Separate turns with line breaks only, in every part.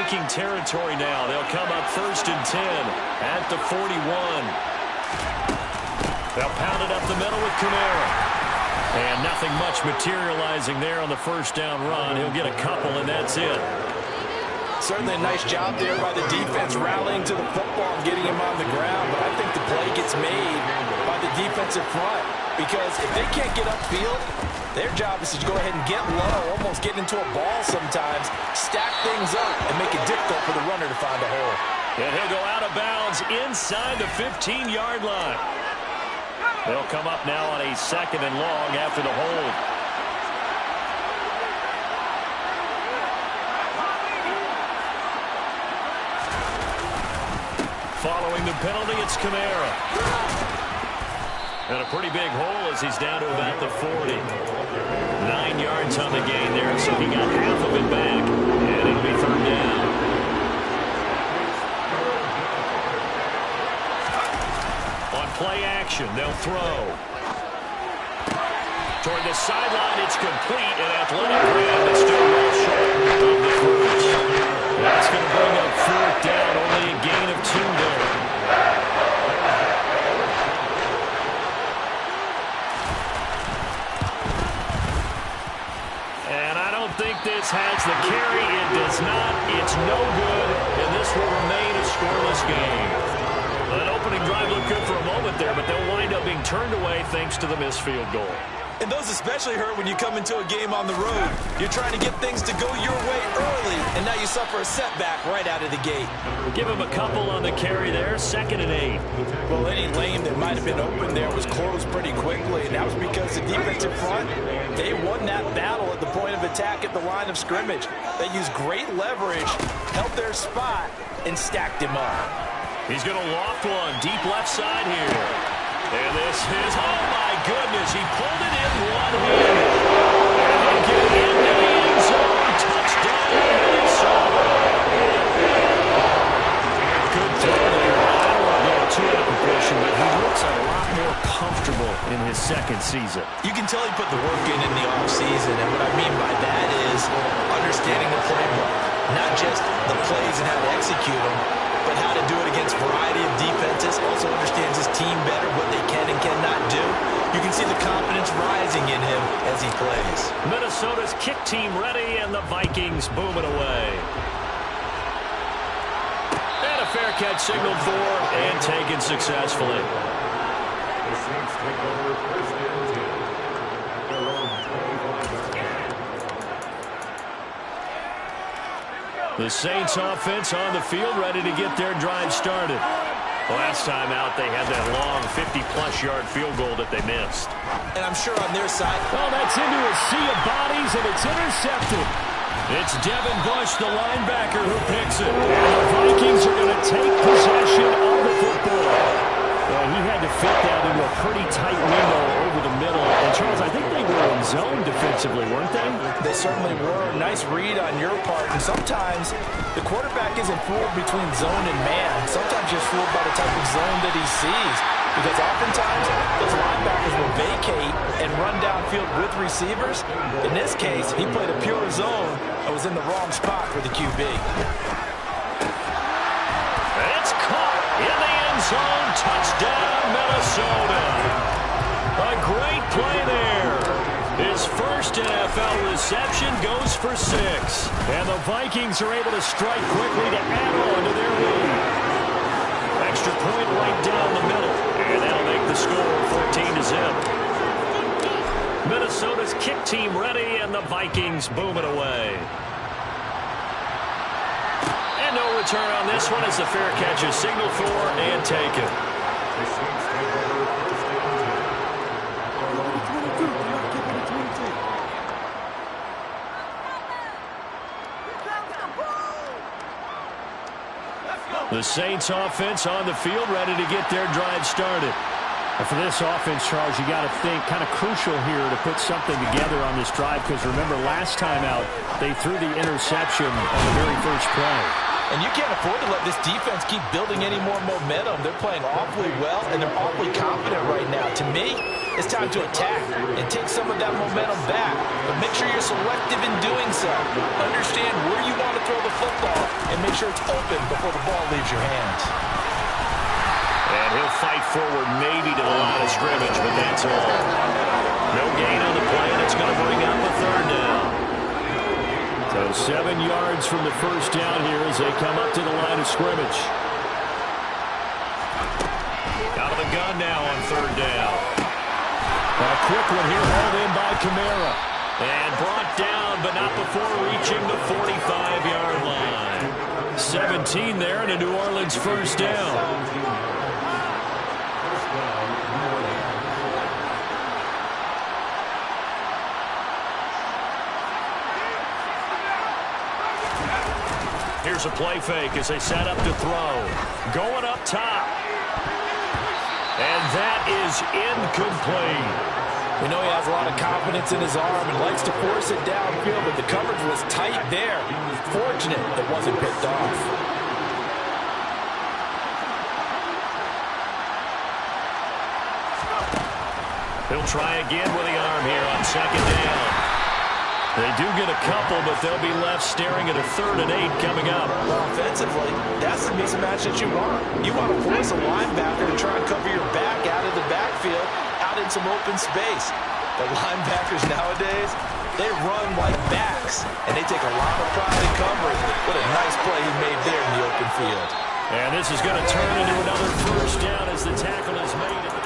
Viking territory now. They'll come up 1st and 10 at the 41. They'll pound it up the middle with Kamara. And nothing much materializing there on the first down run. He'll get a couple, and that's it.
Certainly a nice job there by the defense rallying to the football and getting him on the ground. But I think the play gets made by the defensive front. Because if they can't get upfield, their job is to go ahead and get low, almost get into a ball sometimes, stack things up, and make it difficult for the runner to find a hole.
And he'll go out of bounds inside the 15-yard line. They'll come up now on a 2nd and long after the hold. Following the penalty, it's Kamara. And a pretty big hole as he's down to about the 40. 9 yards on the gain there, so he got half of it back. And it'll be 3rd down. On play action, they'll throw. Toward the sideline, it's complete. An athletic grab that's still well short of the first. That's going to bring up 4th down, only a gain of 2 there. Think this has the carry. It does not. It's no good, and this will remain a scoreless game. That opening drive looked good for a moment there, but they'll wind up being turned away thanks to the missed field goal.
And those especially hurt when you come into a game on the road. You're trying to get things to go your way early, and now you suffer a setback right out of the gate.
Give him a couple on the carry there, 2nd and 8.
Well, any lane that might have been open there was closed pretty quickly, and that was because the defensive front, they won that battle at the point of attack at the line of scrimmage. They used great leverage, held their spot, and stacked him up.
He's going to loft one deep left side here. And this is, oh my goodness, he pulled it in one hand. And they get into the end zone. Touchdown, Minnesota. Good throw there. I don't want to go too out of proportion, but he looks a lot more comfortable in his 2nd season.
You can tell he put the work in the offseason, and what I mean by that is understanding the playbook. Not just the plays and how to execute them, but how to do it against a variety of defenses. Also understands his team better, what they can and cannot do. You can see the confidence rising in him as he plays.
Minnesota's kick team ready, and the Vikings boom it away. And a fair catch signaled for and taken successfully. The Saints offense on the field, ready to get their drive started. Last time out, they had that long 50-plus yard field goal that they missed.
And I'm sure on their side,
well, that's into a sea of bodies, and it's intercepted. It's Devin Bush, the linebacker, who picks it. And the Vikings are going to take possession of the football. Well, he had to fit that into a pretty tight window over the middle. And, Charles, I think they were in zone defensively, weren't they?
They certainly were. Nice read on your part. And sometimes the quarterback isn't fooled between zone and man. Sometimes you're fooled by the type of zone that he sees. Because oftentimes those linebackers will vacate and run downfield with receivers. In this case, he played a pure zone and was in the wrong spot for the QB.
It's caught in the end zone. Touchdown, Minnesota. A great play there. His first NFL reception goes for 6. And the Vikings are able to strike quickly to add on to their lead. Extra point right down the middle. And that'll make the score 14-0. Minnesota's kick team ready, and the Vikings boom it away. And no return on this one as the fair catch is signaled for and taken. The Saints offense on the field, ready to get their drive started.
And for this offense, Charles, you got to think kind of crucial here to put something together on this drive, because remember last time out, they threw the interception on the very first play.
And you can't afford to let this defense keep building any more momentum. They're playing awfully well, and they're awfully confident right now. To me, it's time to attack and take some of that momentum back. But make sure you're selective in doing so. Understand where you want to throw the football, and make sure it's open before the ball leaves your hands.
And he'll fight forward maybe to the line of scrimmage, but that's all. No gain on the play, and it's going to bring up a third down. So 7 yards from the first down here as they come up to the line of scrimmage. Out of the gun now on third down. A quick one here, hauled in by Kamara. And brought down, but not before reaching the 45-yard line. 17 there, and a New Orleans first down. Here's a play fake as they set up to throw. Going up top. And that is incomplete.
We know he has a lot of confidence in his arm and likes to force it downfield, but the coverage was tight there. Fortunate it wasn't picked off.
He'll try again with the arm here on second down. They do get a couple, but they'll be left staring at a 3rd and 8 coming up.
Offensively, that's the mismatch that you want. You want to force a linebacker to try and cover your back out of the backfield, out in some open space. The linebackers nowadays, they run like backs, and they take a lot of pride in covering. What a nice play he made there in the open field.
And this is going to turn into another first down as the tackle is made.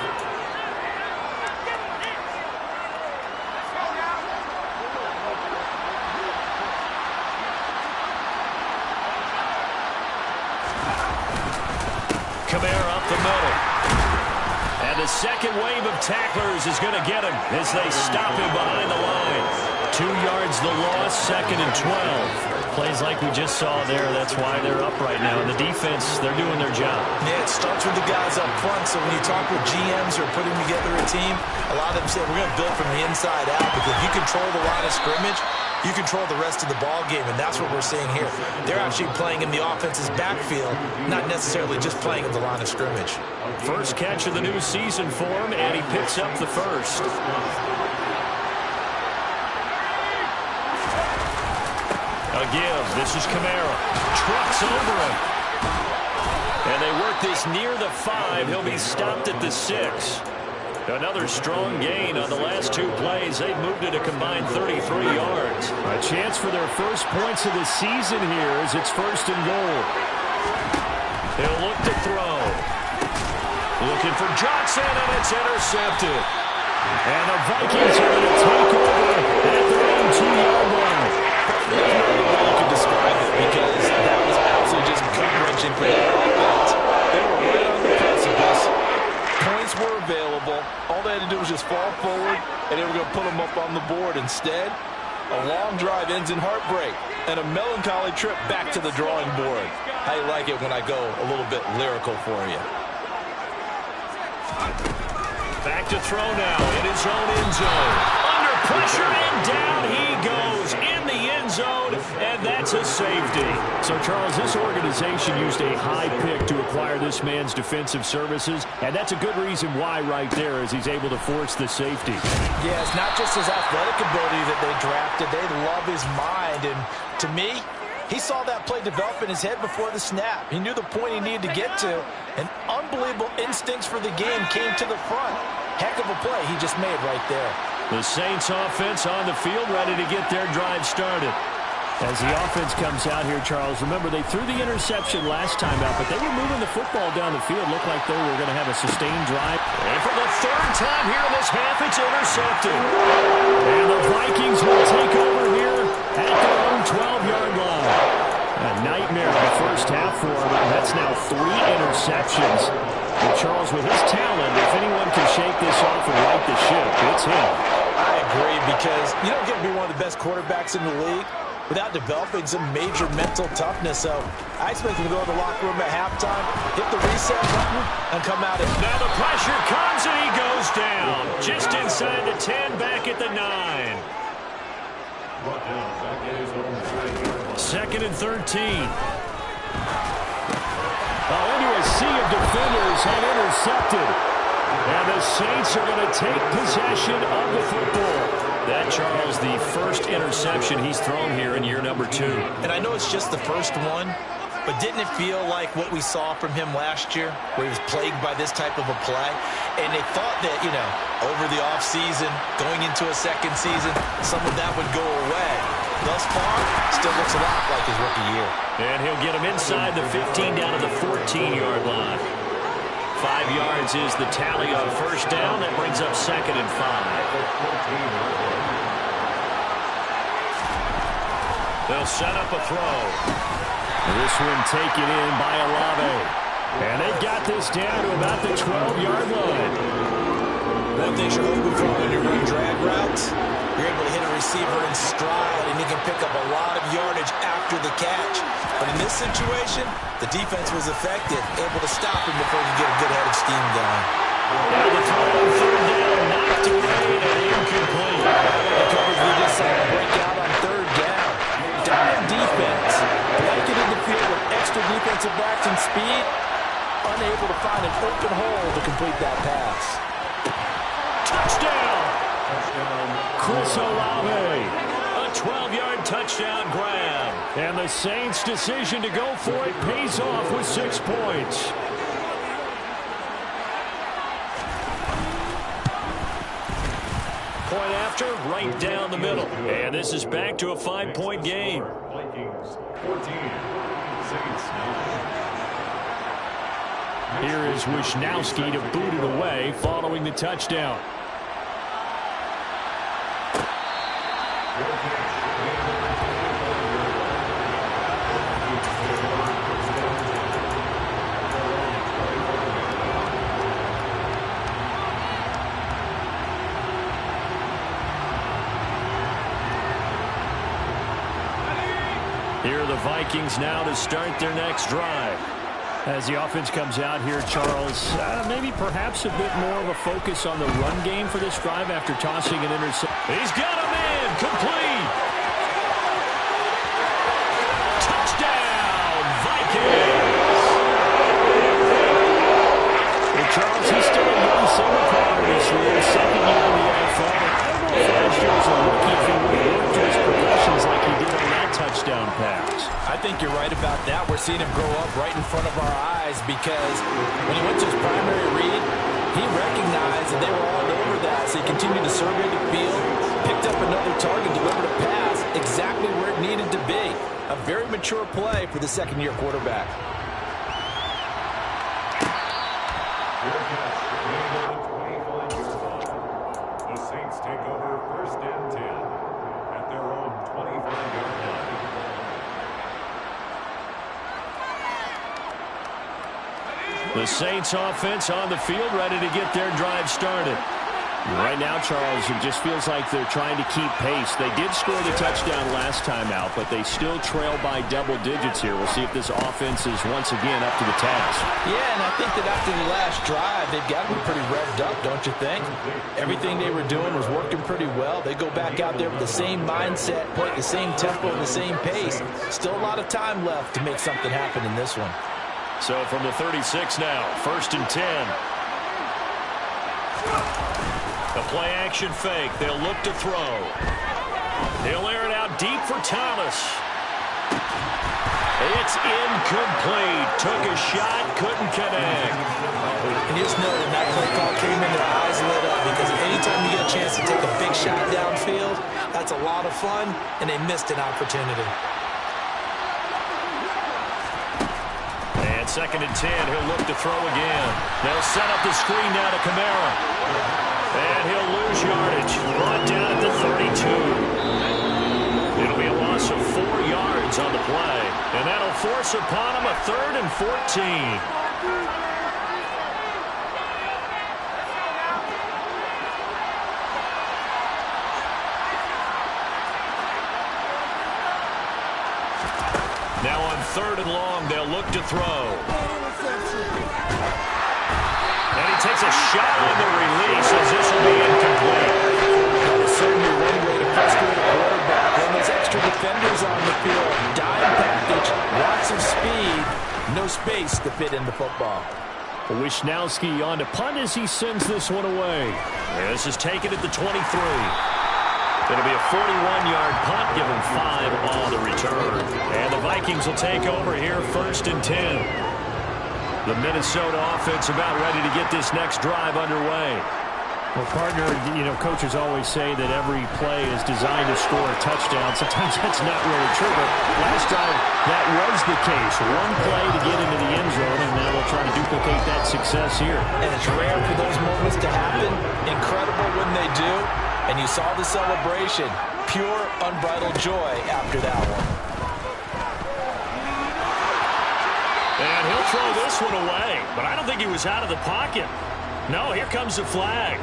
Kamara up the middle. And the second wave of tacklers is going to get him as they stop him behind the line. 2 yards the loss, 2nd and 12. Plays like we just saw there. That's why they're up right now. And the defense, they're doing their job.
Yeah, it starts with the guys up front. So when you talk with GMs who are putting together a team, a lot of them say we're going to build from the inside out, because if you control the line of scrimmage, you control the rest of the ball game, and that's what we're seeing here. They're actually playing in the offense's backfield, not necessarily just playing in the line of scrimmage.
First catch of the new season for him, and he picks up the first. A give. This is Kamara. Trucks over him. And they work this near the 5. He'll be stopped at the 6. Another strong gain on the last 2 plays. They've moved it a combined 33 yards.
A chance for their first points of the season here as it's 1st and goal.
He'll look to throw. Looking for Johnson, and it's intercepted.
And the Vikings are going to take over at their own 2-yard line.
You could describe it, because that was absolutely just gut-wrenching for that offense. They were right on the precipice. Points were available. All they had to do was just fall forward, and they were going to put them up on the board. Instead, a long drive ends in heartbreak and a melancholy trip back to the drawing board. How you like it when I go a little bit lyrical for you?
Back to throw now in his own end zone. Under pressure, and down he goes in the end zone, and that's a safety.
So, Charles, this organization used a high pick to acquire this man's defensive services, and that's a good reason why right there, as he's able to force the safety.
Yeah, it's not just his athletic ability that they drafted. They love his mind, and to me, he saw that play develop in his head before the snap. He knew the point he needed to get to, and unbelievable instincts for the game came to the front. Heck of a play he just made right there.
The Saints offense on the field, ready to get their drive started.
As the offense comes out here, Charles, remember they threw the interception last time out, but they were moving the football down the field. Looked like they were going to have a sustained drive.
And for the 3rd time here in this half, it's intercepted. And the Vikings will take over here at their own 12-yard line.
A nightmare in the first half for him. That's now 3 interceptions. And Charles, with his talent, if anyone can shake this off and right the ship, it's him.
I agree, because you don't get to be one of the best quarterbacks in the league without developing some major mental toughness. So I expect him to go to the locker room at halftime, hit the reset button, and come out.
Now the pressure comes, and he goes down. Just inside the 10, back at the 9. 2nd and 13.
Into a sea of defenders and intercepted. And the Saints are going to take possession of the football.
That, Charles, the first interception he's thrown here in year number 2.
And I know it's just the first one, but didn't it feel like what we saw from him last year, where he was plagued by this type of a play? And they thought that, over the offseason, going into a second season, some of that would go away. Thus far, still looks a lot like his rookie year.
And he'll get him inside the 15 down to the 14-yard line. 5 yards is the tally on first down. That brings up 2nd and 5. They'll set up a throw.
This one taken in by Olave. And they've got this down to about the 12-yard line.
One thing you're hoping for when you run drag routes, you're able to hit a receiver in stride, and he can pick up a lot of yardage after the catch. But in this situation, the defense was effective, able to stop him before he could get a good head of steam going.
Now the throw on 3rd down, knocked away and incomplete.
The coverage we just saw break out on 3rd down. Dime defense, blanketed the field with extra defensive backs and speed, unable to find an open hole to complete that pass.
Touchdown! Chris Olave.
A 12-yard touchdown grab.
And the Saints' decision to go for it pays off with 6 points.
Point after, right down the middle. And this is back to a 5-point game.
Vikings 14, Saints 9.
Here is Wisnowski to boot it away following the touchdown.
Here are the Vikings now to start their next drive.
As the offense comes out here, Charles, maybe perhaps a bit more of a focus on the run game for this drive after tossing an interception.
He's got a man, complete. Touchdown, Vikings.
Well, Charles, he's still a young summer player this year, second year in the NFL. I don't know if last year was a rookie if he would have worked his progressions like he did on that touchdown pass.
I think you're right about that. We're seeing him grow up right in front of our eyes because when he went to his primary read, he recognized that they were all over that, so he continued to survey the field, picked up another target, delivered a pass exactly where it needed to be. A very mature play for the second-year quarterback.
The Saints take over 1st and 10 at their own 25-yard line.
The Saints offense on the field, ready to get their drive started.
Right now, Charles, it just feels like they're trying to keep pace. They did score the touchdown last time out, but they still trail by double digits here. We'll see if this offense is once again up to the task.
Yeah, and I think that after the last drive, they've got to be pretty revved up, don't you think? Everything they were doing was working pretty well. They go back out there with the same mindset, play at the same tempo and the same pace. Still a lot of time left to make something happen in this one.
So from the 36 now, 1st and 10. The play-action fake. They'll look to throw. He'll air it out deep for Thomas. It's incomplete. Took a shot, couldn't connect.
And you just know when that play call came in, their eyes lit up because anytime you get a chance to take a big shot downfield, that's a lot of fun, and they missed an opportunity.
And 2nd and 10, he'll look to throw again. They'll set up the screen now to Kamara. And he'll lose yardage. Brought down at the 32. It'll be a loss of 4 yards on the play. And that'll force upon him a 3rd and 14. Now on 3rd and long, they'll look to throw. And he takes a shot on the release as this will be incomplete.
That is certainly one way to frustrate a quarterback. When those extra defenders on the field, dime package, lots of speed, No space to fit in the football.
Wishnowski on to punt as he sends this one away.
This is taken at the 23. It'll be a 41-yard punt, give him 5 on the return. And the Vikings will take over here, 1st and 10. The Minnesota offense about ready to get this next drive underway.
Well, partner, coaches always say that every play is designed to score a touchdown. Sometimes that's not really true, but last time that was the case. One play to get into the end zone, and now they'll try to duplicate that success here.
And it's rare for those moments to happen. Incredible when they do. And you saw the celebration. Pure, unbridled joy after that one.
And he'll throw this one away, but I don't think he was out of the pocket. No, here comes the flag.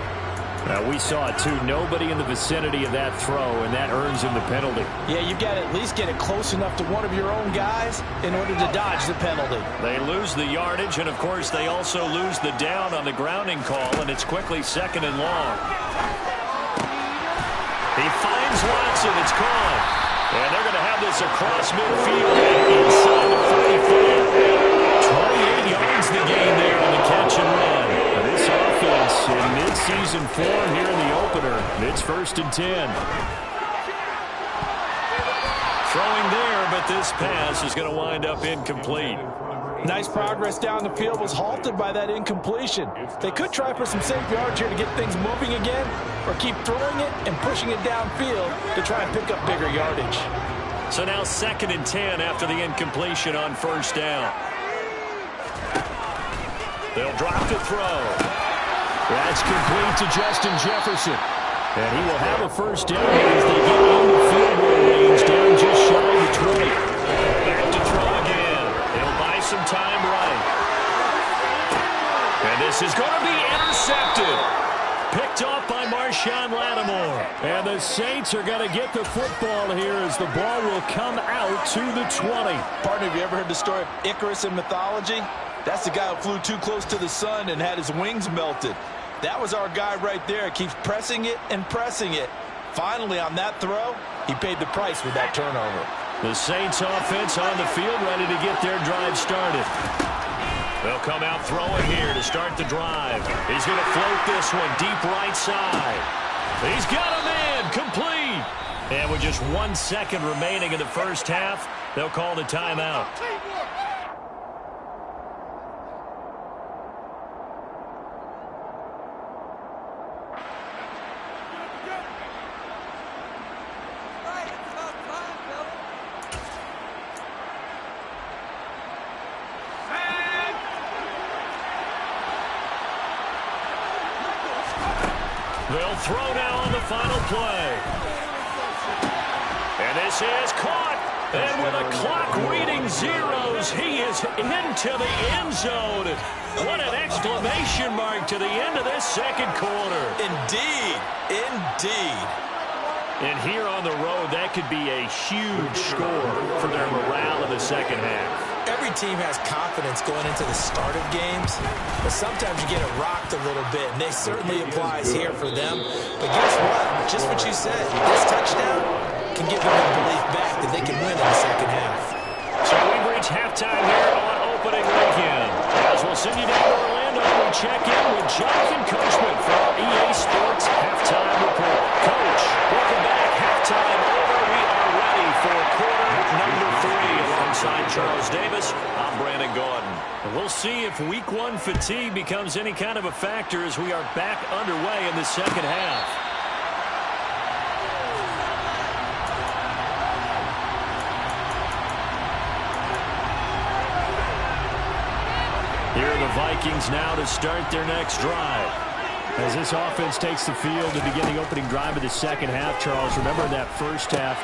We saw it, too. Nobody in the vicinity of that throw, and that earns him the penalty.
Yeah, you've got to at least get it close enough to one of your own guys in order to dodge the penalty.
They lose the yardage, and, of course, they also lose the down on the grounding call, and it's quickly 2nd and long. He finds Watson. It's caught. And they're going to have this across midfield inside the 45. 28 yards the gain there on the catch and run.
This offense in mid-season form here in the opener. It's 1st and 10.
Throwing there, but this pass is going to wind up incomplete.
Nice progress down the field was halted by that incompletion. They could try for some safe yards here to get things moving again, or keep throwing it and pushing it downfield to try and pick up bigger yardage.
So now 2nd and 10 after the incompletion on 1st down. They'll drop to throw.
That's complete to Justin Jefferson. And he will have a 1st down as they get into field goal range down just shy of the 20.
Back to throw again. He'll buy some time right. And this is going to be intercepted. Picked off by Marshawn Lattimore.
And the Saints are going to get the football here as the ball will come out to the 20.
Partner, have you ever heard the story of Icarus in mythology? That's the guy who flew too close to the sun and had his wings melted. That was our guy right there. Keeps pressing it and pressing it. Finally, on that throw, he paid the price with that turnover.
The Saints offense on the field ready to get their drive started. They'll come out throwing here to start the drive. He's going to float this one deep right side. He's got a man complete. And with just 1 second remaining in the first half, they'll call the timeout. They'll throw now on the final play. And this is caught. And with a clock reading zeros, he is into the end zone. What an exclamation mark to the end of this 2nd quarter.
Indeed. Indeed.
And here on the road, that could be a huge score for their morale in the 2nd half.
Every team has confidence going into the start of games, but sometimes you get it rocked a little bit, and this certainly applies here for them. But guess what? Just what you said, this touchdown can give them the belief back that they can win in the 2nd half.
So we've reached halftime here on opening weekend. As we'll send you down to Orlando, we check in with Jonathan Coachman for our EA Sports Halftime Report. Coach, welcome back. Halftime over. We are ready for quarter number 3. Alongside Charles Davis, I'm Brandon Gaudin. And we'll see if Week 1 fatigue becomes any kind of a factor as we are back underway in the 2nd half. Here are the Vikings now to start their next drive.
As this offense takes the field to begin the opening drive of the 2nd half, Charles, remember that first half,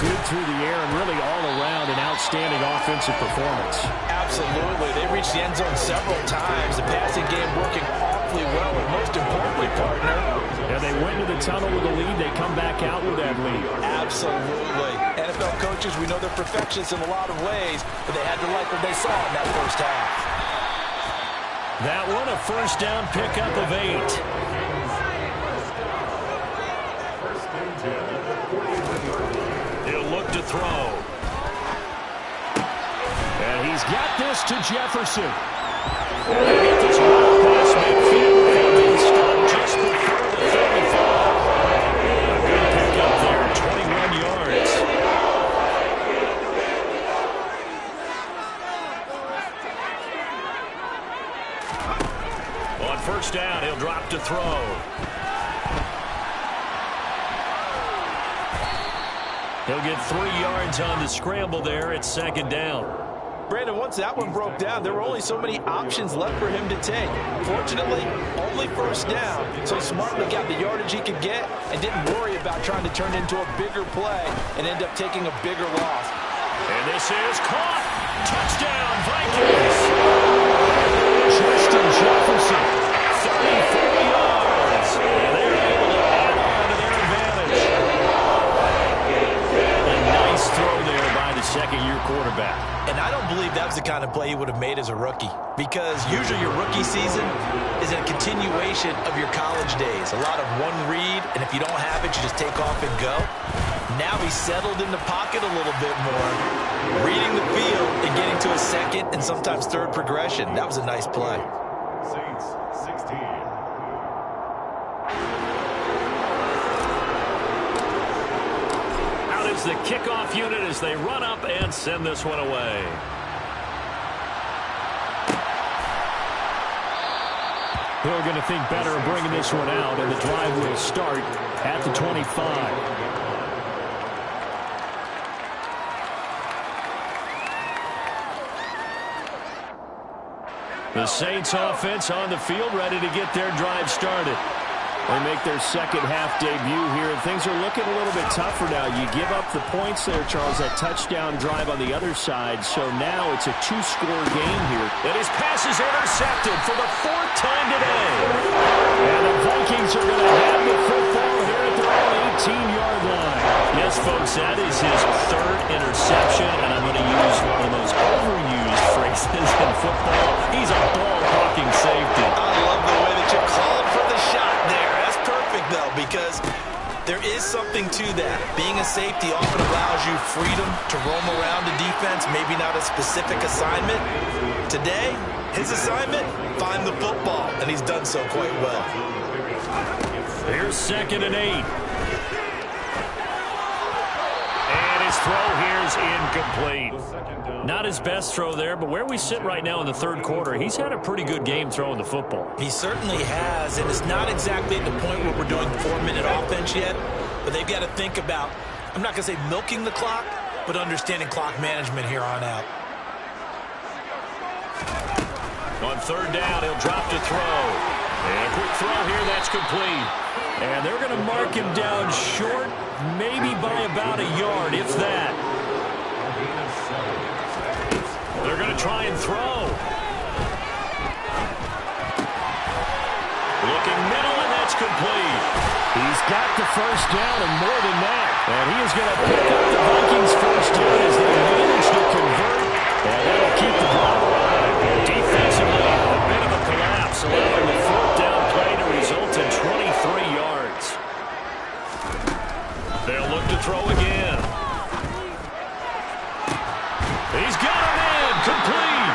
good through the air and really all around an outstanding offensive performance.
Absolutely. They reached the end zone several times. The passing game working awfully well, but most importantly, partner.
Yeah, they went into the tunnel with a lead. They come back out with that lead.
Absolutely. NFL coaches, we know they're perfectionists in a lot of ways, but they had to like what they saw in that first half.
That one a 1st down pickup of 8. He'll look to throw. And he
He's got this to Jefferson.
Get this ball past midfield and stop just before the 35. A good pickup there, 21 yards. On first down, he'll drop to throw. He'll get 3 yards on the scramble there at second down.
Brandon, once that one broke down, there were only so many options left for him to take. Fortunately, only first down, so he smartly got the yardage he could get and didn't worry about trying to turn it into a bigger play and end up taking a bigger loss.
And this is caught. Touchdown, Vikings.
Justin Jefferson.
34 yards. And they're able to add on to their advantage. A nice throw there by the second-year quarterback.
And I don't believe that was the kind of play he would have made as a rookie, because usually your rookie season is a continuation of your college days. A lot of one read, and if you don't have it, you just take off and go. Now he's settled in the pocket a little bit more, reading the field and getting to a second and sometimes third progression. That was a nice play.
Saints 16.
Out is the kickoff unit as they run up and send this one away.
They're going to think better of bringing this one out, and the drive will start at the 25. The Saints offense on the field, ready to get their drive started. They make their second-half debut here, and things are looking a little bit tougher now. You give up the points there, Charles, that touchdown drive on the other side, so now it's a two-score game here.
And his pass is intercepted for the 4th time today.
And the Vikings are going to have the football here at their own 18-yard line.
Yes, folks, that is his 3rd interception, and I'm going to use one of those overused phrases in football. He's a ball-hawking safety.
I love the way that you called for the shot there. That's perfect, though, because there is something to that. Being a safety often allows you freedom to roam around the defense, maybe not a specific assignment. Today, his assignment, find the football, and he's done so quite well.
Here's 2nd and 8. And his throw here is incomplete. Not his best throw there, but where we sit right now in the 3rd quarter, he's had a pretty good game throwing the football.
He certainly has, and it's not exactly at the point where we're doing 4-minute offense yet, but they've got to think about, I'm not going to say milking the clock, but understanding clock management here on out.
On 3rd down, he'll drop to throw. And a quick throw here, that's complete. And they're going to mark him down short, maybe by about a yard, if that. They're going to try and throw. Looking middle, and that's complete.
He's got the first down and more than that. And he is going to pick up the Vikings' first down as they manage to convert. And that'll keep the ball alive.
Defensively, a bit of a collapse, allowing the 4th down play to result in 23 yards. They'll look to throw again. He's got him in, complete.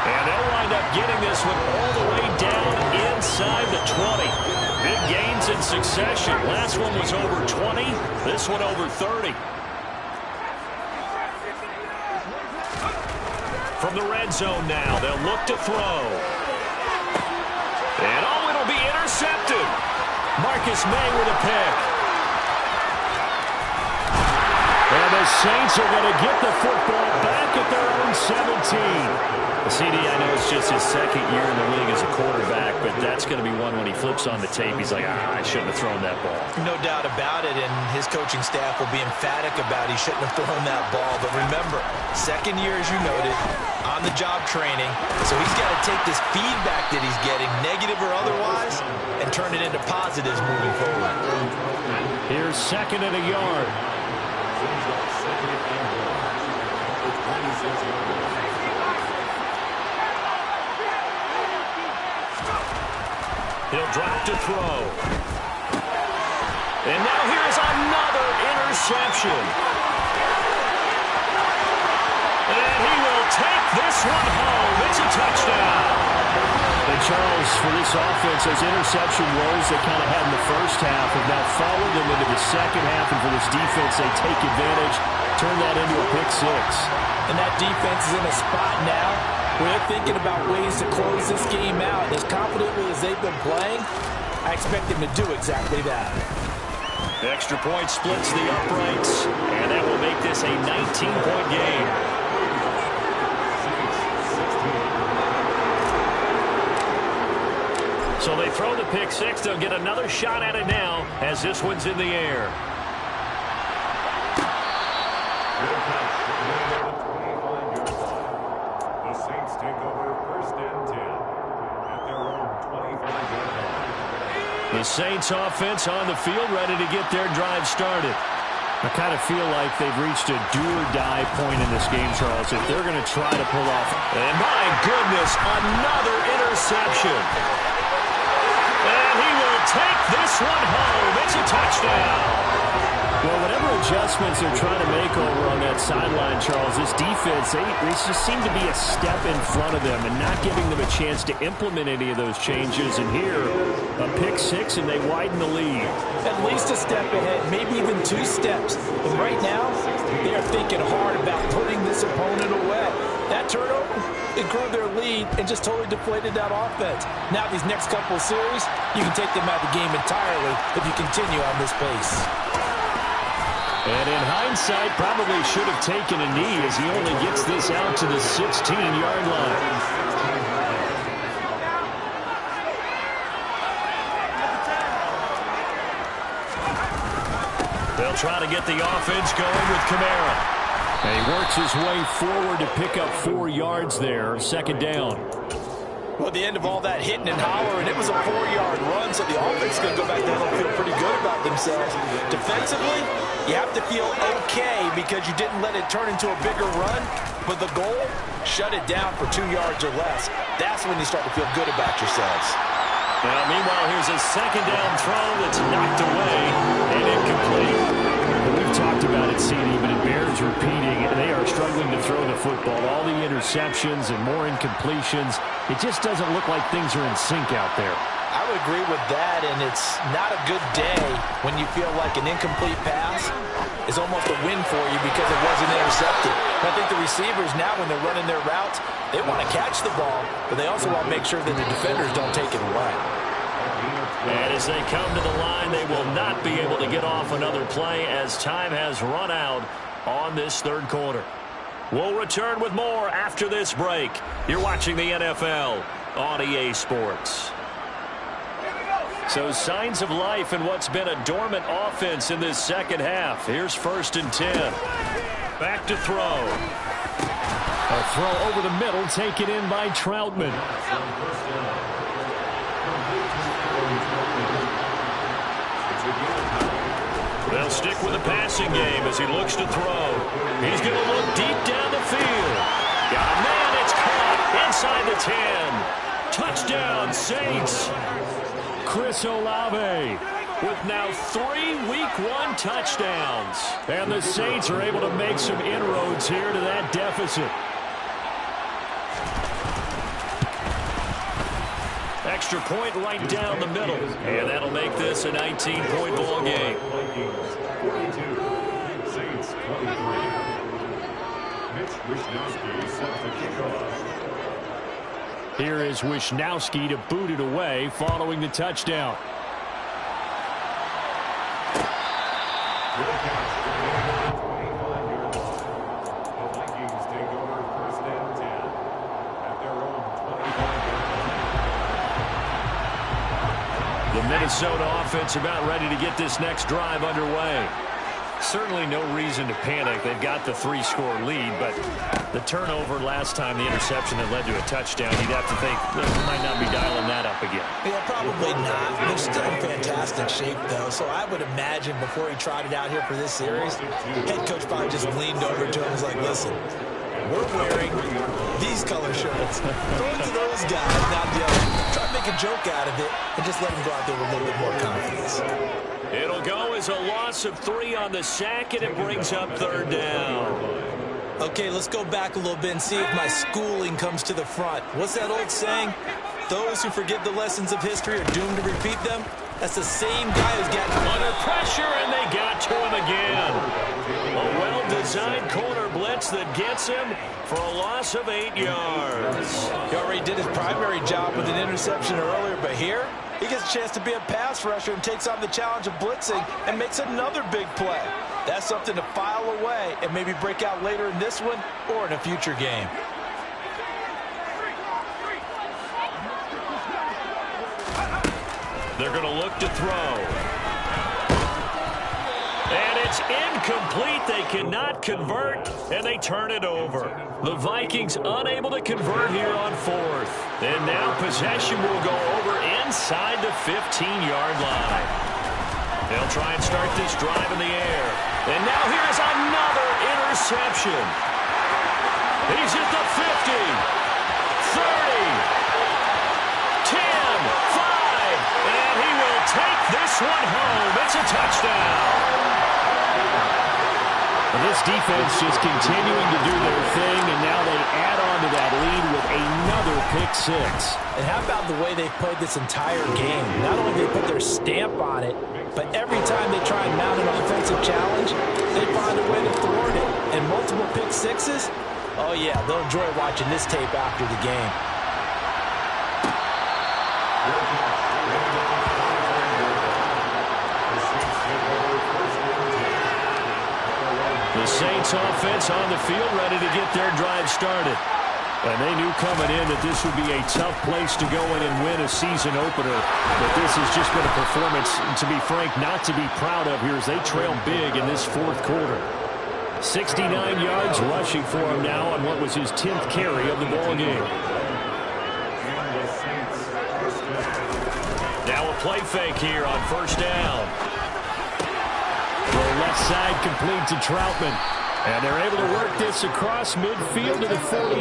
And they'll wind up getting this one all the way down inside the 20. Big gains in succession. Last one was over 20. This one over 30. From the red zone now, they'll look to throw. And oh, it'll be intercepted. Marcus May with a pick.
And the Saints are going to get the football back at their own 17.
CD, I know it's just his 2nd year in the league as a quarterback, but that's going to be one when he flips on the tape. He's like, I shouldn't have thrown that ball.
No doubt about it, and his coaching staff will be emphatic about he shouldn't have thrown that ball. But remember, 2nd year, as you noted, on-the-job training. So he's got to take this feedback that he's getting, negative or otherwise, and turn it into positives moving forward.
Here's 2nd and a yard.
He'll drop to throw. And now here's another interception. And he will take this one home. It's a touchdown.
And Charles, for this offense, those interception woes they kind of had in the first half have now followed them into the second half. And for this defense, they take advantage, turn that into a pick six.
And that defense is in a spot now where they're thinking about ways to close this game out. As confidently as they've been playing, I expect them to do exactly that.
The extra point splits the uprights, and that will make this a 19-point game. So they throw the pick six. They'll get another shot at it now as this one's in the air.
The Saints take over 1st and 10 at their own 25-yard line.
The Saints offense on the field, ready to get their drive started.
I kind of feel like they've reached a do-or-die point in this game, Charles, if they're going to try to pull off.
And my goodness, another interception. And he will take this one home. It's a touchdown.
Well, whatever adjustments they're trying to make over on that sideline, Charles, this defense, they just seem to be a step in front of them and not giving them a chance to implement any of those changes. And here, a pick six, and they widen the lead.
At least a step ahead, maybe even 2 steps. And right now, they are thinking hard about putting this opponent away. That turnover, it grew their lead and just totally deflated that offense. Now these next couple of series, you can take them out of the game entirely if you continue on this pace.
And in hindsight, probably should have taken a knee as he only gets this out to the 16-yard line.
They'll try to get the offense going with Kamara.
And he works his way forward to pick up 4 yards there, 2nd down.
Well, at the end of all that hitting and hollering, it was a 4-yard run, so the offense is going to go back there and feel pretty good about themselves. Defensively, you have to feel okay because you didn't let it turn into a bigger run, but the goal, shut it down for 2 yards or less. That's when you start to feel good about yourselves.
Now, meanwhile, here's a 2nd down throw that's knocked away and incomplete.
We've talked about it, CD, but it bears repeating. They are struggling to throw the football. All the interceptions and more incompletions. It just doesn't look like things are in sync out there.
I would agree with that, and it's not a good day when you feel like an incomplete pass is almost a win for you because it wasn't intercepted. And I think the receivers now, when they're running their routes, they want to catch the ball, but they also want to make sure that the defenders don't take it away.
And as they come to the line, they will not be able to get off another play as time has run out on this 3rd quarter. We'll return with more after this break. You're watching the NFL on EA Sports. So signs of life in what's been a dormant offense in this 2nd half. Here's 1st and 10. Back to throw.
A throw over the middle, taken in by Troutman.
They'll stick with the passing game as he looks to throw. He's going to look deep down the field. Got a man, it's caught inside the 10. Touchdown, Saints.
Chris Olave
with now 3 Week 1 touchdowns.
And the Saints are able to make some inroads here to that deficit.
Extra point right down the middle. And that'll make this a 19-point ball game.
Vikings 42, Saints 23. Mitch Wishnowsky set the kickoff.
Here is Wishnowsky to boot it away following the touchdown.
Good catch. The 25-yard line. The Vikings take over 1st and 10 at their own 25-yard line.
The Minnesota offense about ready to get this next drive underway. Certainly no reason to panic. They've got the 3-score lead, but the turnover last time, the interception that led to a touchdown, you'd have to think they might not be dialing that up again.
Yeah, probably not. They're still in fantastic shape, though, so I would imagine before he trotted out here for this series, head coach probably just leaned over to him and was like, listen, we're wearing these color shirts. Throw it to those guys, not the other. Try to make a joke out of it and just let them go out there with a little bit more confidence.
It'll go as a loss of 3 on the sack, and it brings up 3rd down.
Okay, let's go back a little bit and see if my schooling comes to the front. What's that old saying? Those who forget the lessons of history are doomed to repeat them. That's the same guy who's got
Under pressure, and they got to him again. A well-designed corner blitz that gets him for a loss of 8 yards.
He already did his primary job with an interception earlier, but here he gets a chance to be a pass rusher and takes on the challenge of blitzing and makes another big play. That's something to file away and maybe break out later in this one or in a future game.
They're going to look to throw. And it's incomplete. They cannot convert, and they turn it over. The Vikings unable to convert here on 4th. And now possession will go over inside the 15-yard line. They'll try and start this drive in the air. And now here's another interception. He's at the 50, 30, 10, 5, and he will take this one home. It's a touchdown.
And this defense just continuing to do their thing, and now they add on to that lead with another pick 6.
And how about the way they've played this entire game? Not only do they put their stamp on it, but every time they try and mount an offensive challenge, they find a way to thwart it. And multiple pick 6s, oh yeah, they'll enjoy watching this tape after the game.
The Saints offense on the field ready to get their drive started.
And they knew coming in that this would be a tough place to go in and win a season opener. But this has just been a performance, to be frank, not to be proud of here as they trail big in this 4th quarter. 69 yards rushing for him now on what was his 10th carry of the ball game.
Now a play fake here on 1st down.
The left side complete to Troutman. And they're able to work this across midfield to the 48.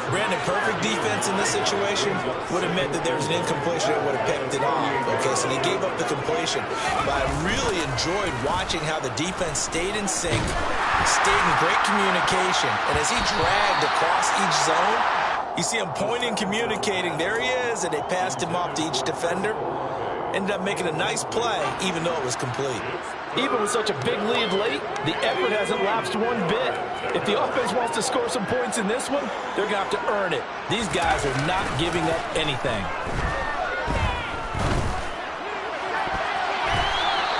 Brandon, perfect defense in this situation would have meant that there was an incompletion and would have picked it off. Okay, so they gave up the completion. But I really enjoyed watching how the defense stayed in sync, stayed in great communication. And as he dragged across each zone, you see him pointing, communicating. There he is, and they passed him off to each defender. Ended up making a nice play, even though it was complete. Even with such a big lead late, the effort hasn't lapsed one bit. If the offense wants to score some points in this one, they're going to have to earn it. These guys are not giving up anything.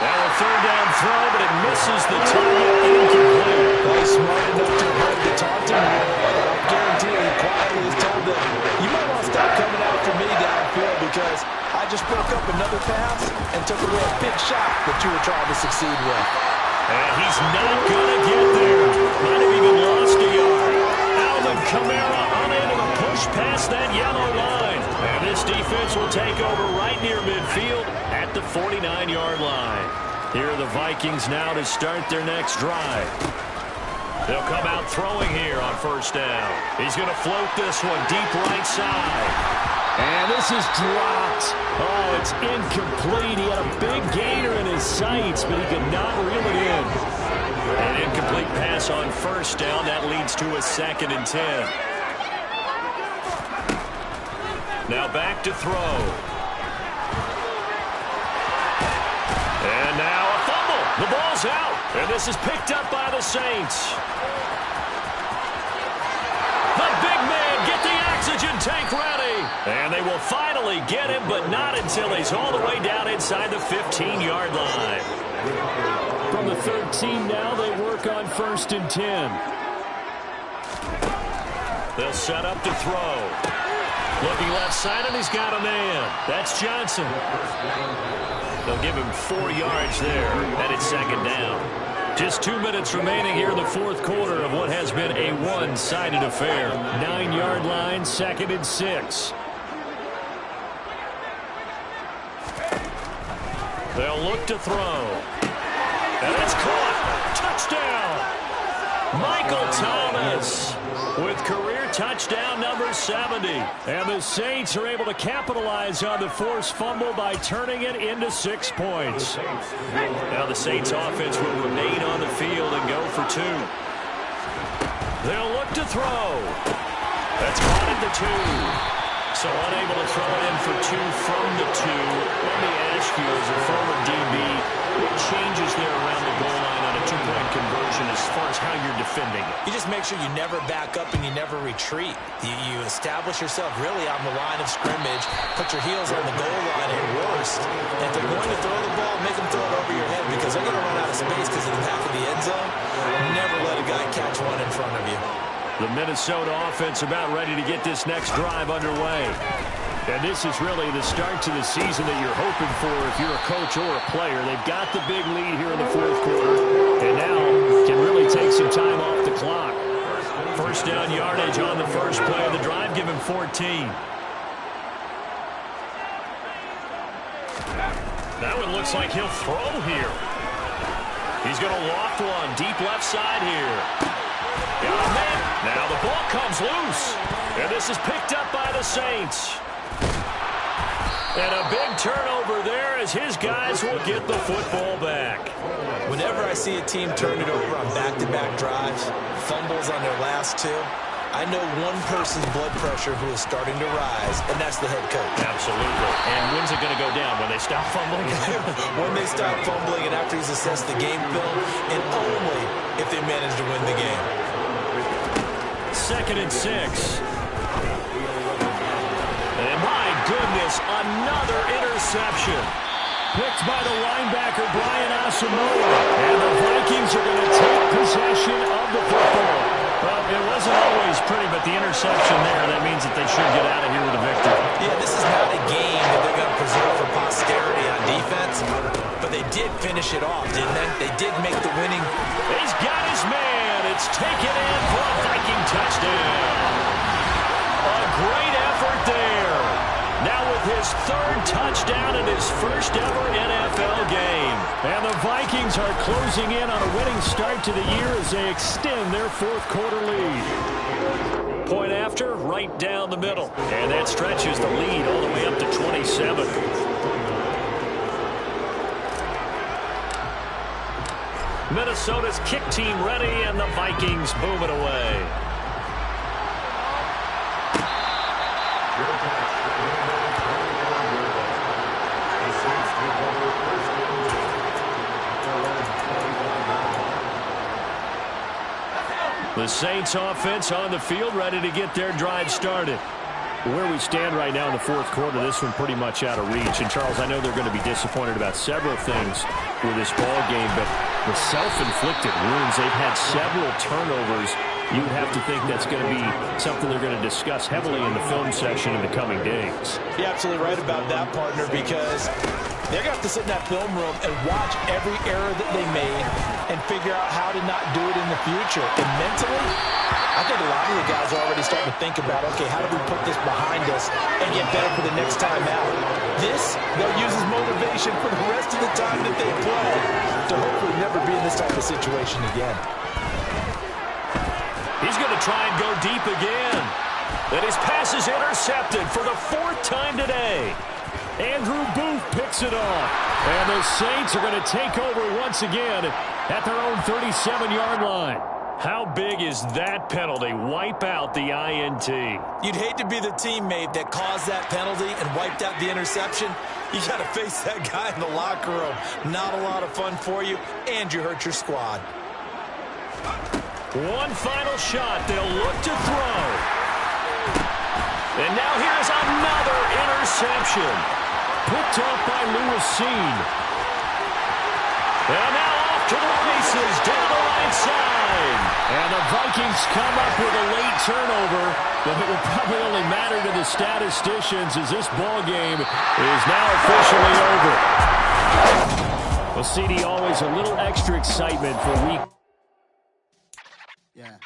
Now a 3rd down throw, but it misses the target. Incomplete.
He's smart enough to avoid the taunting. I guarantee he quietly is told that you might want to stop coming after me downfield because I just broke up another pass and took away a big shot that you were trying to succeed with.
And he's not going to get there. Might have even lost a yard. Alvin Kamara unable to push past that yellow line. And this defense will take over right near midfield at the 49-yard line. Here are the Vikings now to start their next drive. They'll come out throwing here on 1st down. He's going to float this one deep right side.
And this is dropped. Oh, it's incomplete. He had a big gainer in his sights, but he could not reel it in.
An incomplete pass on 1st down. That leads to a 2nd and 10. Now back to throw. And now a fumble. The ball's out. And this is picked up by the Saints. The big man, get the oxygen tank ready. And they will finally get him, but not until he's all the way down inside the 15-yard line.
From the 13 now, they work on 1st and 10.
They'll set up to throw. Looking left side, and he's got a man. That's Johnson. They'll give him 4 yards there, and it's 2nd down. Just 2 minutes remaining here in the 4th quarter of what has been a one-sided affair.
9-yard line, 2nd and 6.
They'll look to throw. And it's caught. Touchdown. Michael Thomas with career touchdown number 70.
And the Saints are able to capitalize on the forced fumble by turning it into 6 points.
Now the Saints offense will remain on the field and go for 2. They'll look to throw. That's caught at the 2. So unable to throw it in for 2 from the 2. Let me ask you, as a former DB, what changes there around the goal line on a 2-point conversion as far as how you're defending it?
You just make sure you never back up and you never retreat. You establish yourself really on the line of scrimmage, put your heels on the goal line at worst. And if they're going to throw the ball, make them throw it over your head because they're going to run out of space because of the back of the end zone. Never let a guy catch one in front of you.
The Minnesota offense about ready to get this next drive underway. And this is really the start to the season that you're hoping for if you're a coach or a player. They've got the big lead here in the 4th quarter, and now can really take some time off the clock. First down yardage on the first play of the drive, give him 14. That one looks like he'll throw here. He's going to loft one deep left side here. Got a man. Now the ball comes loose. And this is picked up by the Saints. And a big turnover there as his guys will get the football back.
Whenever I see a team turn it over on back-to-back drives, fumbles on their last 2, I know one person's blood pressure who is starting to rise, and that's the head coach.
Absolutely. And when's it going to go down? When they stop fumbling?
When they stop fumbling and after he's assessed the game film, and only if they manage to win the game.
2nd and 6. And my goodness, another interception. Picked by the linebacker, Brian Asamoah. And the Vikings are going to take possession of the football. Well, it wasn't always pretty, but the interception there, that means that they should get out of here with a victory.
Yeah, this is not a game that they're going to preserve for posterity on defense, but they did finish it off, didn't they? They did make the winning.
He's got his man. It's taken in for a Viking touchdown. A great effort there. Now with his 3rd touchdown in his first ever NFL game. And the Vikings are closing in on a winning start to the year as they extend their 4th quarter lead. Point after, right down the middle. And that stretches the lead all the way up to 27. Minnesota's kick team ready, and the Vikings boom it away. The Saints offense on the field ready to get their drive started. Where we stand right now in the 4th quarter, this one pretty much out of reach. And, Charles, I know they're going to be disappointed about several things with this ball game, but the self-inflicted wounds, they've had several turnovers. You would have to think that's going to be something they're going to discuss heavily in the film session in the coming days.
You're absolutely right about that, partner, because they're going to have to sit in that film room and watch every error that they made and figure out how to not do it in the future. And mentally, I think a lot of the guys are already starting to think about, okay, how do we put this behind us and get better for the next time out? This, they'll use as motivation for the rest of the time that they play to hopefully never be in this type of situation again.
He's going to try and go deep again. And his pass is intercepted for the 4th time today. Andrew Booth picks it off. And the Saints are going to take over once again at their own 37-yard line. How big is that penalty? Wipe out the INT.
You'd hate to be the teammate that caused that penalty and wiped out the interception. You got to face that guy in the locker room. Not a lot of fun for you, and you hurt your squad.
One final shot. They'll look to throw. And now here's another interception. Picked off by Lewis Cine. And now off to the races down the right side. And the Vikings come up with a late turnover, but it will probably only matter to the statisticians as this ball game is now officially over. Well, CD, always a little extra excitement for week.
Yeah.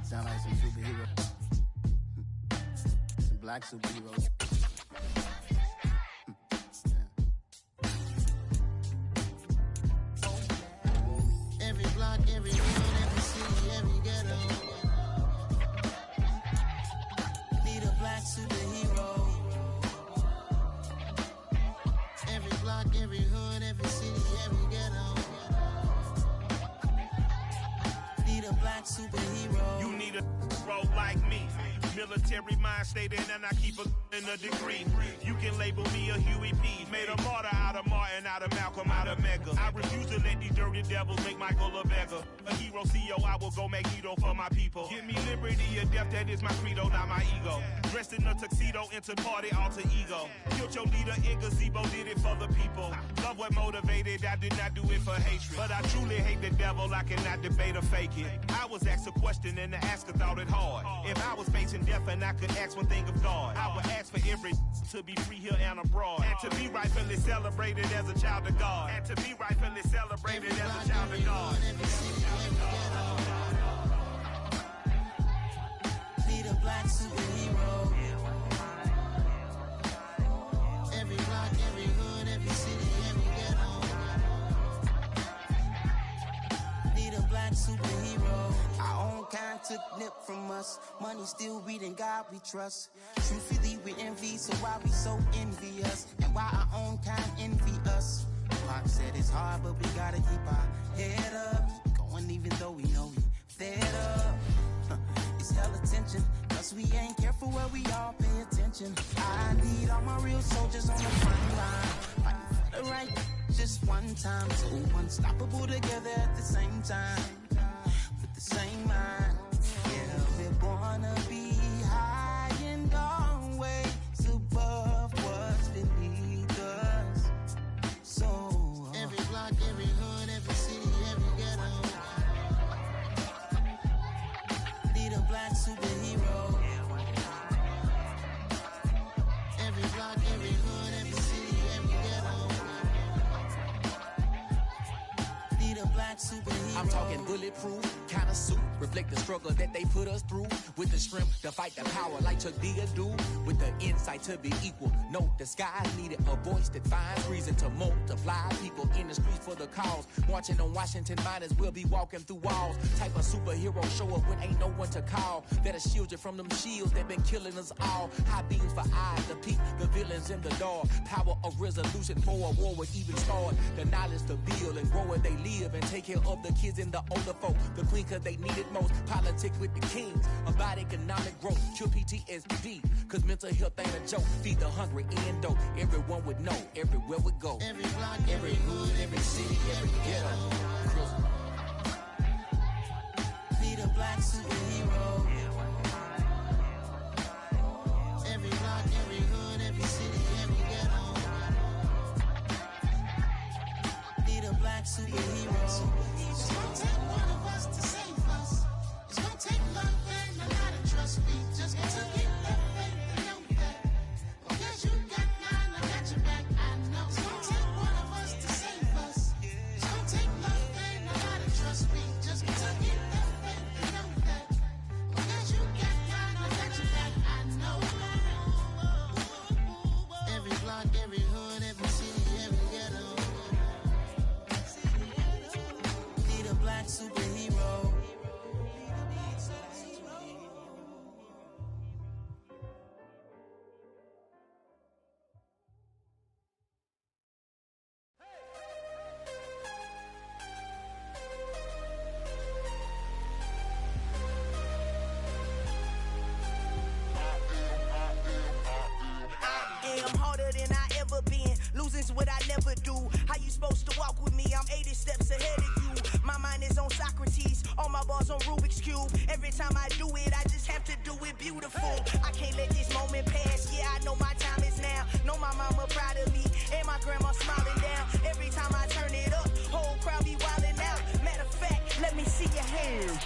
Sound like some superheroes. Some black superheroes. Every block, every road, every city, every ghetto. Need a black superhero. block, every hood, every city, every ghetto. Need a black superhero.
You need a role like me. Military mind stated, and I keep in a degree. You can label me a Huey P. Made a martyr out of Martin, out of Malcolm, out of Mega. I refuse to let these dirty devils make Michael a beggar. A hero CEO, I will go Magneto for my people. Give me liberty or death, that is my credo, not my ego. Dressed in a tuxedo, enter party, alter ego. Killed your leader in gazebo, did it for the people. Love what motivated, I did not do it for hatred. But I truly hate the devil, I cannot debate or fake it. I was asked a question and the asker thought it hard. If I was facing death and I could ask one thing of God, I would ask for every to be free here and abroad, and to be rightfully celebrated as a child of God, and to be rightfully celebrated as a child of God.
Need a black superhero. Every block, every hood, every city, every ghetto. Need a black superhero. Our own kind took nip from us. Money still reading God we trust. Truthfully we envy, so why we so envious? And why our own kind envy us? Pop said it's hard, but we gotta keep our head up. Going even though we know we fed up. It's hell attention, cause we ain't careful where we all pay attention. I need all my real soldiers on the front line, fighting for the right just one time. So unstoppable together at the same time, with the same mind. Yeah, we're gonna be high and always above what's beneath us. So every block, every hood, every city, every ghetto. Need a black superhero. Every block, every hood, every city, every ghetto. Need a black superhero.
I'm talking bulletproof kind of suit, reflect the struggle that they put us through, with the strength to fight the power like Chuck D do, with the insight to be equal. Note the skies needed a voice that finds reason to multiply people in the streets for the cause. Marching on Washington, might as well be walking through walls. Type of superhero show up when ain't no one to call, that'll shield you from them shields that been killing us all. High beams for eyes to peek the villains in the dark. Power of resolution for a war would even start. The knowledge to build and grow where they live, and take care of the kids and the older folk. The queen cause they need it most. Politics with the kings, about economic growth, cure PTSD, cause mental health ain't a joke. Feed the hungry and dope, everyone would know, everywhere we go.
Every block,
Every hood, every city, every ghetto.
Need a black superhero. Every block, every hood, every city, every ghetto. Need a black superhero. It's gonna take one of us to save us. It's gonna take love and a lot of trust. We just got to get that faith and know that. Because you got mine, I got your back, I know. It's gonna take one of us to save us. It's gonna take love and a lot of trust. We just got to get that faith and know that. Because you got mine, I got your back, I know. Every block, every hood, every city, every ghetto. Need a black superhero.
I'm harder than I ever been. Losing's what I never do. How you supposed to walk with me? I'm 80 steps ahead of you. My mind is on Socrates, all my bars on Rubik's Cube. Every time I do it, I just have to do it beautiful. I can't let this moment pass. Yeah, I know my time is now. Know my mama proud of me, and my grandma smiling down. Every time I turn it up, whole crowd be wildin' out. Matter of fact, let me see your hands.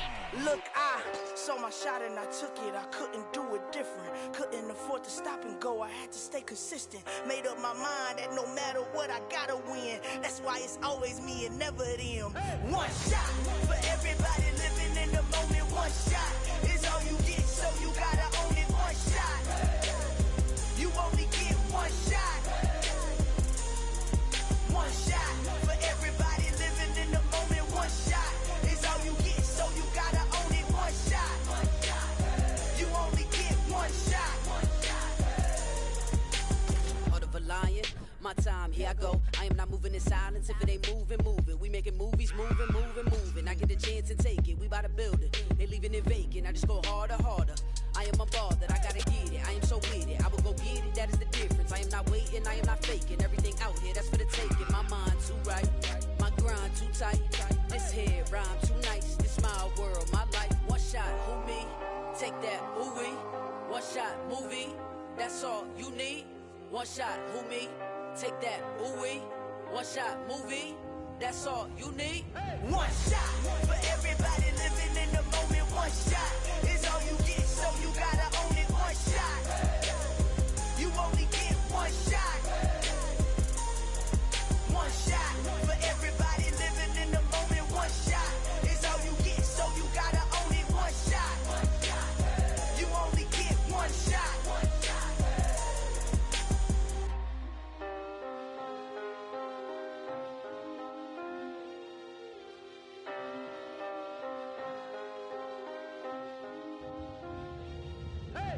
Look, I saw my shot and I took it. I couldn't do it different. Couldn't afford to stop and go. I had to stay consistent. Made up my mind that no matter what, I gotta win. That's why it's always me and never them. One shot for everybody living in the moment. One shot is all you get, so you gotta own it. One shot. You only get one shot. One shot for everybody living in the moment. One shot is all you get, so you gotta own it. One shot. You only get one shot.
Heart of a lion, my time, here I go. I am not moving in silence. If it ain't moving, moving. We making movies, moving, moving, moving. I get a chance and take it. We bout to build it. They leaving it vacant. I just go harder, harder. I am unbothered. I gotta get it. I am so with it. I will go get it. That is the difference. I am not waiting. I am not faking. Everything out here, that's for the taking. My mind too right. My grind too tight. This here rhyme too nice. This my world, my life. One shot, who me? Take that, who we? One shot, movie. That's all you need. One shot, who me? Take that, who we? One shot, movie. That's all you need.
One shot for everybody living in the moment. One shot is all you get, so you gotta own it. One shot. You only get one shot. One shot for everybody living in the moment. One shot is all you get, so you gotta own it. One shot. You only get one shot.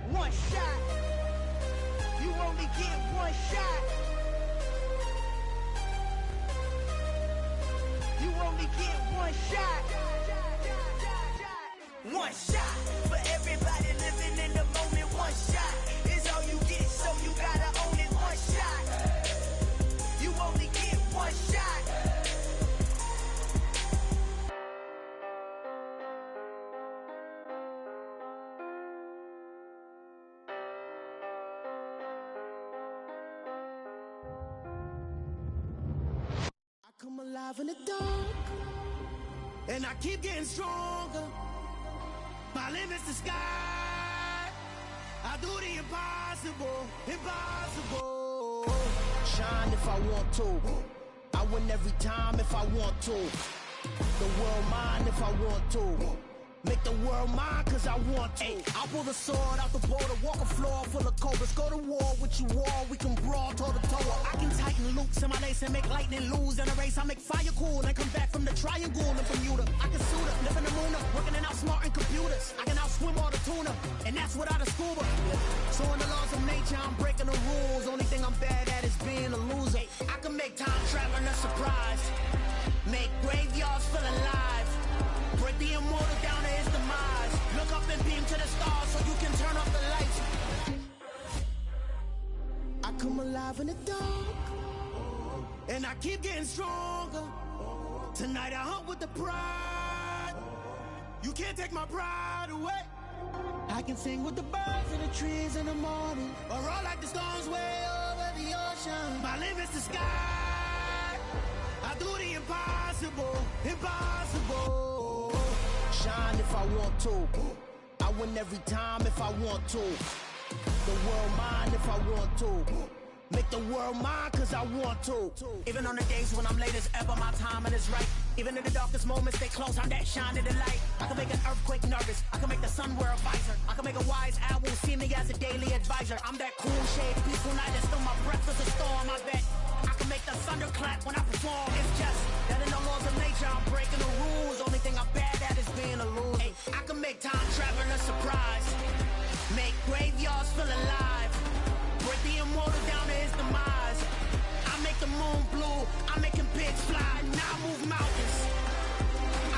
One shot. You only get one shot. You only get one shot. One shot for everybody living in the moment. One shot is all you get, so you gotta own it. One shot. You only get one shot. Come alive in the dark, and I keep getting stronger. My limit's the sky. I do the impossible, impossible. Shine if I want to. I win every time if I want to. The world mine if I want to. Make the world mine cause I want to. Ay, I'll pull the sword out the border, walk a floor full of cobras. Go to war with you all, we can brawl toe to toe. I can tighten loops in my lace and make lightning lose in a race. I make fire cool and come back from the triangle in Bermuda. I can suit up, live in the moon up, working and outsmarting computers. I can outswim all the tuna, and that's without a scuba. So in the laws of nature, I'm breaking the rules. Only thing I'm bad at is being a loser. I can make time traveling a surprise, make graveyards feel alive. Break the immortal down to his demise. Look up and beam to the stars so you can turn off the lights. I come alive in the dark, and I keep getting stronger. Tonight I hunt with the pride. You can't take my pride away. I can sing with the birds and the trees in the morning, or roll like the storms way over the ocean. My limit's the sky. I do the impossible, impossible. Shine if I want to. I win every time if I want to. The world mine if I want to. Make the world mine cause I want to. Even on the days when I'm late as ever, my timing is right. Even in the darkest moments, stay close, I'm that shine in the light. I can make an earthquake nervous, I can make the sun wear a visor. I can make a wise owl see me as a daily advisor. I'm that cool shade, peaceful night that's still my breath is a storm, I bet. I can make the thunder clap when I perform. It's just that in the laws of nature, I'm breaking the rules. Only thing I'm bad at is being a loser. Ay, I can make time traveling a surprise, make graveyards feel alive. Break the immortal down to his demise. I make the moon blue, I'm making pigs fly. Now I move mountains.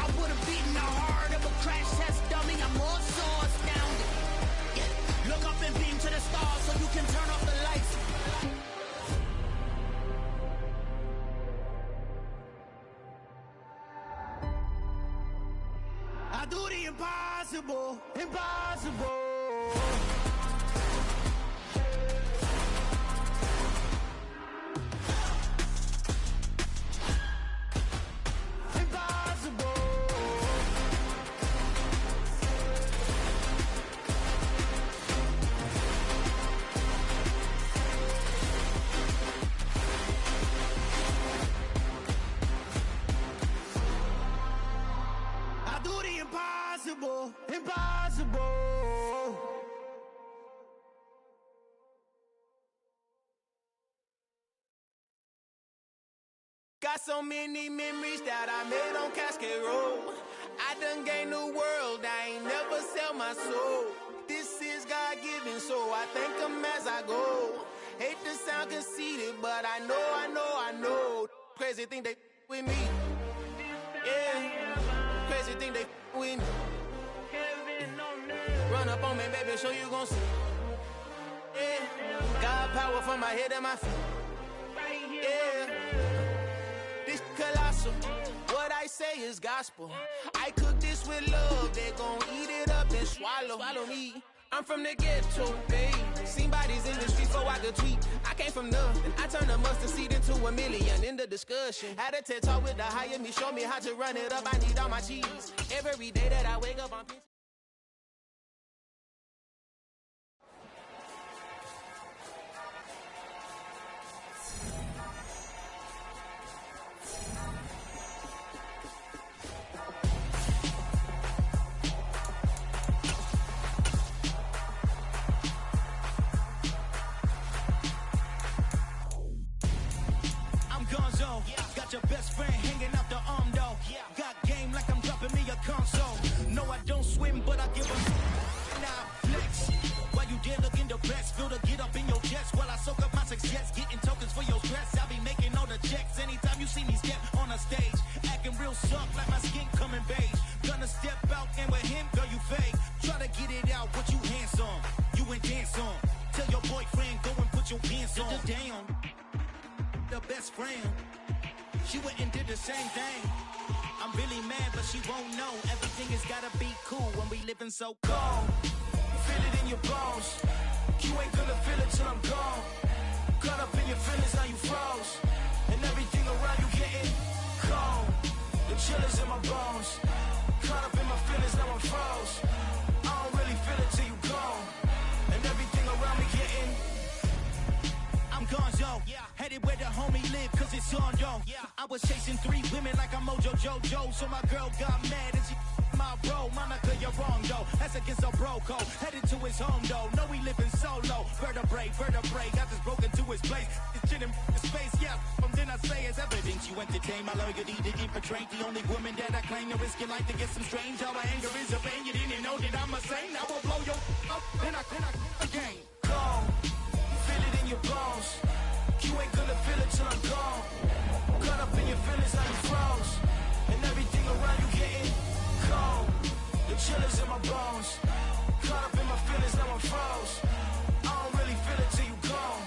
I would have beaten the heart of a crash test dummy. I'm more so astounded. Yeah. Look up and beam to the stars so you can turn off the lights. I do the impossible, impossible. Impossible, impossible. Got so many memories that I made on Cascade Road. I done gained the world, I ain't never sell my soul. This is God-given, so I thank him as I go.
Hate to sound conceited, but I know. Crazy think they with me. Yeah, crazy think they with me. Run up on me, baby, show you gon' see. Yeah, God power from my head and my feet. Yeah, this colossal. What I say is gospel. I cook this with love. They gon' eat it up and swallow me. I'm from the ghetto, babe. Seen bodies in the streets so I could tweet. I came from nothing. I turned a mustard seed into a million in the discussion. Had a TED talk with the higher me. Show me how to run it up. I need all my cheese. Every day that I wake up, I'm pissed.
Got your best friend hanging out the arm though. Got game like I'm dropping me a console. No, I don't swim, but I give a now flex. While you there looking the best, feel the get up in your chest while I soak up my success, getting tokens for your stress. I'll be making all the checks anytime you see me step on a stage, acting real soft like my skin coming beige. Gonna step out and with him, girl, you fake. Try to get it out, but you handsome, you ain't dance on. Tell your boyfriend go and put your pants on. Down, the best friend. She went and did the same thing. I'm really mad, but she won't know. Everything has gotta be cool when we living so cold.
Feel it in your bones. You ain't gonna feel it till I'm gone. Caught up in your feelings, now you froze. And everything around you getting cold. The chill is in my bones. Caught up in my feelings, now I'm froze. I don't really feel it till you gone. And everything around me getting.
I'm gonzo, headed where the homie live, cause it's on, yo. I was chasing 3 women like I'm Mojo Jojo, so my girl got mad and she my bro. Monica, you're wrong, though. That's against a bro code. Headed to his home, though. No, we living solo. Vertebrae, got this broken to his place. It's shit in his face, yeah. From then I say it's evidence you entertain my loyalty to infiltrate. The only woman that I claim to risk your life to get some strange. All my anger is a pain. You didn't know that I'm a saint. I will blow your up, then I again.
Gone. Feel it in your bones. You ain't gonna feel it till I'm gone. Caught up in your feelings, now you froze. And everything around you getting cold. The chill is in my bones. Caught up in my feelings, now I'm froze. I don't really feel it till you gone.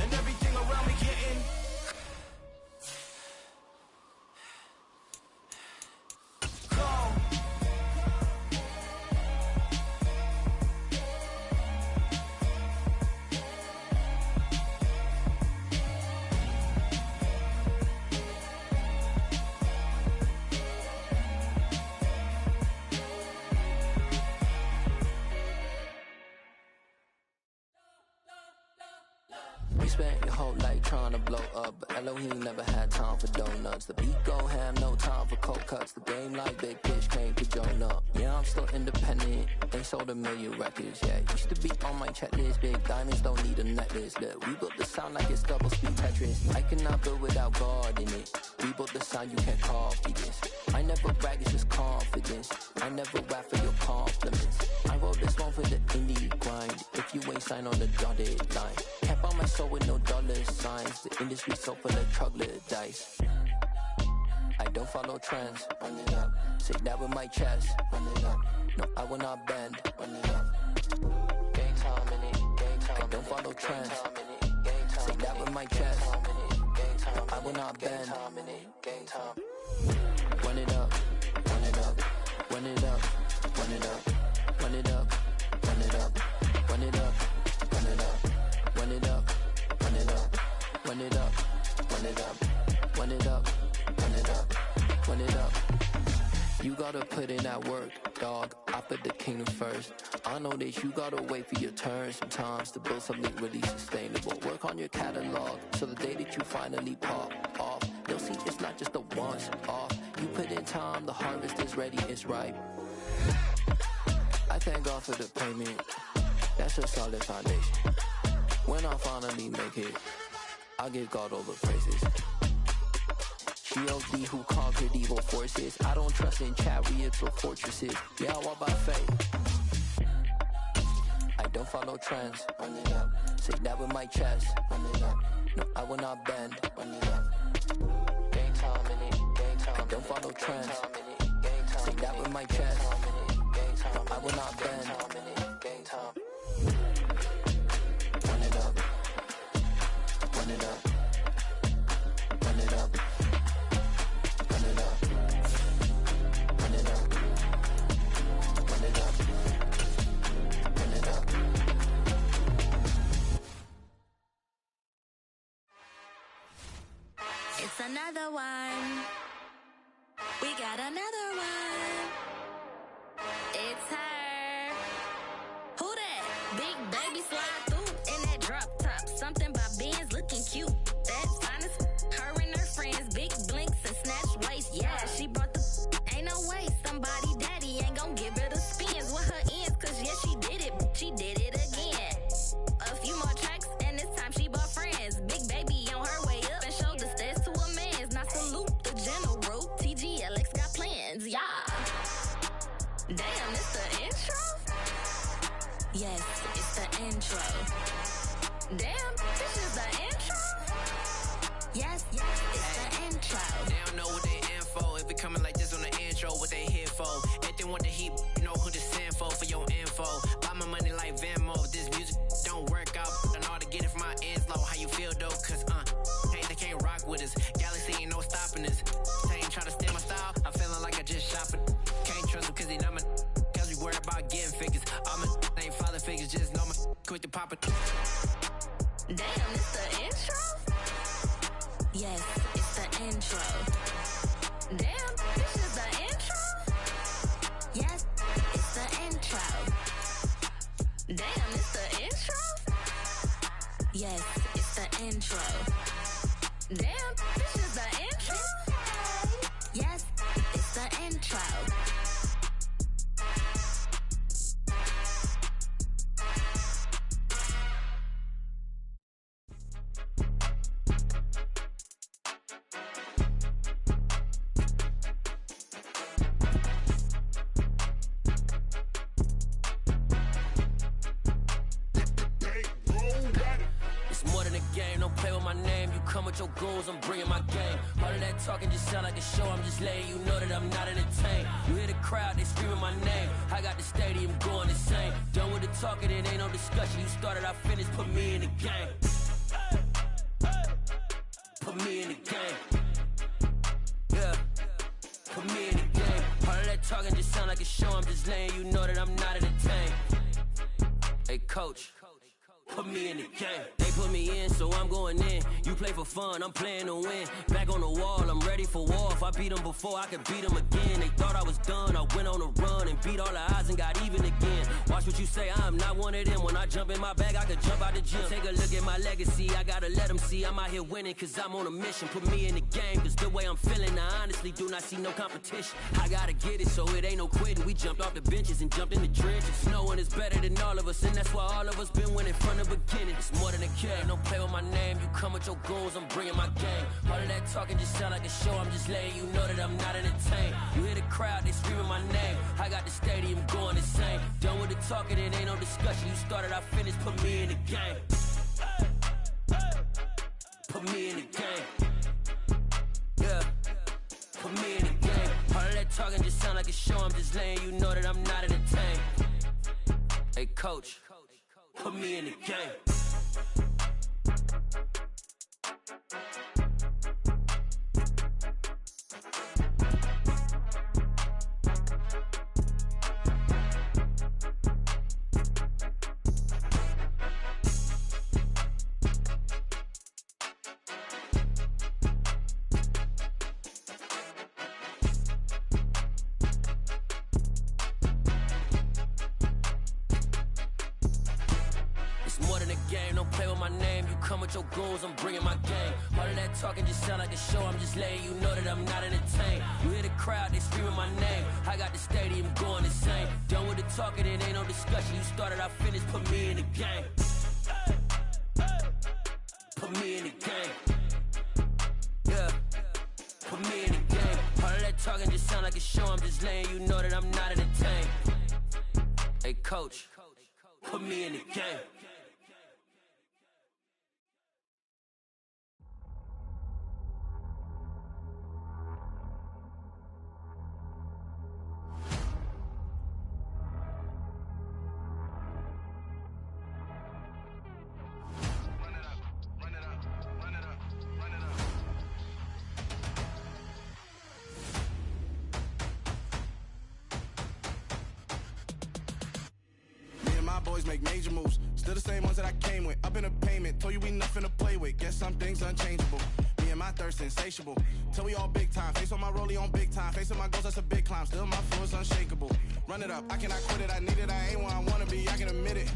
And everything around me getting cold.
You spent your whole life trying to blow up, but Elohim never had time for donuts. The beat go ham, no time for cold cuts. The game like Big Fish came to Jonah. Yeah, I'm still independent, they sold 1 million records. Yeah, used to be on my checklist. Big diamonds don't need a necklace. Look, we built the sound like it's double speed Tetris. I cannot build without God in it. We built the sound, you can't copy this. I never brag, it's just confidence. I never rap for your compliments. I wrote this one for the indie grind. If you ain't signed on the dotted line, can't buy my soul with no dollar signs. The industry so full of troglodytes. I don't follow trends. Run it up. Say that with my chest. Run it up. No, I will not bend. Run it up. Gang time in it. Gang time. I don't follow trends. Say that with my chest. No, I will not bend. Gang time. Run it up. Run it up. Run it up. Run it up. Run it up. Run it up. Run it up. Run it up. Run it up. Run it up. Run it up. Run it up. Run it up. Run it up. Run it up. You gotta put in that work, dog. I put the kingdom first. I know that you gotta wait for your turn sometimes to build something really sustainable. Work on your catalog, so the day that you finally pop off, you'll see it's not just a once off. You put in time, the harvest is ready, it's ripe. I thank God for the payment. That's a solid foundation. When I finally make it, I give God all the praises. GLD who conquered evil forces. I don't trust in chariots or fortresses. Yeah, I walk by faith. I don't follow trends. Run it up. Say that with my chest. Run it up. No, I will not bend. Run it up. Game time in it. Game time. I don't follow trends. Say that with my chest. No, I will not bend. Game time. Run it up. Run it up. Run it up. Run it up. Run it up. Run it up. Run it up.
It's another one. We got another one. It's her. Who that? Big baby slide through in that drop top. Something by Benz looking cute. That's honest. Her and her friends, big blinks and snatch waist. Yeah, she brought the. Ain't no way somebody daddy ain't gon' give her the spins with her ends. Cause yeah, she did it. She did it again. A few more tracks and this time she bought friends. Big baby on her way up and showed the stairs to a man's. Now salute the general. TGLX got plans, yeah. Damn, it's the intro? Yes, it's the intro. Damn, this is the intro? Yes, it's the intro.
They don't know what they in for. If it coming like this on the intro, what they here for? If they want the heat, you know who to send for your info. Buy my money like Venmo. If this music don't work out, I know how to get it from my ends low. How you feel though? Cause hey, they can't rock with us. Galaxy ain't no stopping us. They ain't try to steal my style. I'm feeling like I just shop it. Can't trust them cause they not my. Cause we worried about getting figures. All my ain't father figures, just know my quick to pop it.
Damn, it's the intro? Yes, it's the intro. Damn, this is the intro? Yes, it's the intro. Damn, it's the intro? Yes, it's the intro. Damn, this is the intro? Yes, it's the intro.
It's more than a game, don't play with my name. You come with your goons, I'm bringing my game. All of that talking just sound like a show, I'm just letting you know that I'm not entertained. You hear the crowd, they screaming my name. I got the stadium going insane. Done with the talking, it ain't no discussion. You started, I finished, put me in the game. Put me in the game. Yeah, put me in the game. All of that talking just sound like a show, I'm just letting you know that I'm not entertained. Hey coach, put me in the game. They put me in, so I'm going in. You play for fun, I'm playing to win. Back on the wall, I'm ready for war. If I beat them before, I could beat them again. They thought I was done, I went on a run and beat all the odds and got even again. Watch what you say, I'm not one of them. When I jump in my bag, I could jump out the gym. Take a look at my legacy, I gotta let them see I'm out here winning, cause I'm on a mission. Put me in the game, cause the way I'm feeling, I honestly do not see no competition. I gotta get it, so it ain't no quitting. We jumped off the benches and jumped in the trenches. No one is better than all of us, and that's why all of us been winning from the beginning. It's more than a game, don't play with my name. You come with your goons, I'm bringing my game. All of that talking just sound like a show, I'm just letting you know that I'm not entertained. You hear the crowd, they screaming my name. I got the stadium going insane. Done with the talking, it ain't no discussion. You started, I finished, put me in the game. Put me in the game. Yeah, put me in the game. All of that talking just sound like a show, I'm just letting you know that I'm not entertained. Hey coach, put me in the game. Come with your goons, I'm bringing my game. All of that talking just sound like a show, I'm just letting you know that I'm not entertained. You hear the crowd, they screaming my name. I got the stadium going insane. Done with the talking, it ain't no discussion. You started, I finished, put me in the game. Put me in the game. Yeah, put me in the game. All of that talking just sound like a show, I'm just letting you know that I'm not entertained. Hey coach, put me in the game.
boys make major moves. Still the same ones that I came with. Up in the payment, told you we nothing to play with. Guess some things unchangeable. Me and my thirst insatiable. Till we all big time. Face on my rollie on big time. Facing my goals, that's a big climb. Still my flow is unshakable. Run it up, I cannot quit it. I need it, I ain't where I wanna be, I can admit it.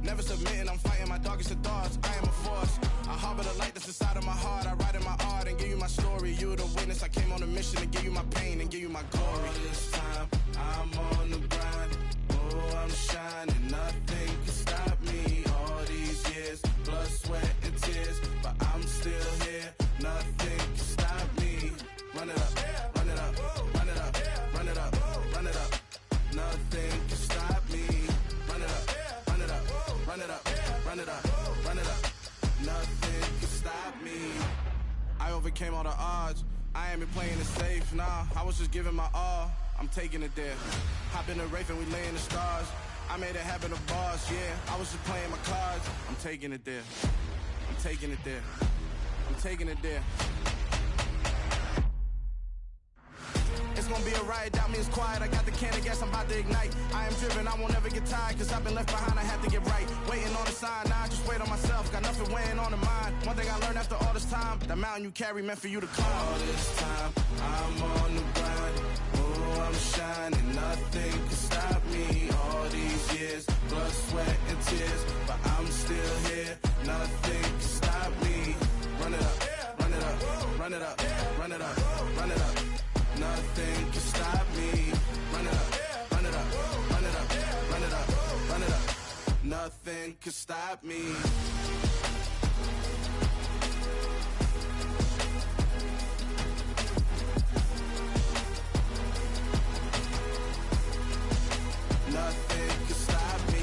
Never submitting, I'm fighting my darkest of thoughts. I am a force. I harbor the light that's inside of my heart. I write in my art and give you my story. You the witness. I came on a mission to give you my pain and give you my glory. All this time, I'm on the grind. Oh, I'm shining. Nothing can stop me. All these years, blood, sweat, and tears. But I'm still here. Nothing can stop me. Run it up, run it up, run it up, run it up, run it up. Nothing can stop me. Run it up, run it up, run it up, run it up, run it up. Nothing can stop me. I overcame all the odds. I ain't been playing it safe, nah. I was just giving my all. I'm taking it there. Hop in the Wraith and we lay in the stars. I made it happen to bars, yeah. I was just playing my cards. I'm taking it there. I'm taking it there. I'm taking it there. It's gonna be a riot, doubt me it's quiet. I got the can of gas, I'm about to ignite. I am driven, I won't ever get tired, cause I've been left behind, I have to get right. Waiting on the sign, now I just wait on myself. Got nothing weighing on the mind. One thing I learned after all this time, that mountain you carry meant for you to climb. All this time, I'm on the grind. Oh, I'm shining, nothing can stop me. All these years, blood, sweat, and tears. But I'm still here, nothing can stop me. Run it up, run it up, run it up, run it up, run it up. Nothing can stop me. Run it up, run it up, run it up, run it up, run it up. Nothing can stop me. Nothing can stop me.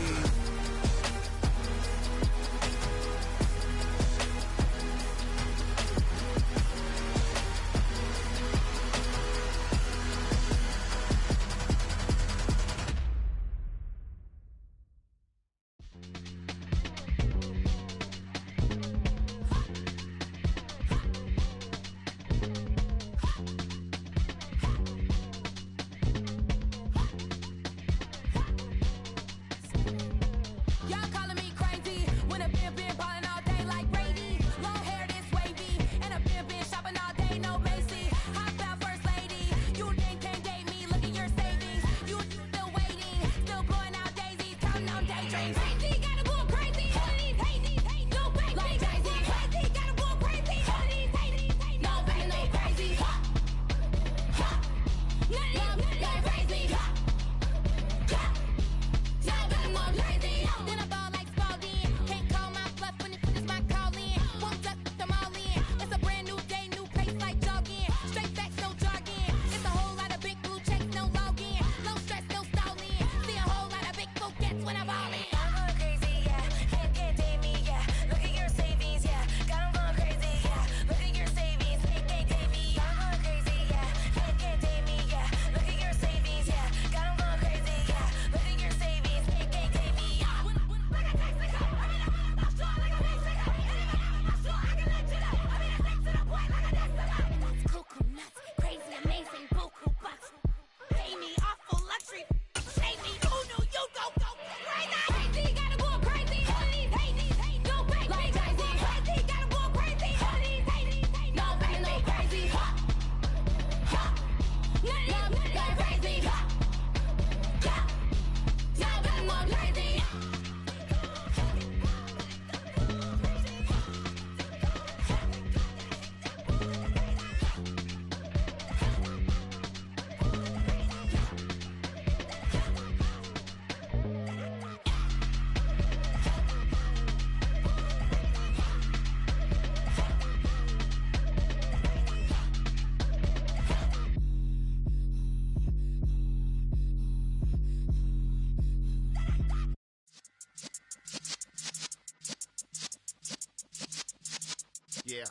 Yeah.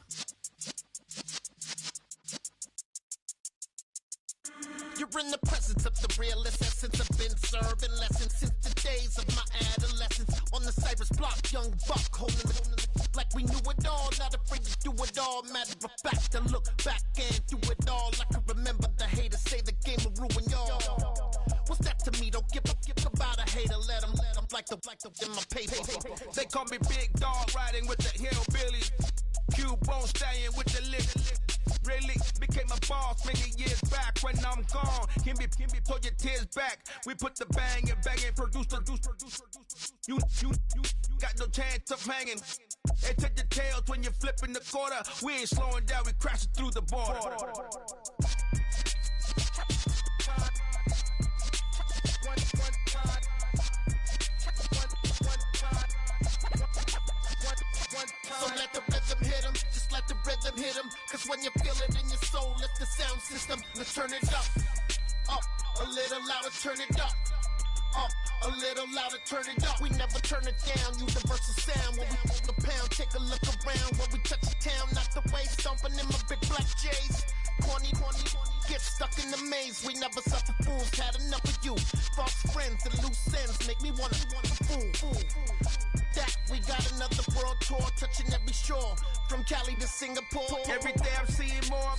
You're in the presence of the realest essence. I've been serving lessons since the days of my adolescence. On the Cyrus block, young buck holding the like we knew it all. Not afraid to do it all. Matter of fact, to look back and do it all. I can remember the haters say the game will ruin y'all. What's that to me? Don't give about a hater. Let them like the in my paper.
They call me Big Dog, riding with the hillbilly. Cubone staying with the lick. Really became a boss many years back. When I'm gone, can be pull your tears back. We put the bang and produce. You got no chance of hanging. They take your tails when you're flipping the quarter. We ain't slowing down, we crashing through the border.
So let the rhythm hit him, just let the rhythm hit him. Cause when you feel it in your soul, lift the sound system. Let's turn it up, a little louder, turn it up. A little louder, turn it up. We never turn it down, universal sound. When we move the pound, take a look around. When we touch the town, not the way, stomping in my big black J's. Corny, get stuck in the maze. We never suffer fools, had enough of you. False friends and loose ends make me wanna fool. That we got another world tour, touching every shore, from Cali to Singapore.
Every day I'm seeing more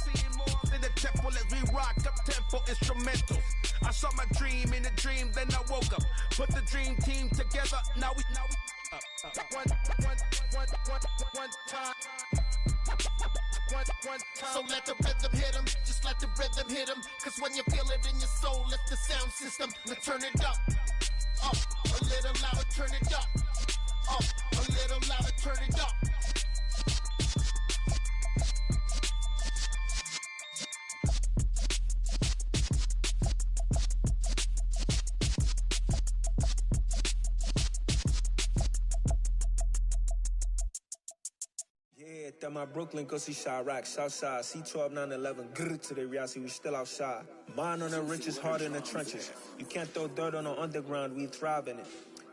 in the temple as we rock up tempo instrumentals. I saw my dream in a dream, then I woke up. Put the dream team together, now we
one time. So let the rhythm hit him, just let the rhythm hit him. Cause when you feel it in your soul, lift the sound system. Let's turn it up, a little louder, turn it up. A little louder, turn it up.
Yeah, that my Brooklyn, go see Chirac, Southside, C12, 911, grrr to the reality, we still outside. Mine on the riches, hard in the trenches. You can't throw dirt on the underground, we thrive in it.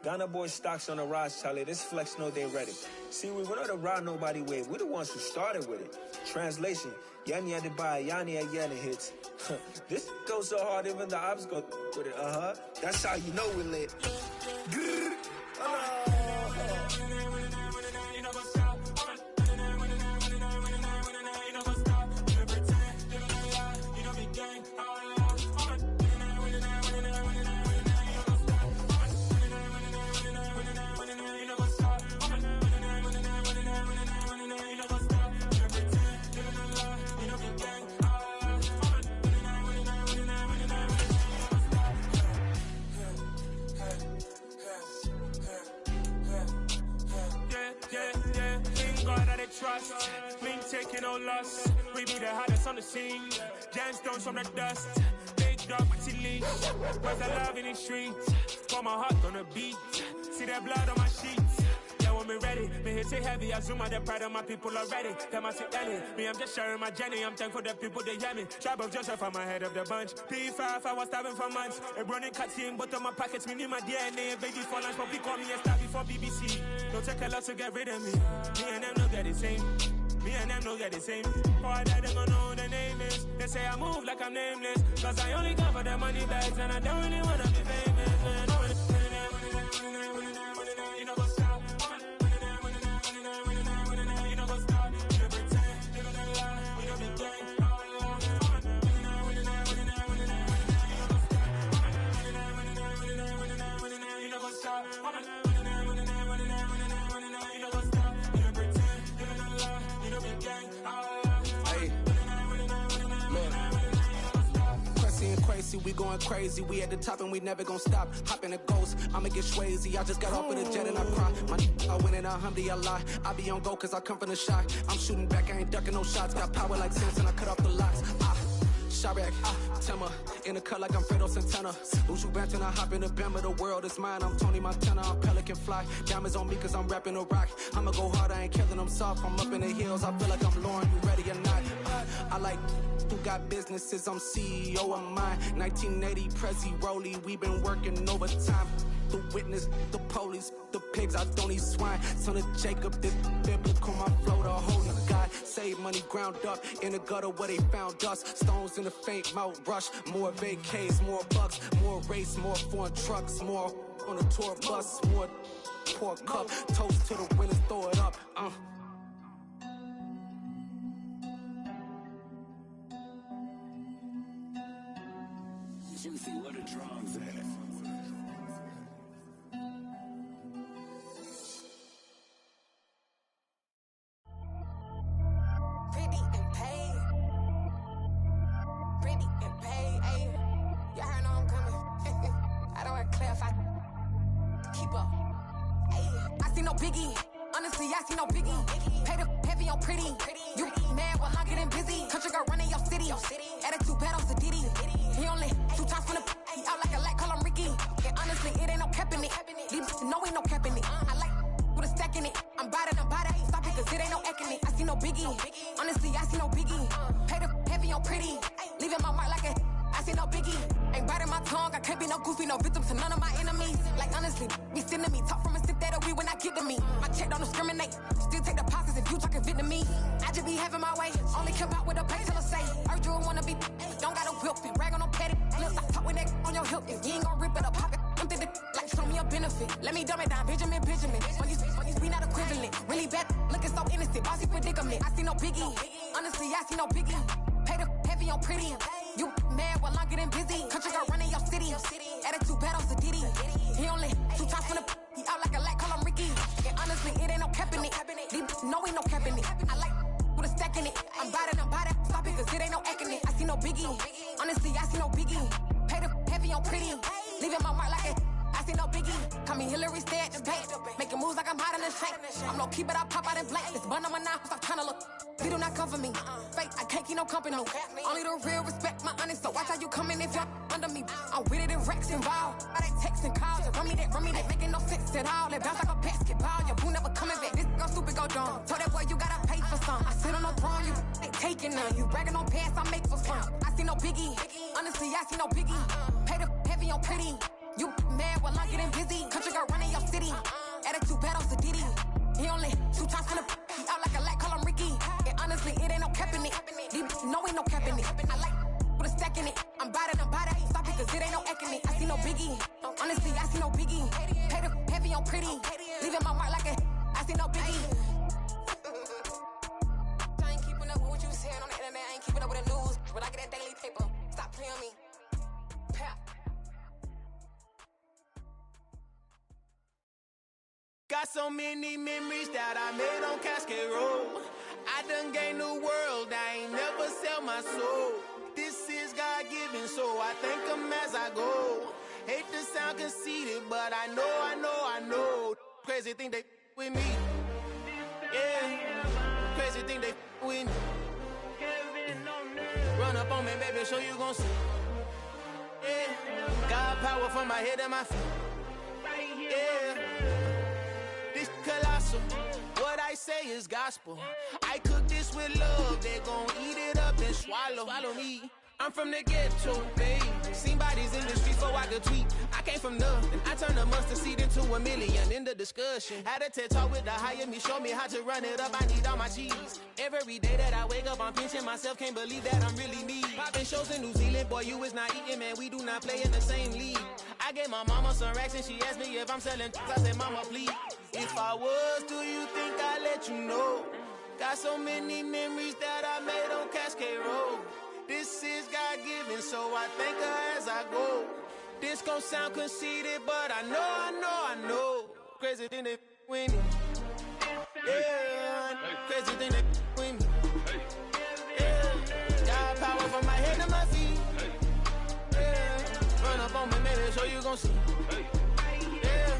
Ghana boys stocks on the rise, Charlie. This flex know they ready. See, we not to ride nobody wave. We the ones who started with it. Translation: Yanni had to buy Yanni at Yanni hits. This goes so hard, even the ops go with it. That's how you know we lit.
Trust, me taking no loss. We be the hottest on the scene. Gemstones from the dust. Big dog with the leash. Where's the love in the streets? Got my heart on the beat. See that blood on my sheets. Yeah, when me ready, me hit it heavy. I zoom out the pride of my people already. Them I see Ellie. Me, I'm just sharing my journey. I'm thankful the people they hear me. Tribe of Joseph, I'm ahead of the bunch. P5, I was starving for months. A running cutscene, but on my pockets, me need my DNA. Baby for lunch, but call me a star before BBC. Don't take a lot to get rid of me. Me and them no get the same. Me and them no get the same. Boy, that they gonna know who the name is. They say I move like I'm nameless. Cause I only come for the money bags and I don't really wanna be famous. You know what's up? You know what's up? You pretend, you don't lie, you don't be gang. You know what's up?
We going crazy, we at the top and we never gonna stop. Hop in a ghost, I'ma get swayzy. I just got off with a jet and I cry. I win in a Humvee, I lie. I be on go cause I come from the shot. I'm shooting back, I ain't ducking no shots. Got power like Samson, I cut off the locks. Chirac, Timmer, in the cut like I'm Fredo Santana. Uju Banton, I hop in the Bama, the world is mine. I'm Tony Montana, I'm Pelican Fly. Diamonds on me cause I'm rapping a rock. I'ma go hard, I ain't killing them soft. I'm up in the hills, I feel like I'm Lauren, you ready or not? I like who got businesses, I'm CEO of mine. 1980, Prezi Rolly, we been working overtime. The witness, the police, the pigs, I don't eat swine. Son of Jacob, this biblical, my flow, the holy God. Save money ground up in the gutter where they found us. Stones in the faint mouth rush. More vacays, more bucks, more race, more foreign trucks, more on a tour bus, more pour cup. Toast to the winners, throw it up.
Juicy, where the drums at?
Pretty and paid. Pretty and paid. Ayy, y'all heard know I'm coming. I don't want to clarify. Keep up. Ayy, I see no biggie. Honestly, I see no biggie. Pay the heavy on pretty. You mad while I'm getting busy. Country girl running your city. Attitude battles to Diddy. He only 2 times from the he out like a light, call him Ricky. And honestly, it ain't no cap in it. These no ain't no cap in it. I like with a stack in it. I'm bad it. Stop it, cause it ain't no acting it. I see no biggie. Honestly, I see no biggie. Pay the heavy on pretty. Leaving my mark like a I see no biggie. Ain't biting my tongue. I can't be no goofy, no victim to none of my enemies. Like honestly, be sending me talk from a sip that a weed when I get to me. My check don't discriminate. Still take deposits if you talking Vietnamese. I just be having my way. Only care about what the pay till I say. Heard you wanna be. Don't got a whip and rag on no petty. Let's stop talk with that on your hip. If you ain't gon' rip it up, pop it. Empty the like show me a benefit. Let me dumb it down, Benjamin. When you be not equivalent. Really bad, looking so innocent. Bossy predicament. I see no biggie. Honestly, I see no biggie. Pay the heavy on pretty. You mad while I'm getting busy. Country girl running your city. Attitude battles to Diddy. He only 2 times from the he out like a light, call him Ricky. And honestly, it ain't no cap in it. No ain't no cap in it. I like with a stack in it. I'm bad it. Stop it, cause it ain't no acting it. I see no biggie. Honestly, I see no biggie. Pay the heavy on pretty. Leaving my mark like it. I see no biggie. Call me Hillary, stay at the bank. Making moves like I'm hot in the shank. I'm low key, but I pop out in blank. This bun on my knife, stop trying to look. They do not come for me. Fake, I can't keep no company. Only the real respect my honest. So watch how you coming if y'all under me. I'm with it in racks involved. I they text and calls. Run me that, making no sense at all. They bounce like a basketball. Your boo never coming back. This go stupid, go dumb. Told that boy you gotta pay for some. I sit on no throne, you ain't taking none. You bragging on pants, I make for fun. I see no biggie. Honestly, I see no biggie. Pay the heavy on pretty. You mad while I'm getting busy. Country girl running your city. Attitude battles to Diddy. He only 2 times from the he out like a light, call him Ricky. And honestly, it ain't no cap in it. No ain't no cap in it. I like with a stack in it. I'm bad it. Stop it, cause it ain't no acting it. I see no biggie. Honestly, I see no biggie. Pay the heavy on pretty. Leaving my mark like a I see no biggie. I ain't keeping up with what you saying on the internet. I ain't keeping up with the news. But I get that daily paper. Stop playing me. Pap.
Got so many memories that I made on Cascade Road. I done gained the world, I ain't never sell my soul. This is God-given, so I thank him as I go. Hate to sound conceited, but I know. Crazy thing they with me. Yeah, crazy thing they with me. Run up on me, baby, show you gon' see. Yeah, got power from my head and my feet. Yeah. Colossal, what I say is gospel. I cook this with love, they gon' eat it up and swallow me. I'm from the ghetto, babe. Seen bodies in the streets before I could tweet. I came from nothing. I turned a mustard seed into a million in the discussion. Had a TED talk with the higher me, show me how to run it up. I need all my cheese. Every day that I wake up, I'm pinching myself. Can't believe that I'm really me. Popping shows in New Zealand, boy, you is not eating, man. We do not play in the same league. I gave my mama some racks and she asked me if I'm selling. I said, mama, please. If I was, do you think I'd let you know? Got so many memories that I made on Cascade Road. This is God-given, so I thank her as I go. This gon' sound conceited, but I know. Crazy thing they with me. Yeah, crazy thing they with me. Yeah, got power from my head to my feet. Yeah, run up on me, maybe so you gon' see. Yeah.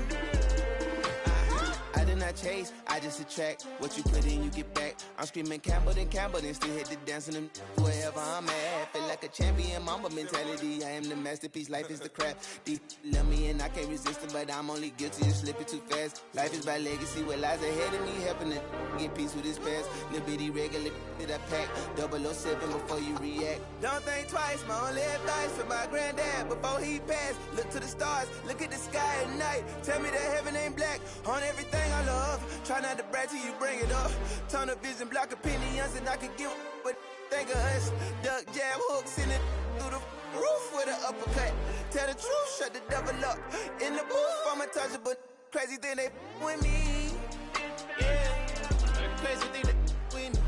I did not chase, I just attract. What you put in, you get back. I'm screaming Campbell, then still hit the dance and them wherever I'm at. Feel like a champion, mamba mentality. I am the masterpiece, life is the crap. These love me and I can't resist it, but I'm only guilty of slipping too fast. Life is by legacy, what lies ahead of me, helping it get peace with his past. Little bitty regular that I pack, 007 before you react. Don't think twice, my only advice for my granddad before he passed. Look to the stars, look at the sky at night. Tell me that heaven ain't black on everything I love. Try not to brag till you bring it up. Tunnel vision, block opinions, and I could give but think of us. Duck jab hooks in it through the roof with an uppercut. Tell the truth, shut the devil up. In the booth, I'm untouchable. Crazy thing they with me. Yeah, crazy thing they with me.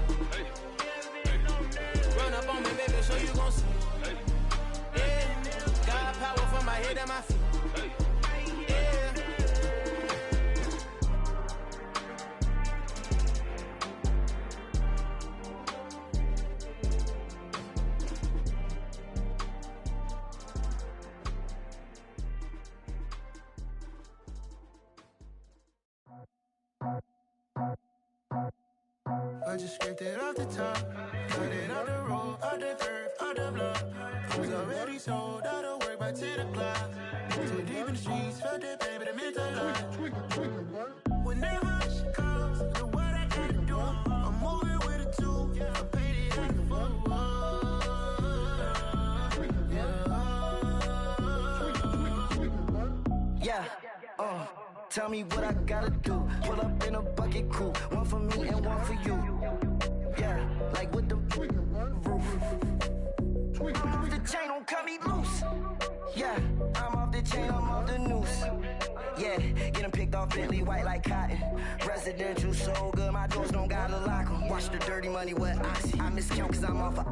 Run up on me, baby, so you gon' see. Yeah, God head at my feet. Yeah.
I just scraped it off the top, cut it off the road, off the curve, off the block. I was already sold out of work by 10 o'clock. Too deep in the streets, felt that pain, but it meant a lot. Whenever she calls, know what I gotta do. I'm moving with a two, I paid it out the full.
Yeah, tell me what I gotta do. Pull up in a bucket crew, one for me and one for you. Yeah, like with the roof. I'm off the chain, don't cut me loose. Yeah, I'm off the chain, I'm off the noose. Yeah, getting picked off Bentley white like cotton. Residential so good, my doors don't gotta lock 'em. Watch the dirty money with oxy. I miscount cause I'm off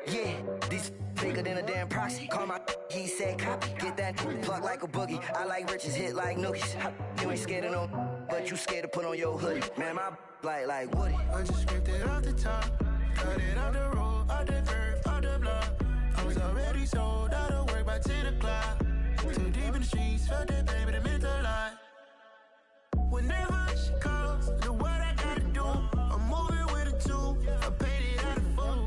yeah, these bigger than a damn proxy. Call my he said copy. Get that plug like a boogie. I like riches, hit like nookies. You ain't scared of no, but you scared to put on your hoodie. Man, my like Woody.
I just scraped it off the top, cut it off the road, off the curve, off the block. I was already sold out of work by 10 o'clock. Too deep in the streets, felt that pain, but it meant a lot. Whenever she calls, know what I gotta do. I'm moving with a two, I paid it out of full.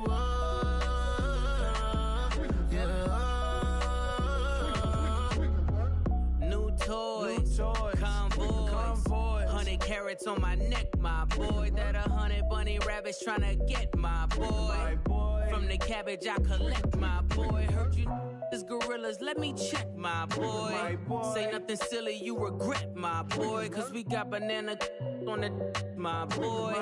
New toys, convoy, 100 carats on my neck, my boy. That 100 bunny rabbits tryna get my boy. From the cabbage I collect, my boy. Heard you is gorillas, let me check, my boy. Say nothing silly, you regret, my boy. Cause we got banana on the my boy.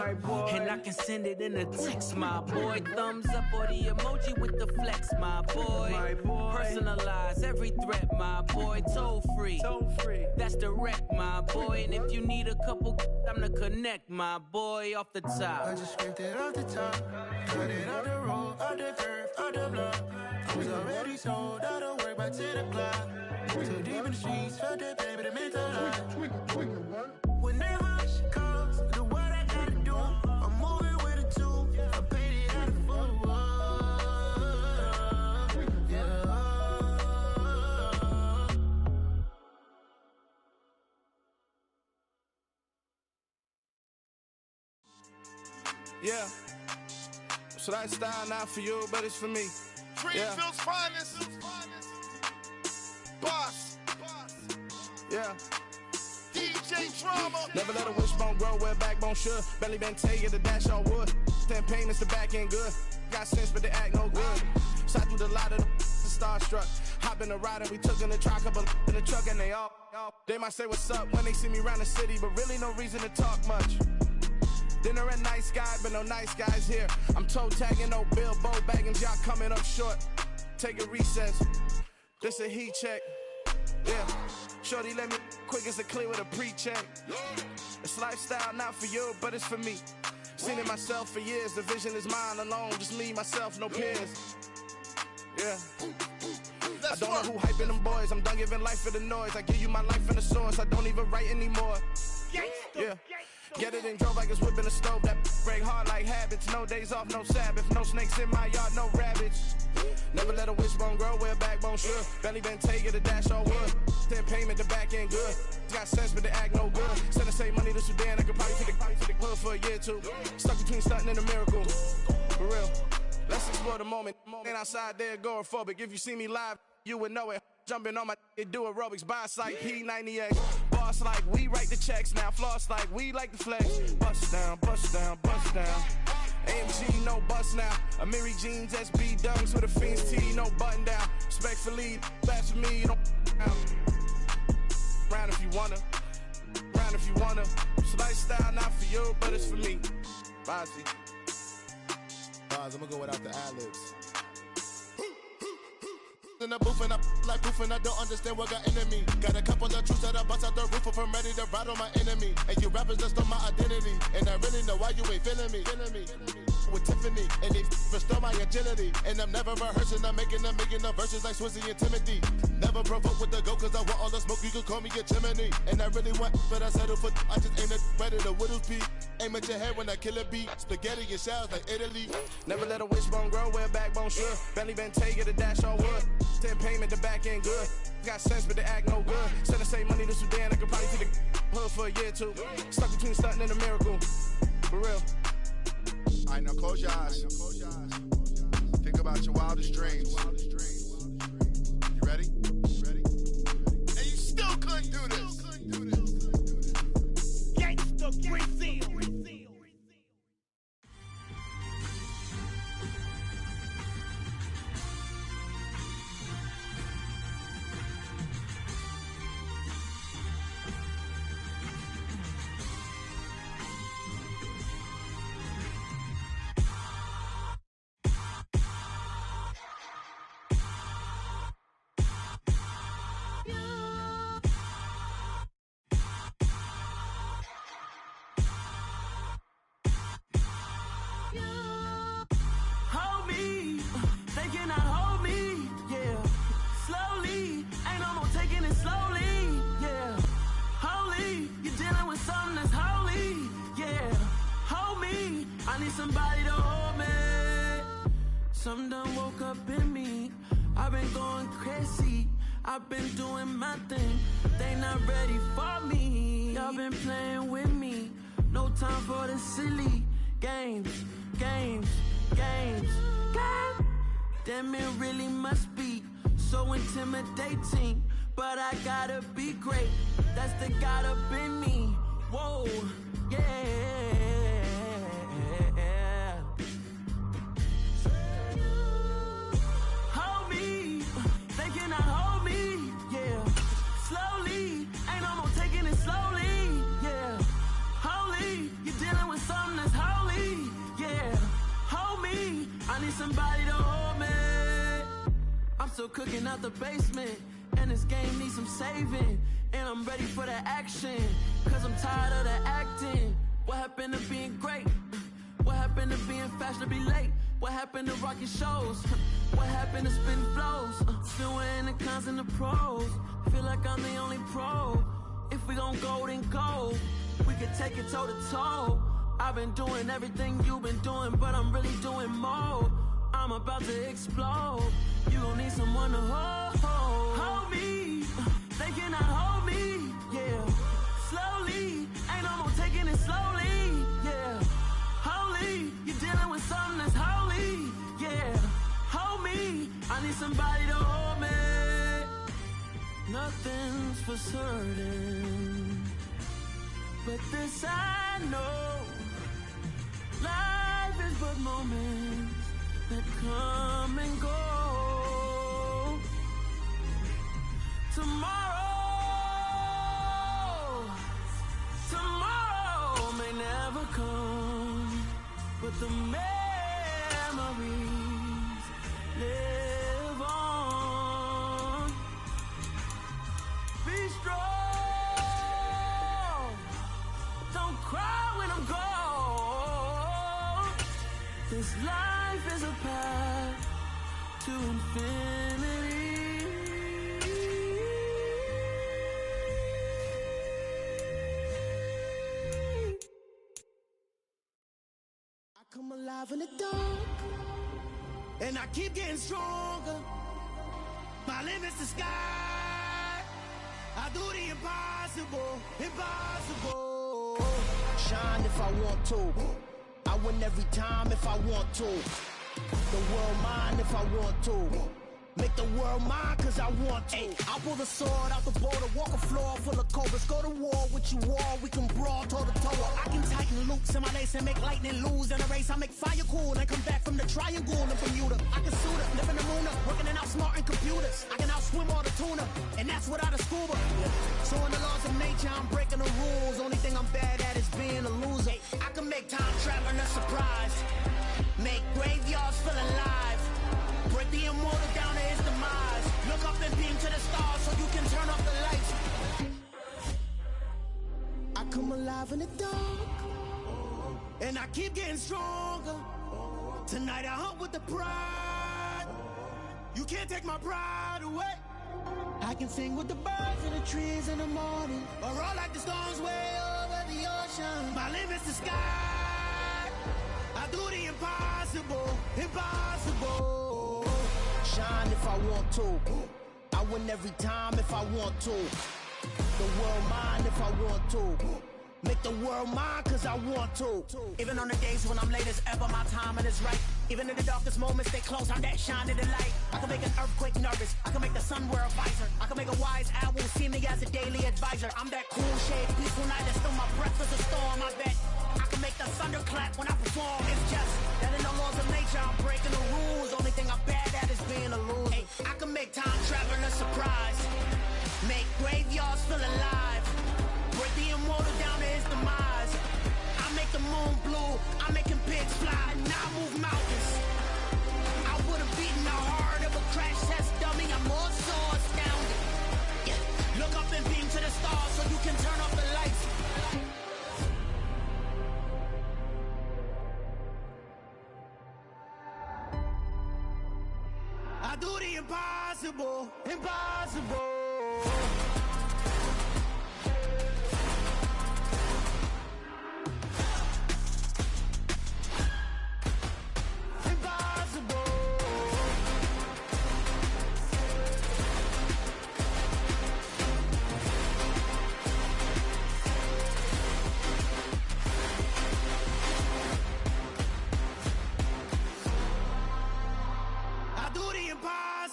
And I can send it in a text, my boy. Thumbs up or the emoji with the flex, my boy. Personalize every threat, my boy. Toll free, that's direct, my boy. And if you need a couple, I'm the connect, my boy. Off the top,
I just scraped it off the top, cut it off the road, off the curve, off the block. I was already sold out of work by 10 o'clock. Too deep in the streets, felt that pain, but it meant a lot. Whenever she calls, know what I gotta do. I'm moving with a two, I paid it out of full.
Yeah. So that style not for you, but it's for me.
Greenfield's finest. Boss.
Yeah.
DJ Drama.
Never let a wishbone grow where backbone should. Belly been taking the dash on wood. 10 payments, the back end good. Got sense, but they act no good. Shot through the lot of the starstruck. Hop in the ride and we took in the truck, couple in the truck and they all. They might say what's up when they see me around the city, but really no reason to talk much. Dinner a nice guy, but no nice guys here. I'm toe tagging, no Bilbo Baggins, y'all coming up short. Take a recess. This a heat check. Yeah. Shorty let me quick as a clear with a pre-check. It's lifestyle not for you, but it's for me. Seen it myself for years. The vision is mine alone. Just me, myself, no peers. Yeah. I don't know who hyping them boys. I'm done giving life for the noise. I give you my life in the source. I don't even write anymore. Yeah. Get it and drove like it's whipping the stove. That break hard like habits. No days off, no Sabbath. No snakes in my yard, no rabbits. Never let a wishbone grow where a backbone should. Belly been taking the dash on wood. 10 payment, the back end good. Got sense, but they act no good. Send the same money to Sudan. I could probably take the hood for a year or two. Stuck between stunting and a miracle. For real. Let's explore the moment. Ain't outside there agoraphobic. If you see me live, you would know it. Jumping on my do aerobics, buy like P90X. Boss like we write the checks now. Floss like we like the flex. Bust down, bust down, bust down. AMG, no bust now. Amiri jeans, SB dunks with a Fiends T, no button down. Respectfully, best for me, you don't down. Round if you wanna, round if you wanna. It's lifestyle not for you, but it's for me. Bossy.
Bars, I'm gonna go without the ad-libs. In the booth and I like proof and I don't understand what got into me. Got a couple of truths that I bust out the roof if I'm ready to ride on my enemy. And you rappers just on my identity. And I really know why you ain't feeling me.
with Tiffany. And they restore my agility. And I'm never rehearsing, I'm making the verses like Swizzy and Timothy. Never provoke with the go, cause I want all the smoke, you can call me a chimney. And I really want, but I settle for, I just aim at better the Whittles beat. Aim at your head when I kill a beat. Spaghetti and shells like Italy.
Never let a wishbone grow where a backbone should. Bentley Bentay, get a dash all wood. 10 payment, the back end good. Got sense, but the act no good. Send the same money to Sudan, I could probably see the hood for a year or two. Stuck between stunting and a miracle. For real.
I know, close your eyes. Think about your wildest dreams. You ready? And you still couldn't do this. Gangsta Brazil.
Somebody to hold me. Something done woke up in me. I've been going crazy. I've been doing my thing. They not ready for me. Y'all been playing with me. No time for the silly games. Damn, it really must be so intimidating. But I gotta be great. That's the God up in me. Whoa, yeah. Somebody to hold me. I'm still cooking out the basement, and this game needs some saving. And I'm ready for the action, cause I'm tired of the acting. What happened to being great? What happened to being fashionably late? What happened to rocking shows? What happened to spitting flows? Still in the cons and the pros. Feel like I'm the only pro. If we gon' go, then go. We could take it toe to toe. I've been doing everything you've been doing, but I'm really doing more. I'm about to explode. You gon' need someone to hold me. They cannot hold me, yeah. Slowly, ain't no more taking it slowly, yeah. Holy, you're dealing with something that's holy, yeah. Hold me, I need somebody to hold me. Nothing's for certain, but this I know. Life is but moments that come and go. Tomorrow may never come, but the memories live on. Be strong, don't cry when I'm gone. This life is a path to infinity.
I come alive in the dark, and I keep getting stronger. My limit's the sky. I do the impossible, impossible. Shine if I want to. I win every time if I want to. The world mine if I want to. Make the world mine cause I want to. I pull the sword out the border, walk a floor full of cobras. Go to war with you all, we can brawl toe to toe. I can tighten loops in my lace and make lightning lose in a race. I make fire cool and come back from the triangle in Bermuda. I can suit up, live in the moon up, working and outsmarting computers. I can outswim all the tuna, and that's without a scuba. So in the laws of nature, I'm breaking the rules. Only thing I'm bad at is being a loser. I can make time traveling a surprise. Make graveyards feel alive. Break the immortal down to his demise. Look up and beam to the stars so you can turn off the lights. I come alive in the dark, and I keep getting stronger.
Tonight I hunt with the pride. You can't take my pride away. I can sing with the birds in the trees in the morning, or roll like the storms way over the ocean. My limit's the sky. I do the impossible, impossible.
Shine if I want to. I win every time if I want to. The world mine if I want to. Make the world mine cause I want to.
Even on the days when I'm late as ever, my timing is right. Even in the darkest moments, stay close, I'm that shining the light. I can make an earthquake nervous, I can make the sun wear a visor. I can make a wise owl see me as a daily advisor. I'm that cool shade, peaceful night that still my breath is a storm, I bet. I can make the thunder clap when I perform. It's just that in the laws of nature, I'm breaking the rules. Only thing I'm bad at is being a loser. Hey, I can make time traveling a surprise. Make graveyards feel alive. Break the immortal down to his demise. I make the moon blue, I'm making pigs fly, and I move mountains. I would've beaten the heart of a crash test dummy, I'm more so astounded. Yeah. Look up and beam to the stars so you can turn off the lights. I do the impossible, impossible.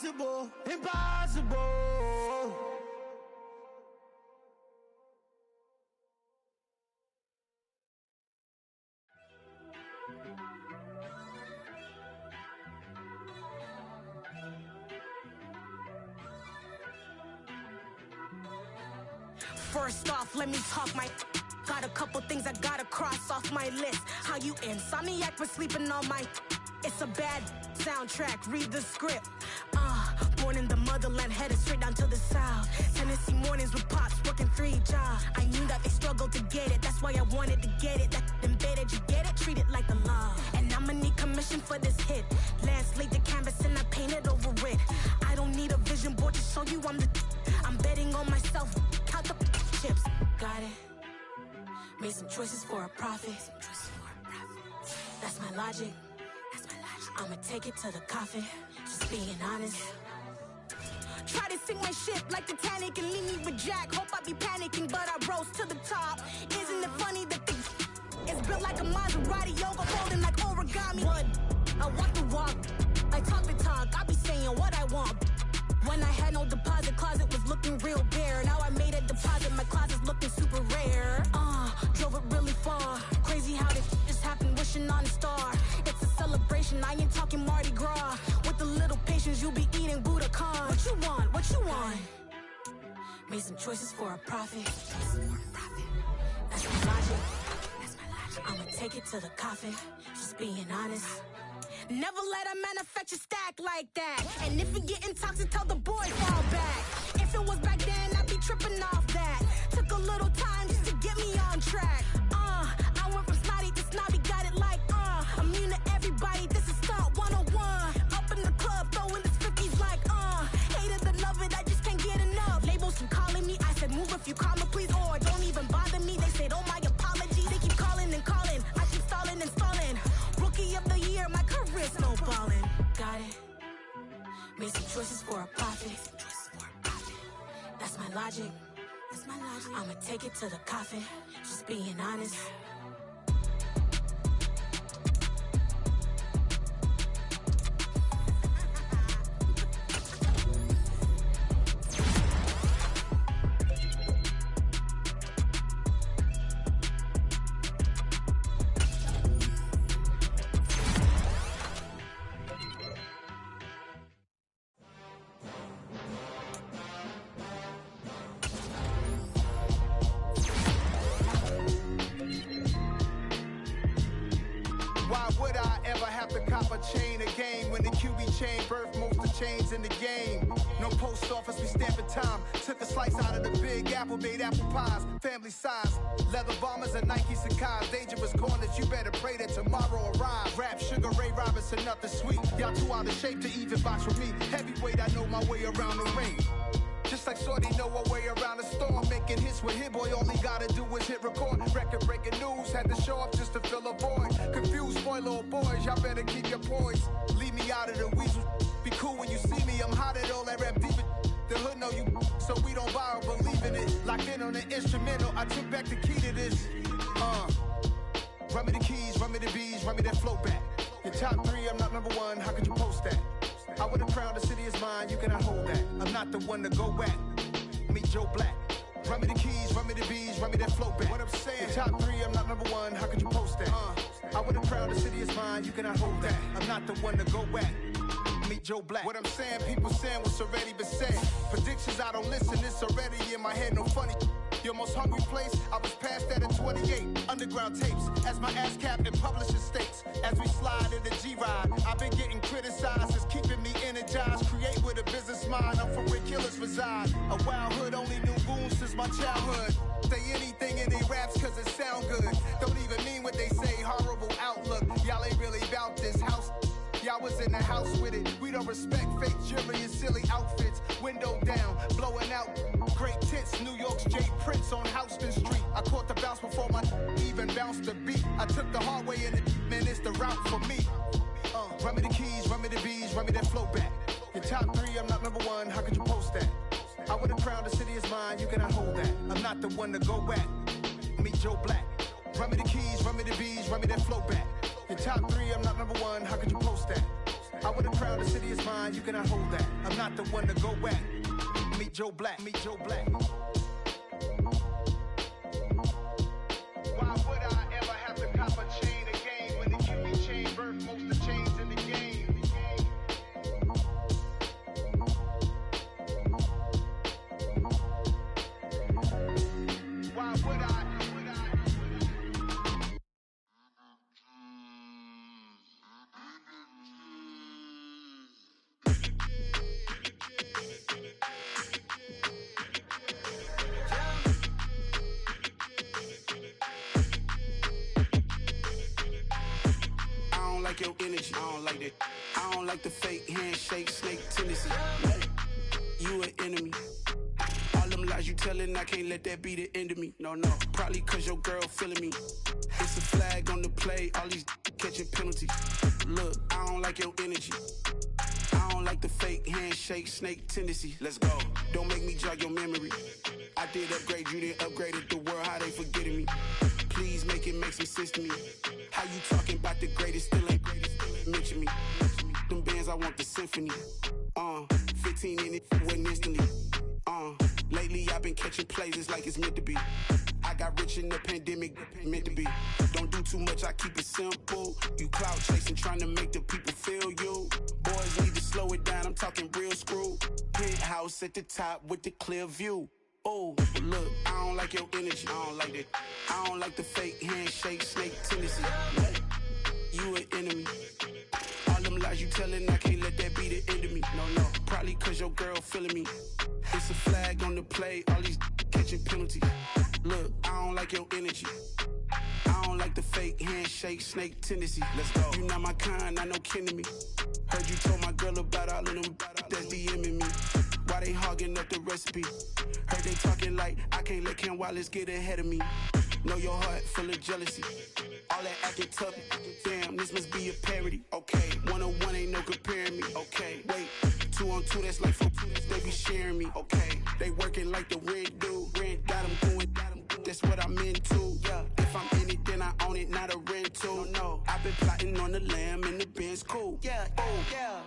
Impossible, impossible.
First off, let me talk my. Got a couple things I gotta cross off my list. How you insomniac for sleeping on my. It's a bad soundtrack, read the script. Born in the motherland, headed straight down to the south. Tennessee mornings with pops, working 3 jobs. I knew that they struggled to get it, that's why I wanted to get it. That embedded, you get it, treat it like a love. And I'ma need commission for this hit. Lance laid the canvas and I painted over it. I don't need a vision board to show you I'm betting on myself, count the chips. Got it. Made some choices for a profit. That's my logic. I'ma take it to the coffin, just being honest. Try to sink my ship like Titanic and leave me with Jack. Hope I be panicking, but I rose to the top. Isn't it funny that it's built like a Maserati, yoga holding like origami? What? I walk the walk, I talk the talk, I be saying what I want. When I had no deposit, closet was looking real bare. Now I made a deposit, my closet's looking super rare. Drove it really far. Crazy how this just happened, wishing on a star. It's a celebration, I ain't talking Mardi Gras. With a little patience, you'll be eating Budokan. What you want? What you want? Made some choices for a profit. That's my logic. I'ma take it to the coffin, just being honest. Never let a manufacture stack like that. And if you getting toxic, tell the boy fall back. If it was back then, I'd be tripping off that. Took a little time just to get me on track. I went from snotty to snobby, got it like, immune to everybody, this is stunt 101. Up in the club, throwing the 50s like, hate it and love it, I just can't get enough. Labels keep calling me, I said move if you call me please, or don't even bother me. They said, oh my apology, they keep calling and calling. I keep stalling and stalling. Rookie of the year, my career's snowballing. Got it. Made some choices for a profit. That's my logic. I'ma take it to the coffin, just being honest.
Why would I ever have to cop a chain again when the QB chain birth most the
chains in the game. No post office, we stamping time. Took a slice out of the big apple, made apple pies. Family size, leather bombers and Nike Sacai's. Dangerous corners, you better pray that tomorrow arrives. Rap, Sugar Ray Robinson, nothing sweet. Y'all too out of shape to even box with me. Heavyweight, I know my way around the ring. Just like Shorty know her way around the storm. Making hits with Hit Boy, all he gotta do is hit record. Record breaking news, had to show up just to fill a void. Confused, spoiled little boys, y'all better keep your poise. Leave me out of the weasel. Be cool when you see me, I'm hot at all that rap deep. The hood know you, so we don't borrow, believe in it. Locked in on the instrumental, I took back the key to this. Run me the keys, run me the bees, run me that flow back. Your top 3, I'm not number 1, how could you post that? I would've crowned the city is mine, you cannot hold that. I'm not the one to go at. Meet Joe Black. Run me the keys, run me the bees, run me that flow back. What I'm saying, your top 3, I'm not number 1, how could you post that? I would've crowned the city is mine, you cannot hold that. I'm not the one to go at. Meet Joe Black. What I'm saying, people saying what's already been said. Predictions, I don't listen, it's already in my head, no funny. Your most hungry place, I was past that at 28. Underground tapes, as my ass cap in publishing states. As we slide in the G-Ride, I've been getting criticized, it's keeping me energized. Create with a business mind, I'm from where killers reside. A wild hood, only knew goons since my childhood. Say anything in they raps cause it sound good. Don't even mean what they say, horrible outlook. Y'all ain't really about this house. Y'all was in the house with it. We don't respect fake jewelry and silly outfits. Window down, blowing out great tits. New York's J. Prince on Houston Street. I caught the bounce before my even bounced the beat. I took the hard way in it, man, it's the route for me. Run me the keys, run me the bees, run me that flow back. Your top 3, I'm not number 1, how could you post that? I would've crowned the city is mine, you cannot hold that. I'm not the one to go at. Meet Joe Black. Run me the keys, run me the bees, run me that flow back. Your top 3, I'm not number 1, how could you post that? I would've crowned the city is mine, you cannot hold that. I'm not the one to go at. Meet Joe Black, meet Joe Black. Why would I ever have to cop a chain again when the QB chain birthed most of the chains in the game? Why would I?
Your energy, I don't like that. I don't like the fake handshake, snake tendency. You an enemy. All them lies you telling, I can't let that be the end of me. No, probably cause your girl feeling me. It's a flag on the play, all these catching penalties. Look, I don't like your energy. I don't like the fake handshake, snake tendency. Let's go. Don't make me jog your memory. I did upgrade, you didn't upgrade it. The world, how they forgetting me. Please make it make some sense to me. How you talking about the greatest, still ain't greatest? Mention me. Them bands, I want the symphony. 15 in it, went instantly. Lately I've been catching plays, it's like it's meant to be. I got rich in the pandemic, meant to be. Don't do too much, I keep it simple. You clout chasing, trying to make the people feel you. Boys need to slow it down, I'm talking real screw. Penthouse at the top with the clear view. Oh, look, I don't like your energy, I don't like that. I don't like the fake handshake, snake tendency. You an enemy. All them lies you telling, I can't let that be the end of me. No, probably cause your girl feeling me. It's a flag on the play, all these catching penalties. Look, I don't like your energy. I don't like the fake handshake, snake tendency. Let's go. You not my kind, I know kin to me. Heard you told my girl about all of them that's DMing me. Why they hogging up the recipe? Heard they talking like I can't let Ken Wallace get ahead of me. Know your heart full of jealousy. All that acting tough, damn, this must be a parody. Okay, 1-on-1 ain't no comparing me. Okay, wait, 2-on-2, that's like 4, they be sharing me. Okay, they working like the rent do. Rent got them going, that's what I'm into. Yeah, if I'm in it, then I own it, not a rental. No, I've been plotting on the lamb and the Benz cool. Yeah, yeah.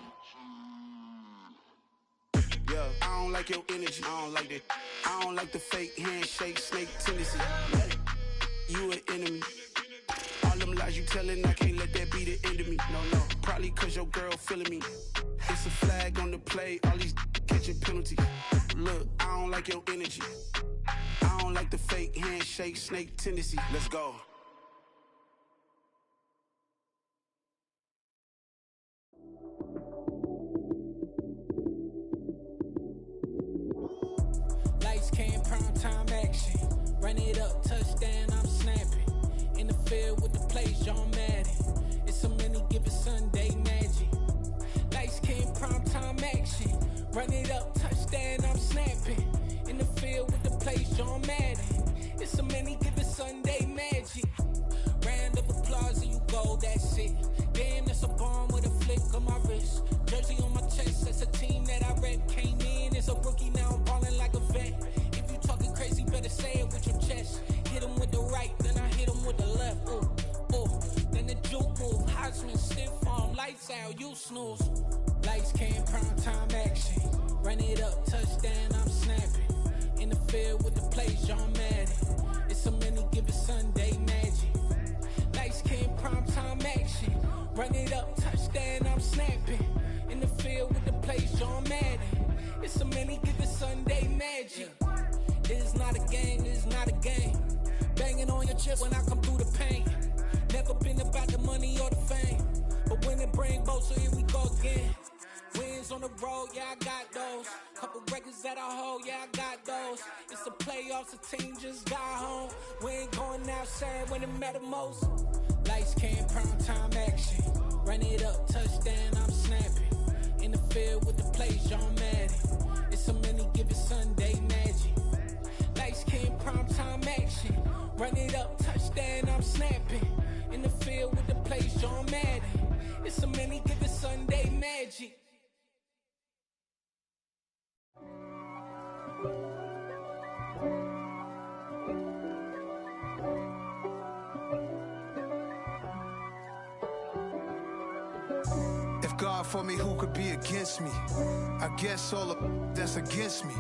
Yeah, I don't like your energy, I don't like that. I don't like the fake handshake, snake tendency. You an enemy. All them lies you telling, I can't let that be the end of me. No, probably cause your girl feeling me. It's a flag on the play, all these catching penalties. Look, I don't like your energy. I don't like the fake handshake, snake tendency. Let's go.
Run it up, touchdown, I'm snapping. In the field with the plays, John Madden. It's a many given Sunday magic. Light skin, primetime action. Run it up, touchdown, I'm snapping. In the field with the plays, John Madden. It's a many given Sunday magic. Round of applause and you go, that's it. Damn, that's a bomb with a flick on my wrist. Jersey on my chest, that's a team that I rep. Came in as a rookie, now I'm ballin' like a vet. If you talking crazy, better say it with your chest. Hit him with the right, then I hit him with the left. Ooh, ooh, then the juke move. Heisman, stiff arm, lights out, you snooze. Lights came, prime time action. Run it up, touchdown, I'm snapping. In the field with the plays, John Madden. It's a many given Sunday magic. Lights came, prime time action. Run it up, touchdown, I'm snapping. In the field with the plays, John Madden. It's a many given Sunday magic. This is not a game, this is not a game. Banging on your chest when I come through the pain. Never been about the money or the fame. But when it bring both, so here we go again. Wins on the road, yeah, I got those. Couple records that I hold, yeah, I got those. It's the playoffs, the team just got home. We ain't going outside when it matter most. Lights came, prime time action. Run it up, touchdown, I'm snapping. In the field with the plays, John Madden. It's a many given Sunday magic. Lights came, prime time action. Run it up, touchdown, I'm snapping. In the field with the plays, John Madden. It's a many given Sunday magic.
If God for me, who could be against me? I guess all of that's against me.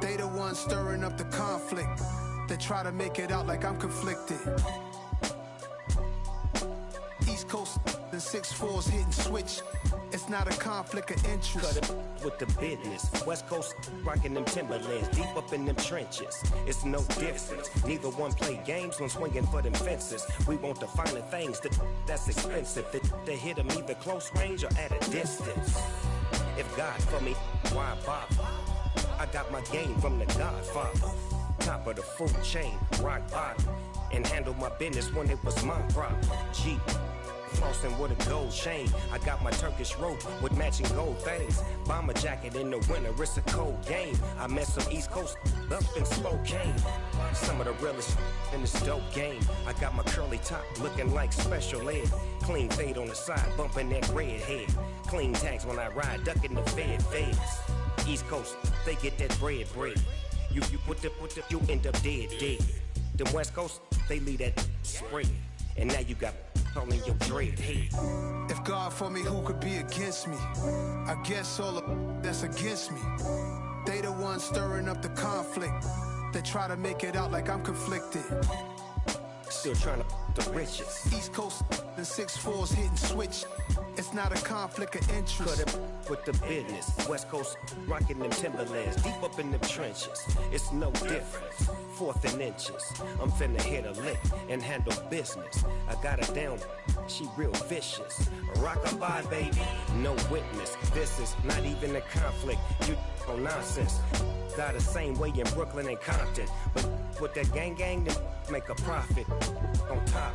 They the ones stirring up the conflict. They try to make it out like I'm conflicted. East Coast and 6'4's hitting switch. It's not a conflict of interest.
Cut it with the business. West Coast rocking them Timberlands, deep up in them trenches. It's no difference. Neither one play games when swinging for them fences. We want the finer things that's expensive. That hit them either close range or at a distance. If God for me, why bother? I got my game from the Godfather. Top of the food chain, rock bottom. And handle my business when it was my problem. G. Flossing with a gold chain. I got my Turkish rope with matching gold things. Bomber jacket in the winter, it's a cold game. I met some East Coast up in Spokane. Some of the realest in this dope game. I got my curly top looking like special ed. Clean fade on the side, bumping that red head. Clean tags when I ride, ducking the feds. East Coast, they get that bread. You you end up dead. The West Coast, they leave that spread. And now you got all in your dread head.
If God for me, who could be against me? I guess all of that's against me. They the ones stirring up the conflict. They try to make it out like I'm conflicted.
Still trying to the riches.
East Coast and 6'4's hitting switch. It's not a conflict of interest.
Cut it with the business. West Coast rocking them Timberlands, deep up in them trenches. It's no difference. 4th and inches. I'm finna hit a lick and handle business. I got her down, she real vicious. Rockabye, baby, no witness. This is not even a conflict. You on nonsense. Got the same way in Brooklyn and Compton. But with that gang, then make a profit. On top,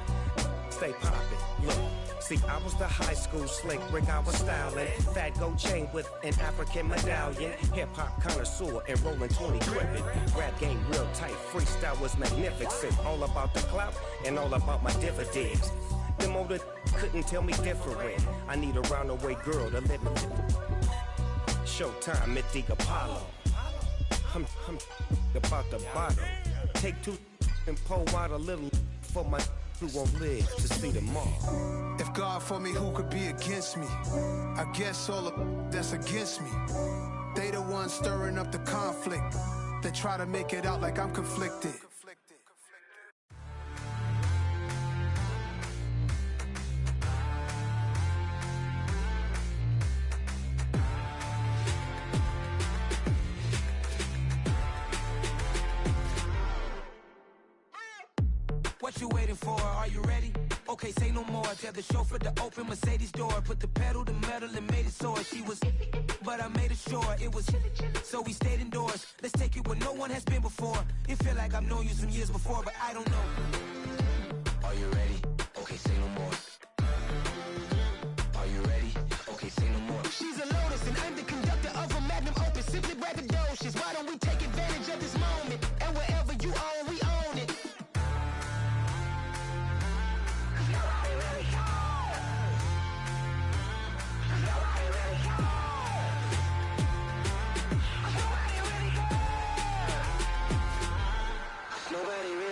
stay poppin'. Look. See, I was the high school slick Rick, I was styling. Fat gold chain with an African medallion. Hip-hop connoisseur and rolling 20 crippin'. Rap game real tight, freestyle was magnificent. All about the clout and all about my dividends. Them older couldn't tell me different. I need a roundaway girl to live with. Showtime, Mythic Apollo. I'm about the bottom. Take 2 and pull out a little for my who won't live to see tomorrow.
If God for me, who could be against me? I guess all of that's against me. They the ones stirring up the conflict. They try to make it out like I'm conflicted.
What you waiting for? Are you ready? Okay, say no more. Tell the chauffeur to open Mercedes door. Put the pedal to metal and made it soar. She was, but I made it sure it was. So we stayed indoors. Let's take it where no one has been before. It feel like I've known you some years before, but I don't know. Are you ready? Okay, say no more. Are you ready? Okay, say no more.
She's a Lotus and I'm the conductor of a magnum opus. Simply braggadocious. Why don't we take advantage of this moment? And wherever you own, we own it.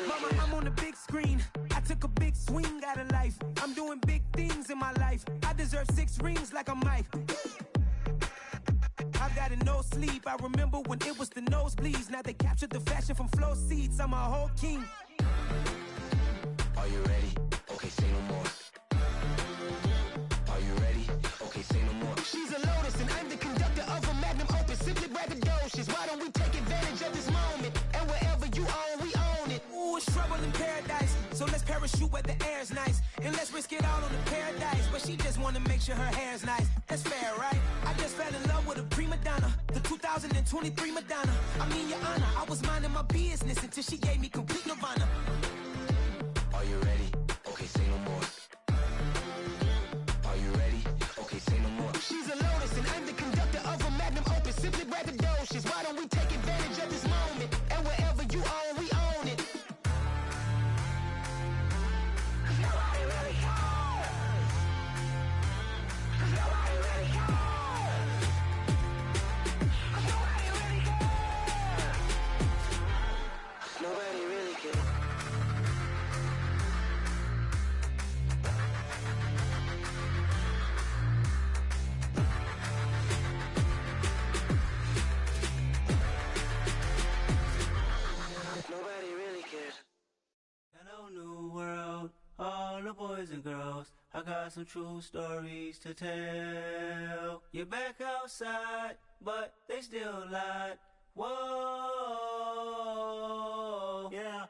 Mama, I'm on the big screen. I took a big swing out of life. I'm doing big things in my life. I deserve 6 rings like I'm Mike. I've got no sleep. I remember when it was the nosebleeds. Now they captured the fashion from flow seats. I'm a whole king. Are you ready? Okay, say no more. Are you ready? Okay, say no more.
She's a Lotus and I'm the conductor of a magnum opus. Simply braggadocious. Why don't we take advantage of this moment? And wherever you own, we own it.
Ooh, it's trouble in paradise. So let's parachute where the air's nice. And let's risk it all on the paradise. But she just wanna make sure her hair's nice. That's fair, right? I just fell in love with a prima donna. The 2023 Madonna. I mean, your honor, I was minding my business until she gave me complete nirvana. Are you ready? Okay, say no more. Are you ready? Okay, say no more.
She's a Lotus and I'm the conductor of a magnum opus. Simply braggadocious. Why don't we take advantage of this moment? And wherever you own, we own it.
Nobody really cares. Nobody really cares.
Hello, new world, all the boys and girls. I got some true stories to tell. You're back outside, but they still lied. Whoa, yeah.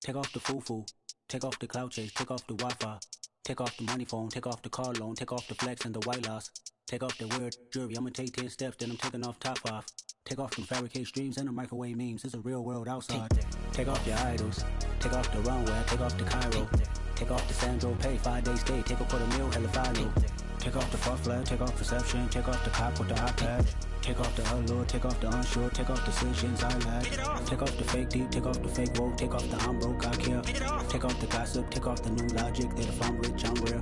Take off the foo-foo, take off the cloud chase, take off the Wi-Fi, take off the money phone, take off the car loan, take off the flex and the white loss, take off the weird jewelry. I'ma take 10 steps, then I'm taking off top off. Take off them fabricated streams and the microwave memes. It's a real world outside. Take off your idols, take off the runway, take off the Cairo, take off the Sandro Pay, 5-day stay, take a $250,000 hella follow. Take off the far flag, take off perception, take off the cop with the iPad. Take off the allure, take off the unsure, take off decisions I lack. Take off the fake deep, take off the fake woke, take off the I'm broke, I care. Take off the gossip, take off the new logic that if I'm rich, I'm real.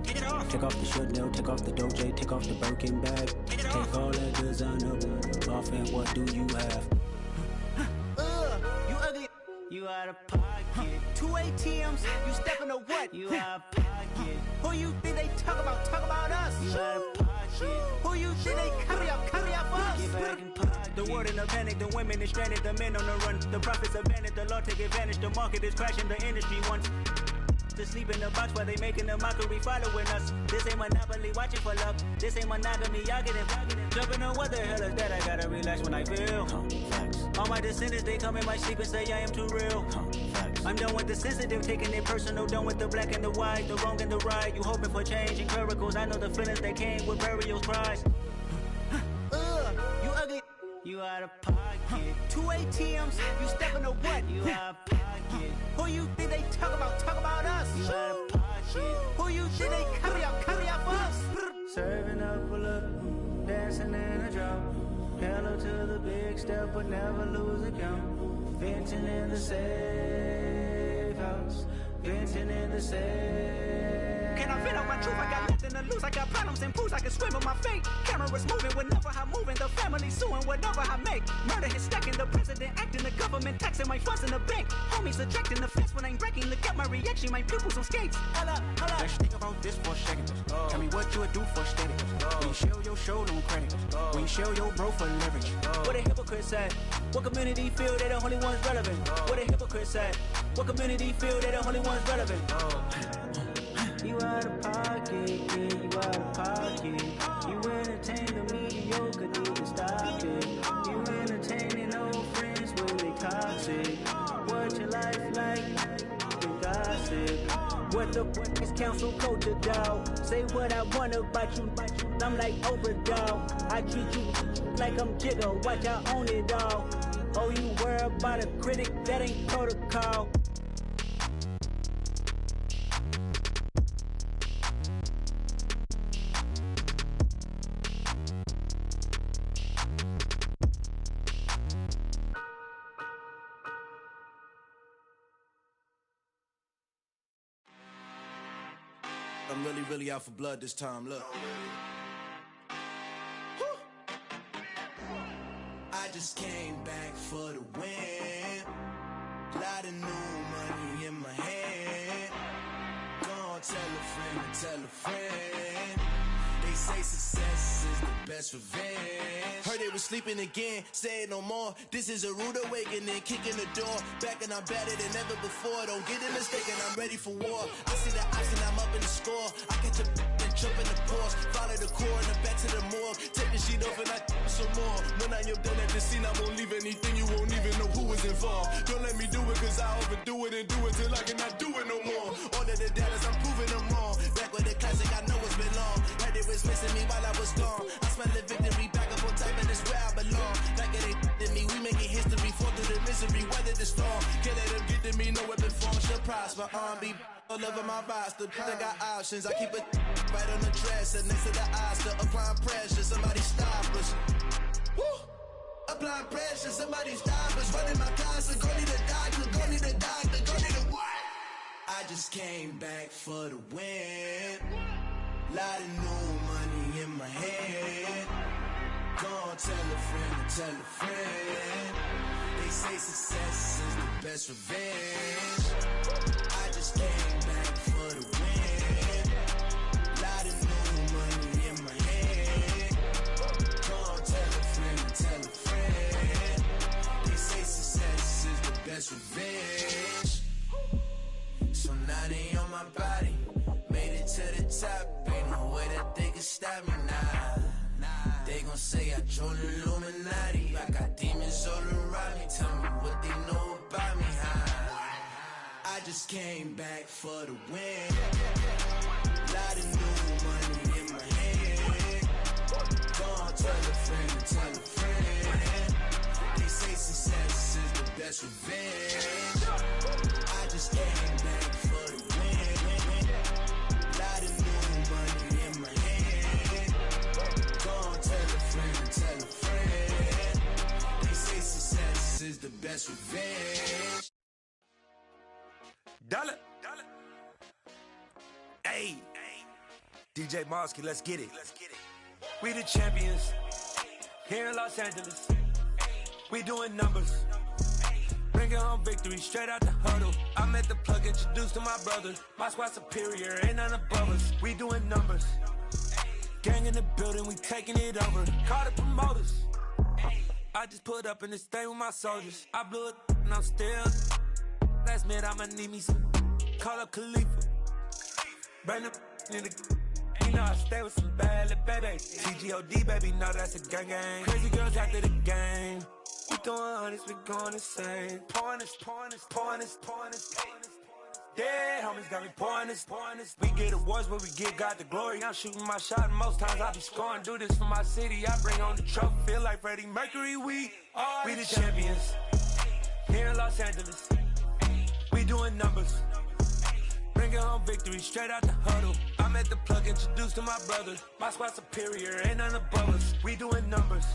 Take off the Chanel, take off the Doja, take off the Birkin bag. Take all that designer off and what do you have?
You ugly, you out of pocket. 2 ATMs, you stepping to what? You out of pocket. Who you think they talk about us? You out of pocket. Who you think they carry up us? Get back in pocket. The world in a panic, the women is stranded, the men on the run. The profits abandoned, the law take advantage, the market is crashing, the industry wants to sleep in the box while they making a mockery following us. This ain't Monopoly, watching for love. This ain't monogamy, y'all getting jumping on what the hell is that? I gotta relax when I feel. All my descendants, they come in my sleep and say I am too real. I'm done with the sensitive, taking it personal. Done with the black and the white, the wrong and the right. You hoping for change and miracles. I know the feelings that came with burial cries. You ugly, you out of pocket. 2 ATMs, you stepping to what? You out of pocket. Who you think they talk about us? You out of pocket. Who you think they carry up us? Serving up a look, dancing in a drop. Hello to the big step, but never lose a count. Venting in the safe house, venting in the safe. Can I vent out my truth? I got nothing to lose. I got problems and pools. I can swim with my fate. Cameras moving whenever I'm moving. The family suing whatever I make. Murder is stacking. The president acting. The government taxing my funds in the bank. Homies ejecting the fence when I'm breaking. Look at my reaction. My pupils on skates. Holla, holla.
Let's think about this for a second. Tell me what you would do for status. When you show your show, no credit. When you show your bro for leverage.
What a hypocrite said. What community feel they the only ones relevant? What a hypocrite said. What community feel they the only ones relevant? You out of pocket, yeah, you out of pocket. You entertain the mediocre, need to stop it. You entertaining old friends when they toxic. What your life like? You gossip. What
What the fuck is council culture, dog? Say what I want about you, I'm like overdog. I treat you like I'm Jigga, watch I own it all. Oh, you worry about a critic, that ain't protocol.
I'm really out for blood this time, look. I just came back for the win. Lot of new money in my hand. Gonna tell a friend and tell a friend. They say success is the best revenge. Heard they was sleeping again, say it no more. This is a rude awakening, kicking the door. Back and I'm better than ever before. Don't get it mistaken, I'm ready for war. I see the option, I'm up in the score. I catch a and jump in the Porsche. Follow the core and the back to the morgue. Take the sheet off and I some more. When I am done at the scene, I won't leave anything. You won't even know who was involved. Don't let me do it, cause I overdo it and do it till I cannot do it no more. All of the doubters, I'm proving them wrong. Back with the classic, I know it's been long. Heard it was missing me while I was gone. I smell the victory back up on top, and it's where I belong. Like it ain't to me, we making history. Fall through the misery, weather the storm. Can't let them get to me, no weapon form should prosper. Be all over my roster, I got options. I keep it right on the dresser, next to the Oscar. Applying pressure, somebody stop us. Woo! Applying pressure, somebody stop us. Running my closet, go need a doctor, go need a doctor, go need a what? I just came back for the win. Lot of new money in my hand. Gonna tell a friend and tell a friend. They say success is the best revenge. I just came back for the win. Lot of new money in my hand. Gonna tell a friend and tell a friend. They say success is the best revenge. So now they on my body. Made it to the top. Ain't no way that they can stop me now. They gon' say I joined the Illuminati. I got demons all around me. Tell me what they know about me, huh? I just came back for the win. Lot of new money in my hand. Gonna tell a friend and tell a friend. They say success is the best revenge. I just came back for the win. Lot of new money in my hand. Gonna tell a friend and tell a friend. They say success is the best revenge.
Dollar. Hey. DJ Mosky, let's get it. We the champions here in Los Angeles. We doing numbers. Bringing home victory straight out the huddle. I'm at the plug, introduced to my brother. My squad superior, ain't none above us. We doing numbers. Gang in the building, we taking it over. Call the promoters. I just put up in this thing with my soldiers. I blew it and I'm still. Last minute, I'ma need me some. Call up Khalifa. Burn the in the. You know I stay with some bad little baby. TGOD, baby, no, that's a gang gang. Crazy girls after the game. We throwing hundreds, we going insane. Pouring this. Dead homies got me pouring this. We get awards, but we get God the glory. I'm shooting my shot, and most times I be scoring. Do this for my city, I bring on the trophy. Feel like Freddie Mercury, we the champions. Here in Los Angeles, we doing numbers. Bringing home victory straight out the huddle. I'm at the plug, introduced to my brother. My squad superior, ain't none above us. We doing numbers.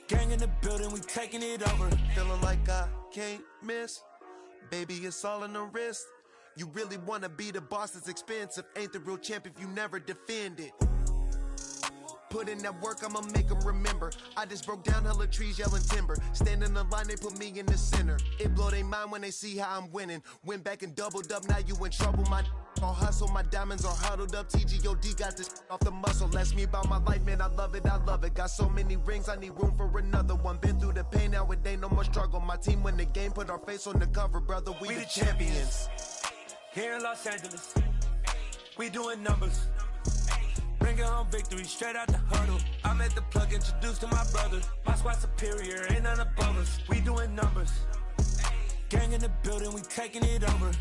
Gang in the building, we taking it over.
Feeling like I can't miss. Baby, it's all in the wrist. You really wanna be the boss, it's expensive. Ain't the real champ if you never defend it. Put in that work, I'ma make them remember. I just broke down hella trees, yelling timber. Stand in the line, they put me in the center. It blow they mind when they see how I'm winning. Went back and doubled up, now you in trouble. My all hustle, my diamonds are huddled up. TGOD got this off the muscle. Ask me about my life, man, I love it. Got so many rings, I need room for another one. Been through the pain, now it ain't no more struggle. My team win the game, put our face on the cover, brother. We the champions.
Here in Los Angeles, we doing numbers. Bringing home victory straight out the huddle. I'm at the plug, introduced to my brother. My squad superior, ain't none above us. We doing numbers. Gang in the building, we taking it over.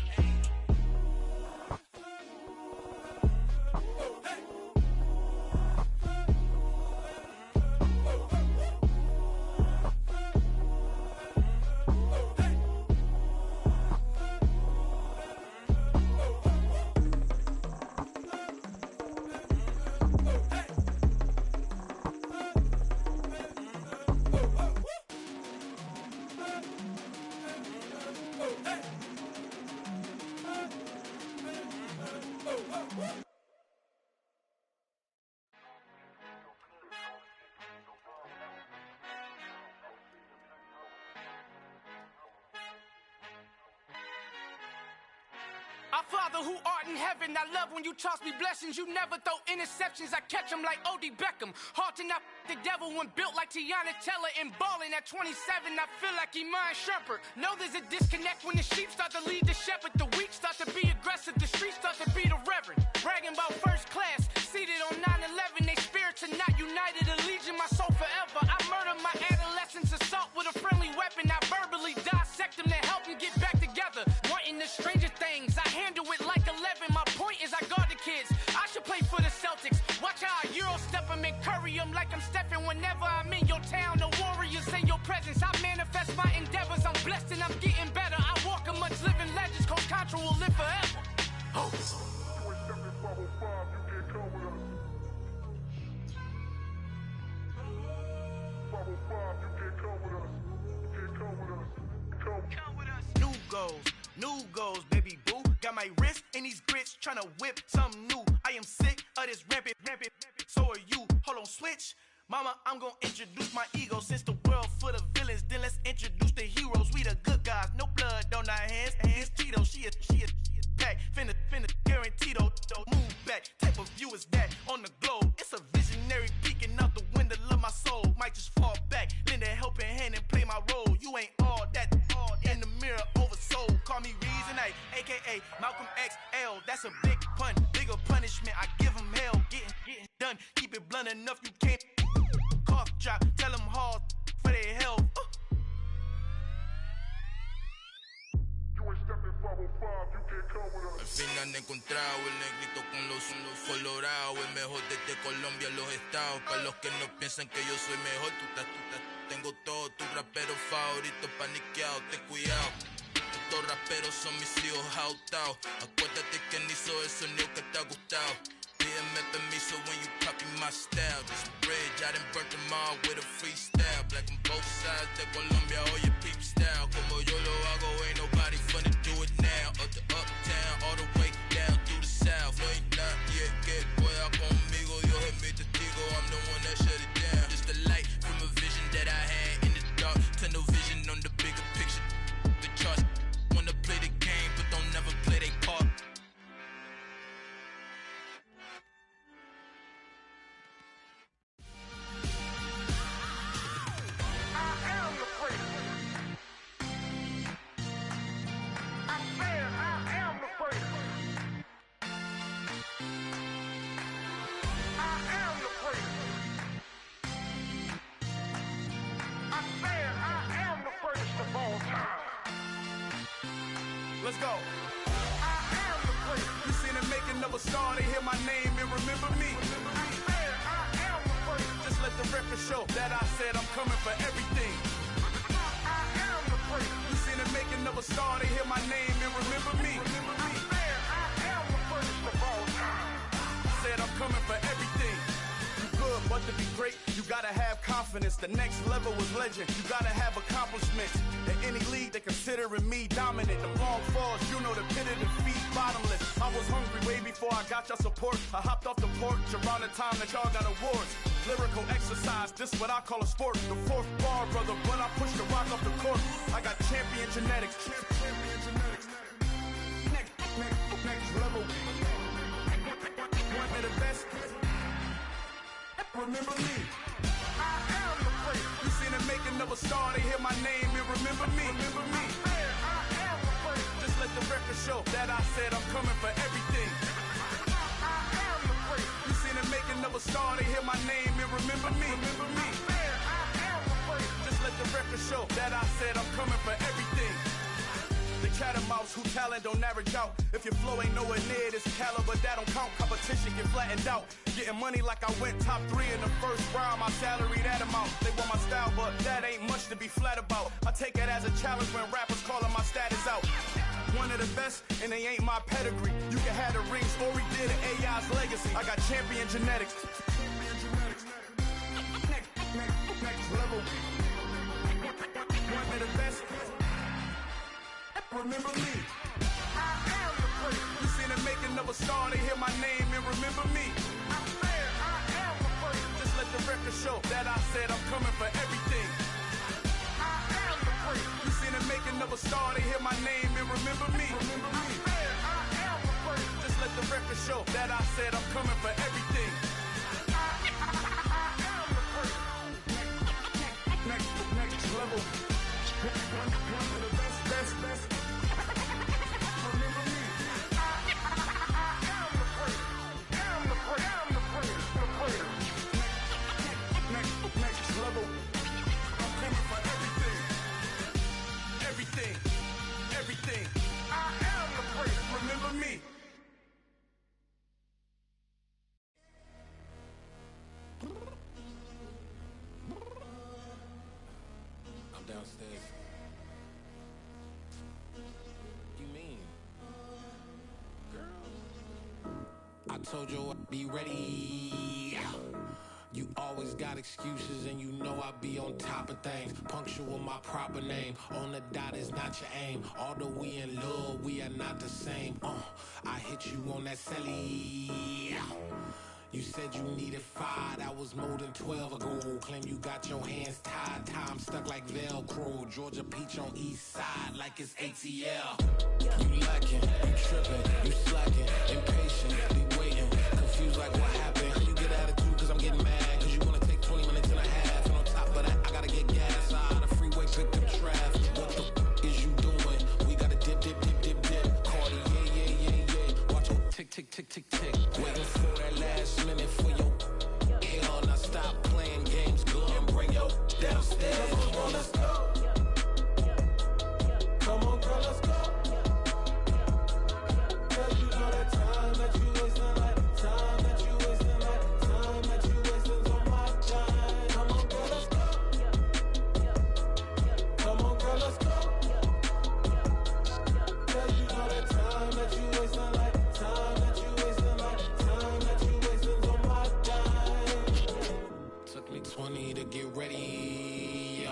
Father who art in heaven, I love when you toss me blessings. You never throw interceptions, I catch them like O.D. Beckham. Hard to not the devil when built like Tiana Teller and balling at 27. I feel like Iman Shumpert. Know there's a disconnect when the sheep start to lead the shepherd. The weak start to be aggressive, the streets start to be the reverend. Bragging about first class, seated on 9/11. They spirits are not united, a legion, my soul forever. I murder my adolescence, assault with a friendly weapon. I verbally dissect them to help them get back together. Wanting the stranger things, I handle it like 11. My point is I guard the kids. I should play for the Celtics. Watch how I Euro step them and curry them like I'm stepping. Whenever I'm in your town, the warriors in your presence. I manifest my endeavors. I'm blessed and I'm getting better. I walk amongst living legends. Coach Contra will live forever. Oh.
New goals, baby boo. Got my wrist in these grits, tryna whip something new. I am sick of this rampant. So are you. Hold on, switch. Mama, I'm gonna introduce my ego. Since the world full of villains, then let's introduce the heroes. We the good guys, no blood on our hands. Hands Tito, she is back. Finna guarantee though. Move back. Type of view is that on the globe. It's a visionary peeking out the window of my soul. Might just fall back, lend a helping hand and play my role. You ain't all that in the mirror oversold. Call me Reason A, aka Malcolm XL. That's a big pun, bigger punishment. I give him hell, getting done. Keep it blunt enough, you can't cough drop. Tell them hard for their health.
Al fin han encontrado el negrito con los colorados, el mejor desde Colombia, los estados. Para los que no piensan que yo soy mejor, tengo todos tus raperos favoritos paniqueados, ten cuidado. Estos raperos son mis hijos jautados. Acuérdate que ni hizo el sonido que te ha gustado. Pídeme permiso when you copy my style. This bridge, I done burnt them all with a freestyle. Black on both sides de Colombia, oye peep style. Como yo lo hago, ain't nobody finna do it now. Up to uptown, all the way down through the south. No hay nadie que pueda conmigo, Dios es mi testigo. I'm the one that shut it down. Just the light from a vision that I had in the dark. Tunnel vision on the bigger picture. The charts wanna play the game, but don't never play their part.
Let's go. You seen the making of a star, they hear my name and remember me. Just let the record show that I said I'm coming for everything. You seen the making of a star, they hear my name and remember me. Said I'm coming for everything. Good, but to be great, you gotta have confidence. The next level was legend. You gotta have accomplishments. In any league, they considering me dominant. The long falls, you know the pit of defeat, bottomless. I was hungry way before I got your support. I hopped off the porch around the time that y'all got awards. Lyrical exercise, this what I call a sport. The fourth bar, brother, when I push the rock off the court. I got champion genetics. Next level. One of the best. Remember me. I am the place. You seen the making of a star, they hear my name and remember me. Remember me. I am the place. Just let the record show that I said I'm coming for everything. I am the place. You seen the making of a star, they hear my name and remember me. Remember me. I am the place. Just let the record show that I said I'm coming for everything. The cat and mouse who talent don't average out. If your flow ain't nowhere near this caliber, that don't count. Competition get flattened out. Getting money like I went top 3 in the first round. My salary that amount. They want my style, but that ain't much to be flat about. I take it as a challenge when rappers calling my status out. One of the best, and they ain't my pedigree. You can have the rings, or we did an AI's legacy. I got champion genetics. Next level. One of the best. Remember me. I am the place. You seen the making of a star, they hear my name and remember me. I am the place. Just let the record show that I said I'm coming for everything. I am the place. You seen the making of a star, they hear my name and remember me. Remember me. I am
Downstairs. You mean? Girl, I told you I'd be ready. You always got excuses and you know I be on top of things. Punctual my proper name. On the dot is not your aim. Although we in love, we are not the same. I hit you on that celly. You said you needed 5, that was more than 12 ago. Claim you got your hands tied, time stuck like Velcro. Georgia Peach on east side like it's ATL. You lacking, you tripping, you slacking, impatient, be waiting, confused like what happened. How you get attitude cause I'm getting mad, cause you wanna take 20 minutes and a half. And on top of that, I gotta get gas out of the freeway, pick up traffic. What the is you doing? We gotta dip, dip, dip, dip, dip. Cardi, yeah. Watch your tick, tick, tick, tick, tick. Waiting for that last minute for your hell. Now stop playing games, go and bring your downstairs. Come on, let's go. Come on, girl, let's go. Cause you know that time that you wasting, like time that you wasting, like time that you wasting's on my time. Come on, girl, let's go. Come on, girl, let's go. Cause you know that time that you wasting, like time that you wasting, like time that you wasting's on my time. Took me 20 to get ready.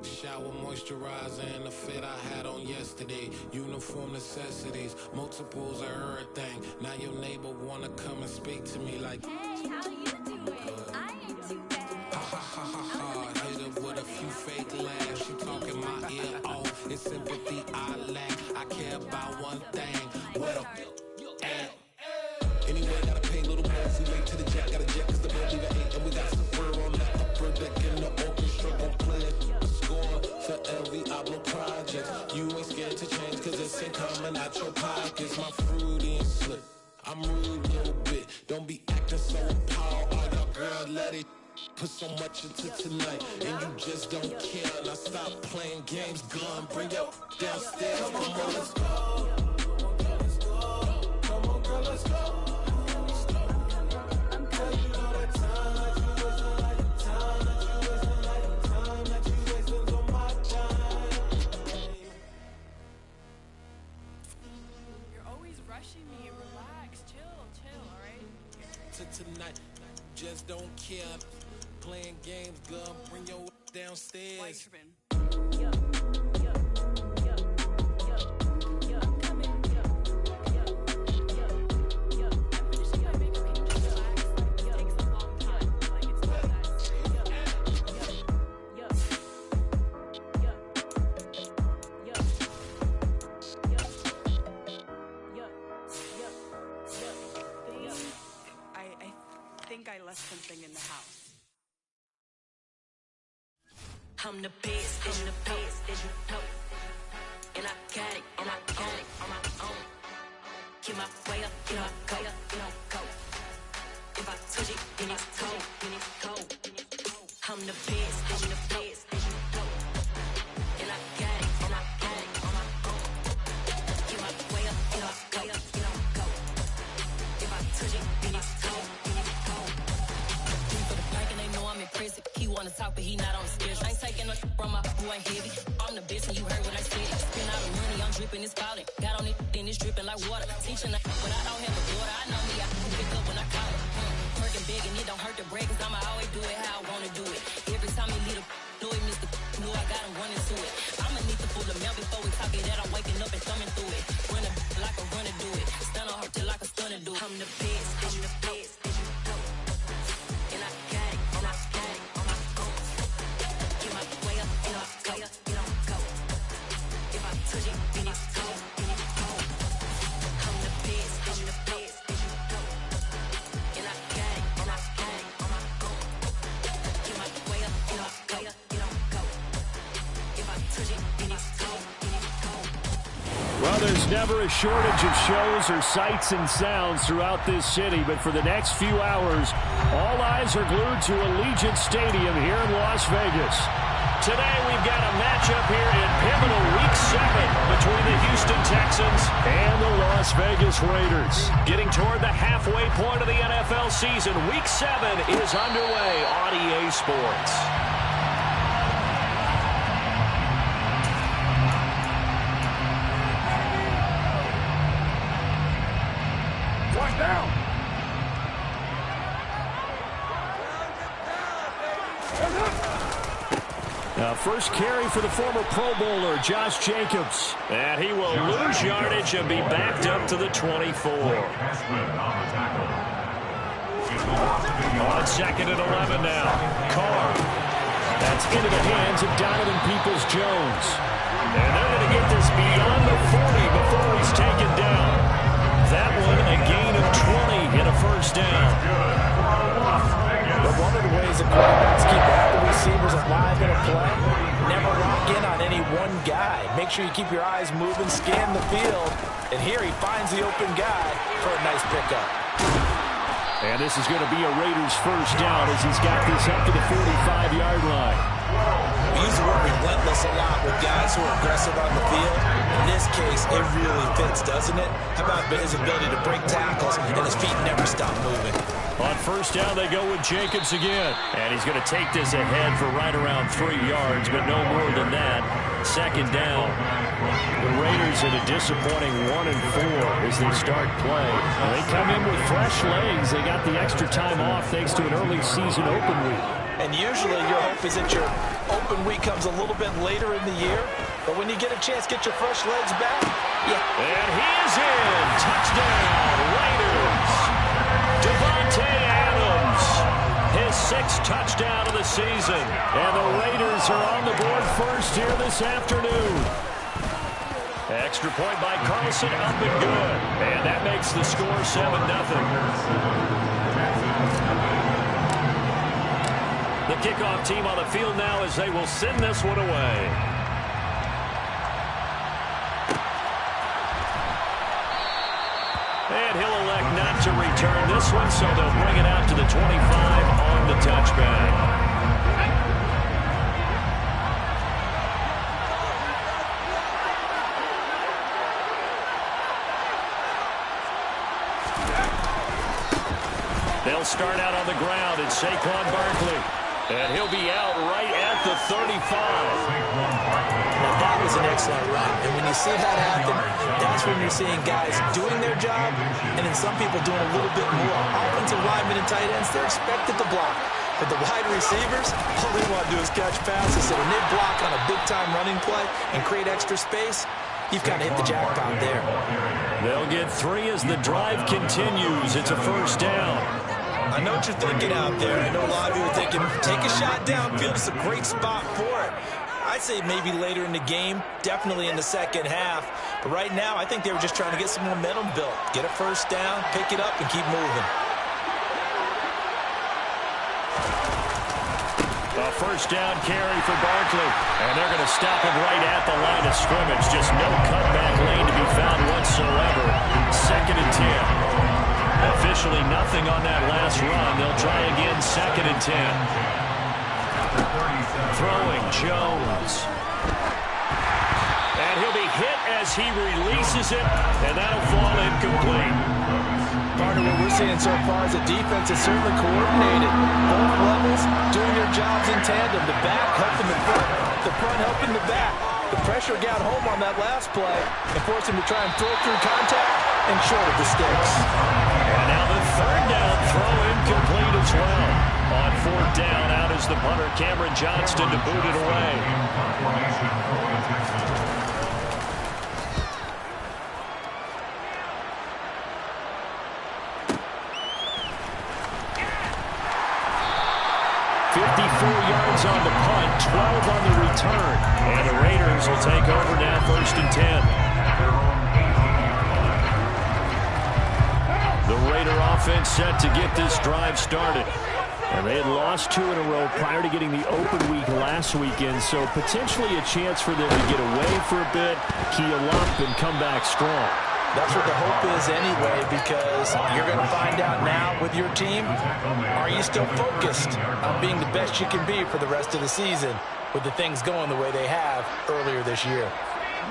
Shower moisturizer and the fit I had on yesterday. Uniform necessities, multiples of everything. Now your neighbor wanna come and speak to me like, hey, how you doing? I ain't too bad. Ha ha ha ha ha. Hit her with a few fake laughs. She talking my ear off. It's sympathy I lack. I care about one thing. What up? Anyway, gotta pay a little more if we late to the jet. Got a jet cause the boat leave at 8. And we got some fur on the upper deck in the orchestra. Gon' play a score for every album project. You ain't scared to change cause it's ain't coming out your pockets. My fruity and slip. I'm rude a little bit. Don't be acting so empowered. All y'all girl, let it put so much into tonight. And you just don't care. Now stop playing games. Gun, bring your downstairs. Come on, let's go. Come on, girl, let's go. Tonight, just don't care. Playing games, gun, bring your downstairs.
I left something in the house.
I'm the best, and the best, and you know. And I got it, and I got it on my own. Get my way up, get my go, get my go. If I touch it, then it's cold, then it's cold. I'm the best, and the best, and you know. And I got it, and I got it on my own. Get my way up, get my go, get my go. If I touch it, then it's cold. I'm impressive. He wanna talk, but he not on the schedule. I ain't taking no from my who ain't heavy. I'm the best, and you heard what I said. Spend all the money, I'm dripping, it's falling. Got on it, then it's dripping like water. Teaching but I don't have a daughter. I know me, I can pick up when I call it. Working big, and it don't hurt the break, cause I'ma always do it how I wanna do it. Every time he lead a know it, Mr. Know I got him running to it. I'ma need to pull the mail before we talk it that I'm waking up and thumbing through it. Running like a runner do it. Stun on her till like a stunner do it. I'm the best, and the best, and you know. And I got it, and I got it on my own. Get my way up, get my go, get on go. If I touch it, then it's cold, then it's cold. I'm the best, and the best.
there's never a shortage of shows or sights and sounds throughout this city, but for the next few hours, all eyes are glued to Allegiant Stadium here in Las Vegas. Today we've got a matchup here in pivotal Week 7 between the Houston Texans and the Las Vegas Raiders. Getting toward the halfway point of the NFL season, Week 7 is underway on EA Sports.
Down.
Now, first carry for the former Pro Bowler, Josh Jacobs. And he will lose yardage and be backed up to the 24. On 2nd and 11 now. Carr. That's into the hands of Donovan Peoples-Jones. And they're going to get this beyond the 40 before he's taken down. That one, a gain of 20 and a first down.
But one of the ways that quarterbacks keep all the receivers alive in a play, never lock in on any one guy. Make sure you keep your eyes moving, scan the field, and here he finds the open guy for a nice pickup.
And this is going to be a Raiders first down as he's got this up to the 45-yard line.
We use the word relentless a lot with guys who are aggressive on the field. In this case, it really fits, doesn't it? How about his ability to break tackles and his feet never stop moving?
On first down, they go with Jacobs again. And he's going to take this ahead for right around 3 yards, but no more than that. Second down. The Raiders at a disappointing 1-4 as they start play. They come in with fresh legs. They got the extra time off thanks to an early season open week.
And usually your hope is that your open week comes a little bit later in the year. But when you get a chance to get your fresh legs back, yeah.
And he is in. Touchdown, Raiders. Devontae Adams, his 6th touchdown of the season. And the Raiders are on the board first here this afternoon. Extra point by Carlson, up and good. And that makes the score 7-0. The kickoff team on the field now as they will send this one away. And he'll elect not to return this one, so they'll bring it out to the 25 on the touchback. They'll start out on the ground. It's Saquon Barkley. And he'll be out right at the 35.
Now, that was an excellent run. And when you see that happen, that's when you're seeing guys doing their job and then some people doing a little bit more. Offensive linemen and tight ends, they're expected to block. But the wide receivers, all they want to do is catch passes. So when they block on a big-time running play and create extra space, you've kind of hit the jackpot there.
They'll get 3 as the drive continues. It's a first down.
I know what you're thinking out there. I know a lot of you are thinking, take a shot downfield. It's a great spot for it. I'd say maybe later in the game, definitely in the second half. But right now, I think they were just trying to get some momentum built. Get a first down, pick it up, and keep moving.
A first down carry for Barkley. And they're going to stop him right at the line of scrimmage. Just no cutback lane to be found whatsoever. 2nd and 10. Officially nothing on that last run. They'll try again, 2nd and 10. Throwing Jones. And he'll be hit as he releases it, and that'll fall incomplete.
Partner, what we're seeing so far is the defense is certainly coordinated. Both levels doing their jobs in tandem. The back helping the front helping the back. The pressure got home on that last play and forced him to try and throw through contact and short of the sticks.
And now the 3rd down throw incomplete as well. On 4th down, out is the punter, Cameron Johnston, to boot it away. Yards on the punt, 12 on the return. And the Raiders will take over now, 1st and 10. The Raider offense set to get this drive started. And they had lost 2 in a row prior to getting the open week last weekend, so potentially a chance for them to get away for a bit, heal up, and come back strong.
That's what the hope is anyway, because you're going to find out now with your team, are you still focused on being the best you can be for the rest of the season with the things going the way they have earlier this year?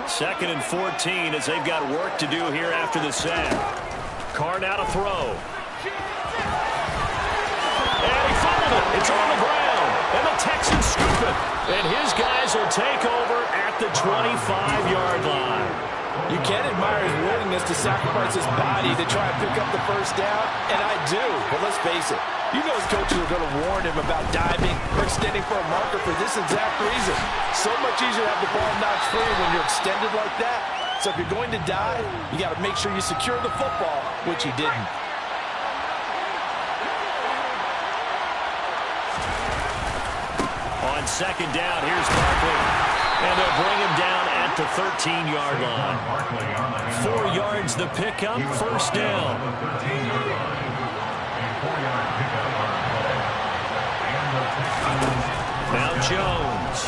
2nd and 14 as they've got work to do here after the sack. Carr now to throw. And he fumbled it. It's on the ground. And the Texans scoop it. And his guys will take over at the 25-yard line.
You can't admire his willingness to sacrifice his body to try and pick up the first down, and I do. But let's face it, you know his coaches are going to warn him about diving or extending for a marker for this exact reason. So much easier to have the ball knocked free when you're extended like that. So if you're going to dive, you got to make sure you secure the football, which he didn't.
On 2nd down, here's Barkley. And they'll bring him down at the 13-yard line. 4 yards the pickup, 1st down. Now Jones.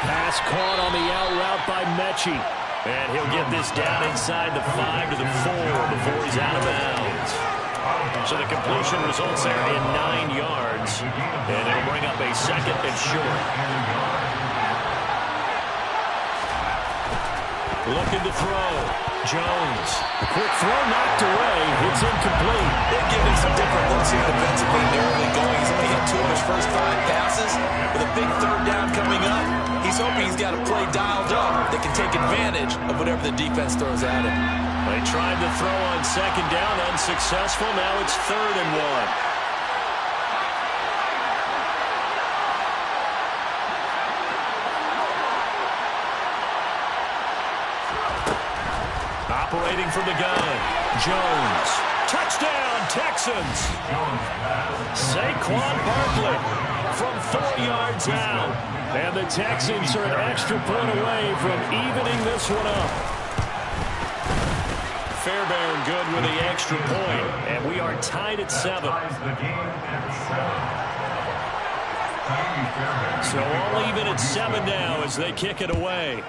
Pass caught on the out route by Mechie. And he'll get this down inside the 5 to the 4 before he's out of bounds. So the completion results there in 9 yards. And it'll bring up a 2nd and short. Looking to throw. Jones. A quick throw knocked away. It's incomplete.
They're giving some different looks here defensively in the early going. He's only hit 2 of his first 5 passes. With a big 3rd down coming up, he's hoping he's got a play dialed up that can take advantage of whatever the defense throws at him.
They tried to throw on 2nd down, unsuccessful. Now it's 3rd and 1. Operating from the gun, Jones. Touchdown, Texans. Saquon Barkley from 4 yards out. And the Texans are an extra point away from evening this one up. Fairbairn good with the extra point. And we are tied at 7. So all even at 7 now as they kick it away.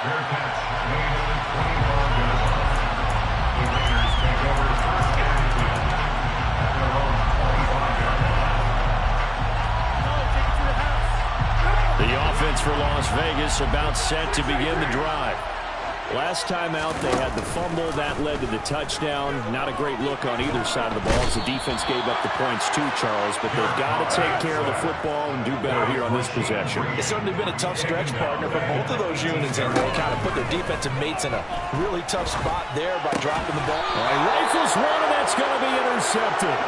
The offense for Las Vegas about set to begin the drive. Last time out, they had the fumble. That led to the touchdown. Not a great look on either side of the ball as the defense gave up the points too, Charles. But they've got to take care of the football and do better here on this possession.
It's certainly been a tough stretch, partner, for both of those units. And they kind of put their defensive mates in a really tough spot there by dropping the ball.
All right, rifles one, and that's going to be intercepted.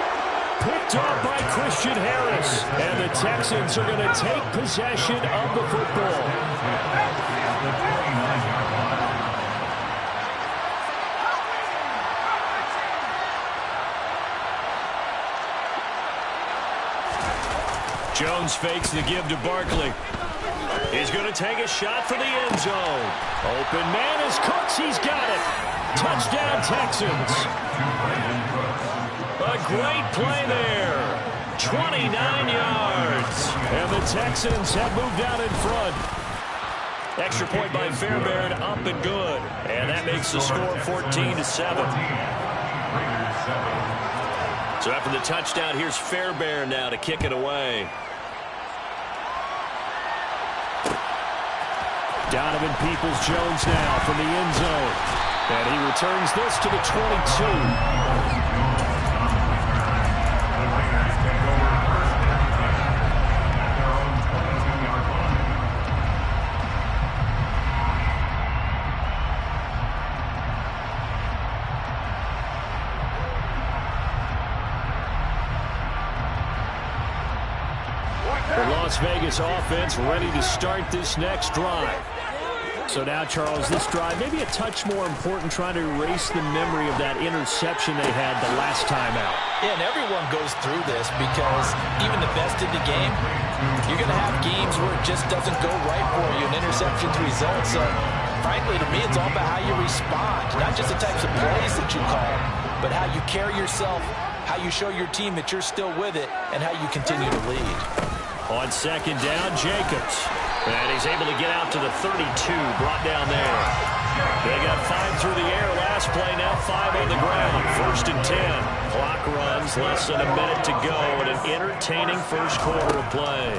Picked up by Christian Harris. And the Texans are going to take possession of the football. Jones fakes the give to Barkley. He's going to take a shot for the end zone. Open man is Cooks. He's got it. Touchdown, Texans. A great play there. 29 yards. And the Texans have moved out in front. Extra point by Fairbairn, up and good. And that makes the score 14-7. So after the touchdown, here's Fairbairn now to kick it away. Donovan Peoples-Jones now from the end zone. And he returns this to the 22. The Las Vegas offense ready to start this next drive. So now, Charles, this drive maybe a touch more important, trying to erase the memory of that interception they had the last time out.
Yeah, and everyone goes through this because even the best in the game, you're going to have games where it just doesn't go right for you, and interceptions result. So frankly, to me, it's all about how you respond. Not just the types of plays that you call, but how you carry yourself, how you show your team that you're still with it, and how you continue to lead.
On second down, Jacobs. And he's able to get out to the 32, brought down there. They got 5 through the air last play, now 5 on the ground. 1st and 10. Clock runs, less than a minute to go in an entertaining first quarter of play.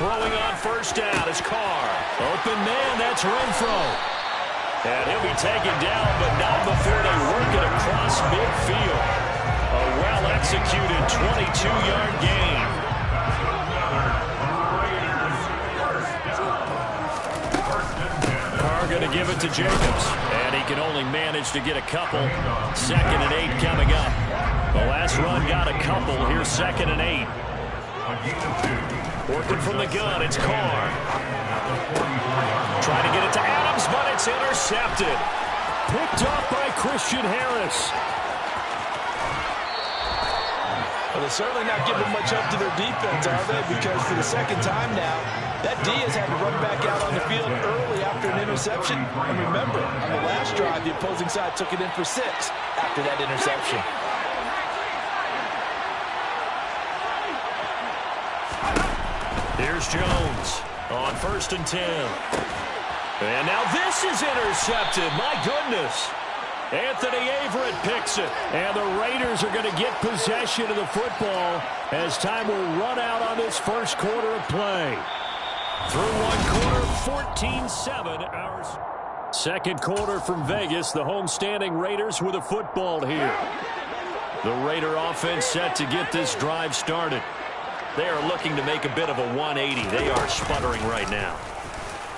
Throwing on first down is Carr. Open man, that's Renfro. And he'll be taken down, but not before they work it across midfield. A well-executed 22-yard gain. Carr going to give it to Jacobs. And he can only manage to get a couple. 2nd and 8 coming up. The last run got a couple. Here's 2nd and 8. Working from the gun, it's Carr. Trying to get it to Adams, but it's intercepted. Picked off by Christian Harris.
Well, they're certainly not giving much up to their defense, are they? Because for the second time now, that Diaz had to run back out on the field early after an interception. And remember, on the last drive, the opposing side took it in for 6 after that interception.
Here's Jones on 1st and 10. And now this is intercepted. My goodness. Anthony Averett picks it. And the Raiders are going to get possession of the football as time will run out on this first quarter of play. Through one quarter, 14-7. Ours. Second quarter from Vegas. The homestanding Raiders with a football here. The Raider offense set to get this drive started. They are looking to make a bit of a 180. They are sputtering right now.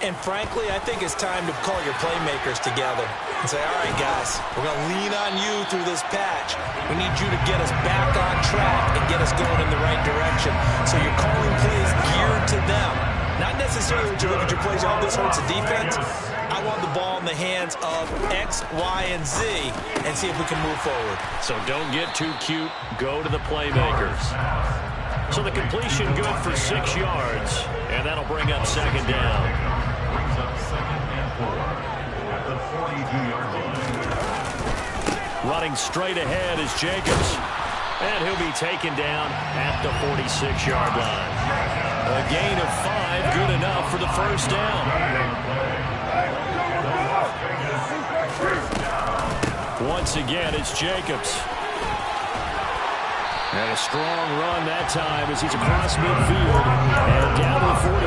And frankly, I think it's time to call your playmakers together and say, all right, guys, we're going to lean on you through this patch. We need you to get us back on track and get us going in the right direction. So you're calling plays geared to them. Not necessarily that you look at your plays, oh, this hurts the defense. I want the ball in the hands of X, Y, and Z and see if we can move forward.
So don't get too cute. Go to the playmakers. So the completion good for 6 yards, and that'll bring up 2nd down.
Brings up 2nd and 4 at the 42-yard line.
Running straight ahead is Jacobs, and he'll be taken down at the 46-yard line. A gain of 5, good enough for the first down. Once again, it's Jacobs. And a strong run that time as he's across midfield and down to the 43.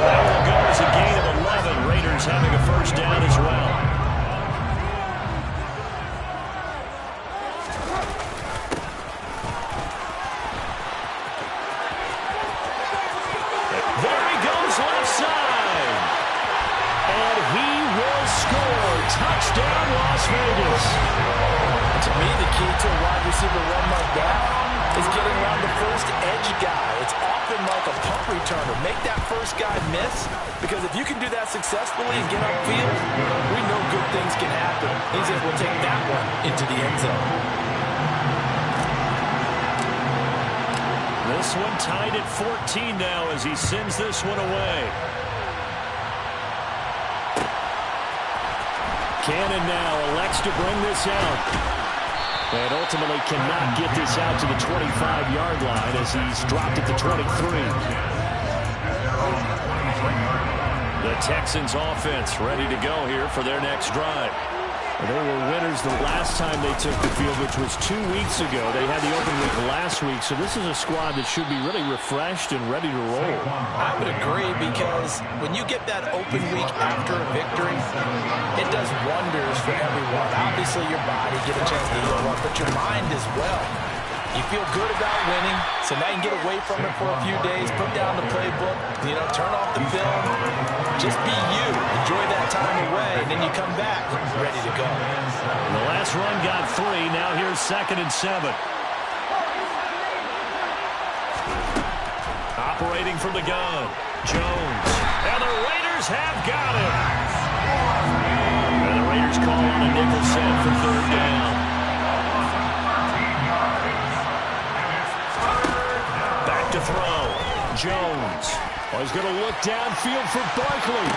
That will go as a gain of 11. Raiders having a first down as well. There he goes left side. And he will score. Touchdown, Las Vegas.
To me, the key to a wide receiver run like that is getting around the first edge guy. It's often like a punt returner. Make that first guy miss, because if you can do that successfully and get upfield, we know good things can happen. He's able to take that one into the end zone.
This one tied at 14 now as he sends this one away. Cannon now elects to bring this out. And ultimately cannot get this out to the 25-yard line as he's dropped at the 23. The Texans offense ready to go here for their next drive. They were winners the last time they took the field, which was 2 weeks ago. They had the open week last week, so this is a squad that should be really refreshed and ready to roll.
I would agree, because when you get that open week after a victory, it does wonders for everyone. Obviously, your body, get a chance to heal up, but your mind as well. You feel good about winning, so now you can get away from it for a few days, put down the playbook, turn off the film, just be you. Enjoy that time away, and then you come back ready to go.
And the last run got 3. Now here's 2nd and 7. Operating from the gun, Jones. And the Raiders have got him. And the Raiders call on a nickel set for 3rd down. Back to throw. Jones. Oh, he's going to look downfield for Barkley.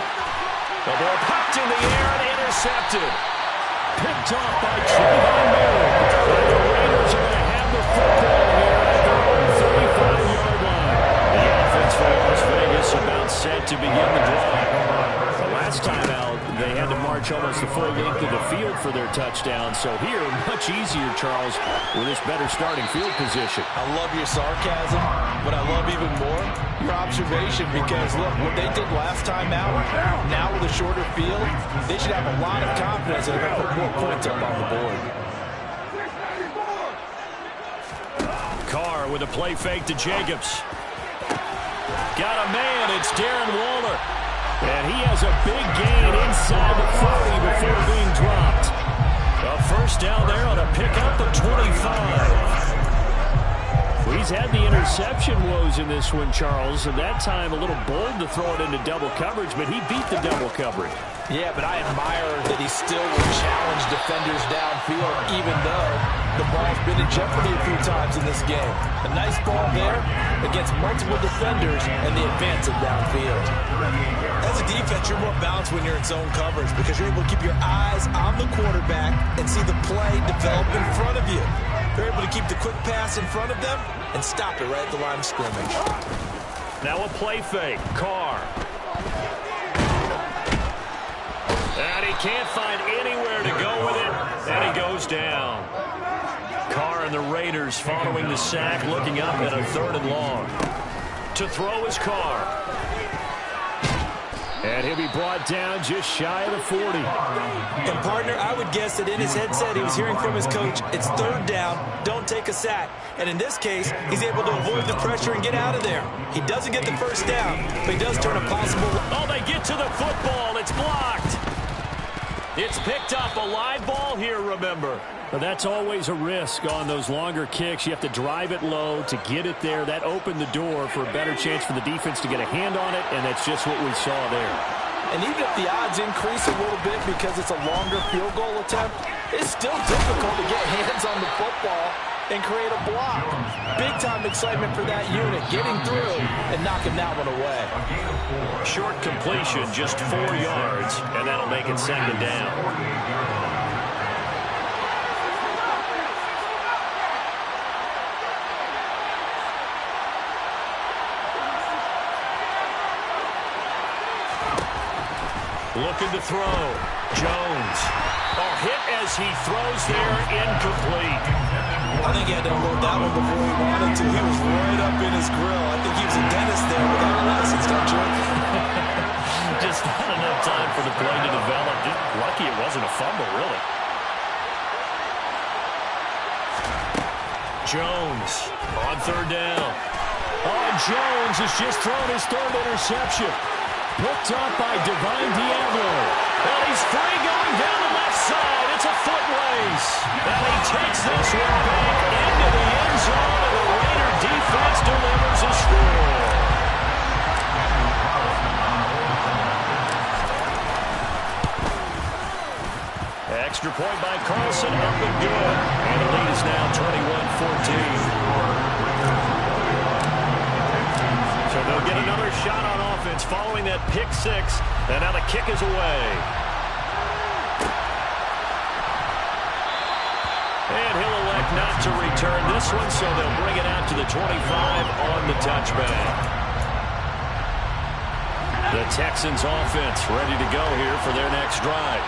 The ball popped in the air and intercepted. Picked off by Trayvon Merrick. And the Raiders are going to have the football here at their own 35-yard line. The offense for Las Vegas about set to begin the drive. The last time out, they had to march almost the full length of the field for their touchdown. So here, much easier, Charles, with this better starting field position.
I love your sarcasm, but I love even more your observation because, look, what they did last time out, now with a shorter field, they should have a lot of confidence that they're going to put more points up on the board.
Carr with a play fake to Jacobs. Got a man, it's Darren Waller. And he has a big gain inside the 40 before being dropped. A first down there on a pickup of 25. He's had the interception woes in this one, Charles, and that time a little bold to throw it into double coverage, but he beat the double coverage.
Yeah, but I admire that he still will challenge defenders downfield, even though the ball's been in jeopardy a few times in this game. A nice ball there against multiple defenders and the advance of downfield. As a defense, you're more balanced when you're in zone coverage because you're able to keep your eyes on the quarterback and see the play develop in front of you. They're able to keep the quick pass in front of them and stop it right at the line of scrimmage.
Now a play fake. Carr. And he can't find anywhere to go with it, and he goes down. Carr and the Raiders following the sack, looking up at a 3rd and long. To throw is Carr. And he'll be brought down just shy of the 40.
And, partner, I would guess that in his headset he was hearing from his coach, it's 3rd down, don't take a sack. And in this case, he's able to avoid the pressure and get out of there. He doesn't get the first down, but he does turn a possible...
Oh, they get to the football. It's blocked. It's picked up. A live ball here, remember. But that's always a risk on those longer kicks. You have to drive it low to get it there. That opened the door for a better chance for the defense to get a hand on it, and that's just what we saw there.
And even if the odds increase a little bit because it's a longer field goal attempt, it's still difficult to get hands on the football and create a block. Big-time excitement for that unit, getting through and knocking that one away.
Short completion, just 4 yards, and that'll make it 2nd down. Looking to throw. Jones. Oh, hit as he throws there, incomplete.
I think he had to unload that one before he wanted to. He was right up in his grill. I think he was a dentist there without a license, don't you?
Just not enough time for the play to develop. Just lucky it wasn't a fumble, really. Jones on 3rd down. Oh, and Jones has just thrown his 3rd interception. Picked up by Divine Diablo. And he's free going down the left side. It's a foot race. And he takes this one back into the end zone, and the Raider defense delivers a score. Extra point by Carlson, up and good. And the lead is now 21-14. So they'll get another shot on offense following that pick 6, and now the kick is away. And he'll elect not to return this one, so they'll bring it out to the 25 on the touchback. The Texans offense ready to go here for their next drive.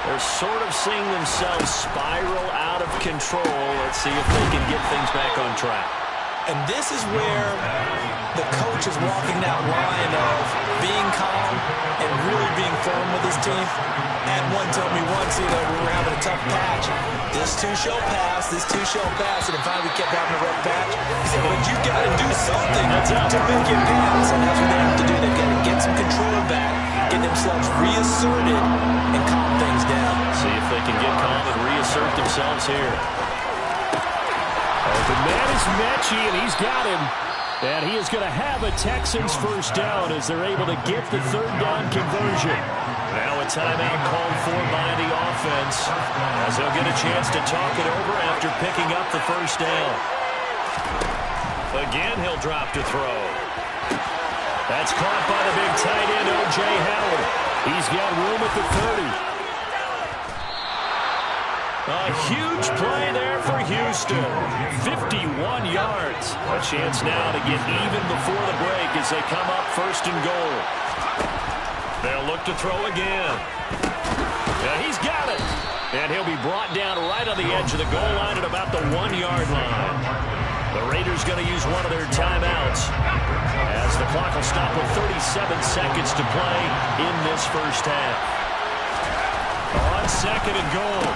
They're sort of seeing themselves spiral out of control. Let's see if they can get things back on track.
And this is where the coach is walking that line of being calm and really being firm with his team. And one told me once, we were having a tough patch. This too shall pass, this too shall pass. And finally we kept having a rough patch. He said, but you got to do something to make it pass. And that's what they have to do. They've got to get some control back, get themselves reasserted, and calm things down.
See if they can get calm and reassert themselves here. The man is Mechie, and he's got him. And he is going to have a Texans first down as they're able to get the 3rd down conversion. Now a timeout called for by the offense as they'll get a chance to talk it over after picking up the first down. Again, he'll drop to throw. That's caught by the big tight end, O.J. Howard. He's got room at the 30. A huge play there for Houston. 51 yards. A chance now to get even before the break as they come up 1st and goal. They'll look to throw again. Yeah, he's got it. And he'll be brought down right on the edge of the goal line at about the 1-yard line. The Raiders going to use one of their timeouts as the clock will stop with 37 seconds to play in this first half. On 2nd and goal.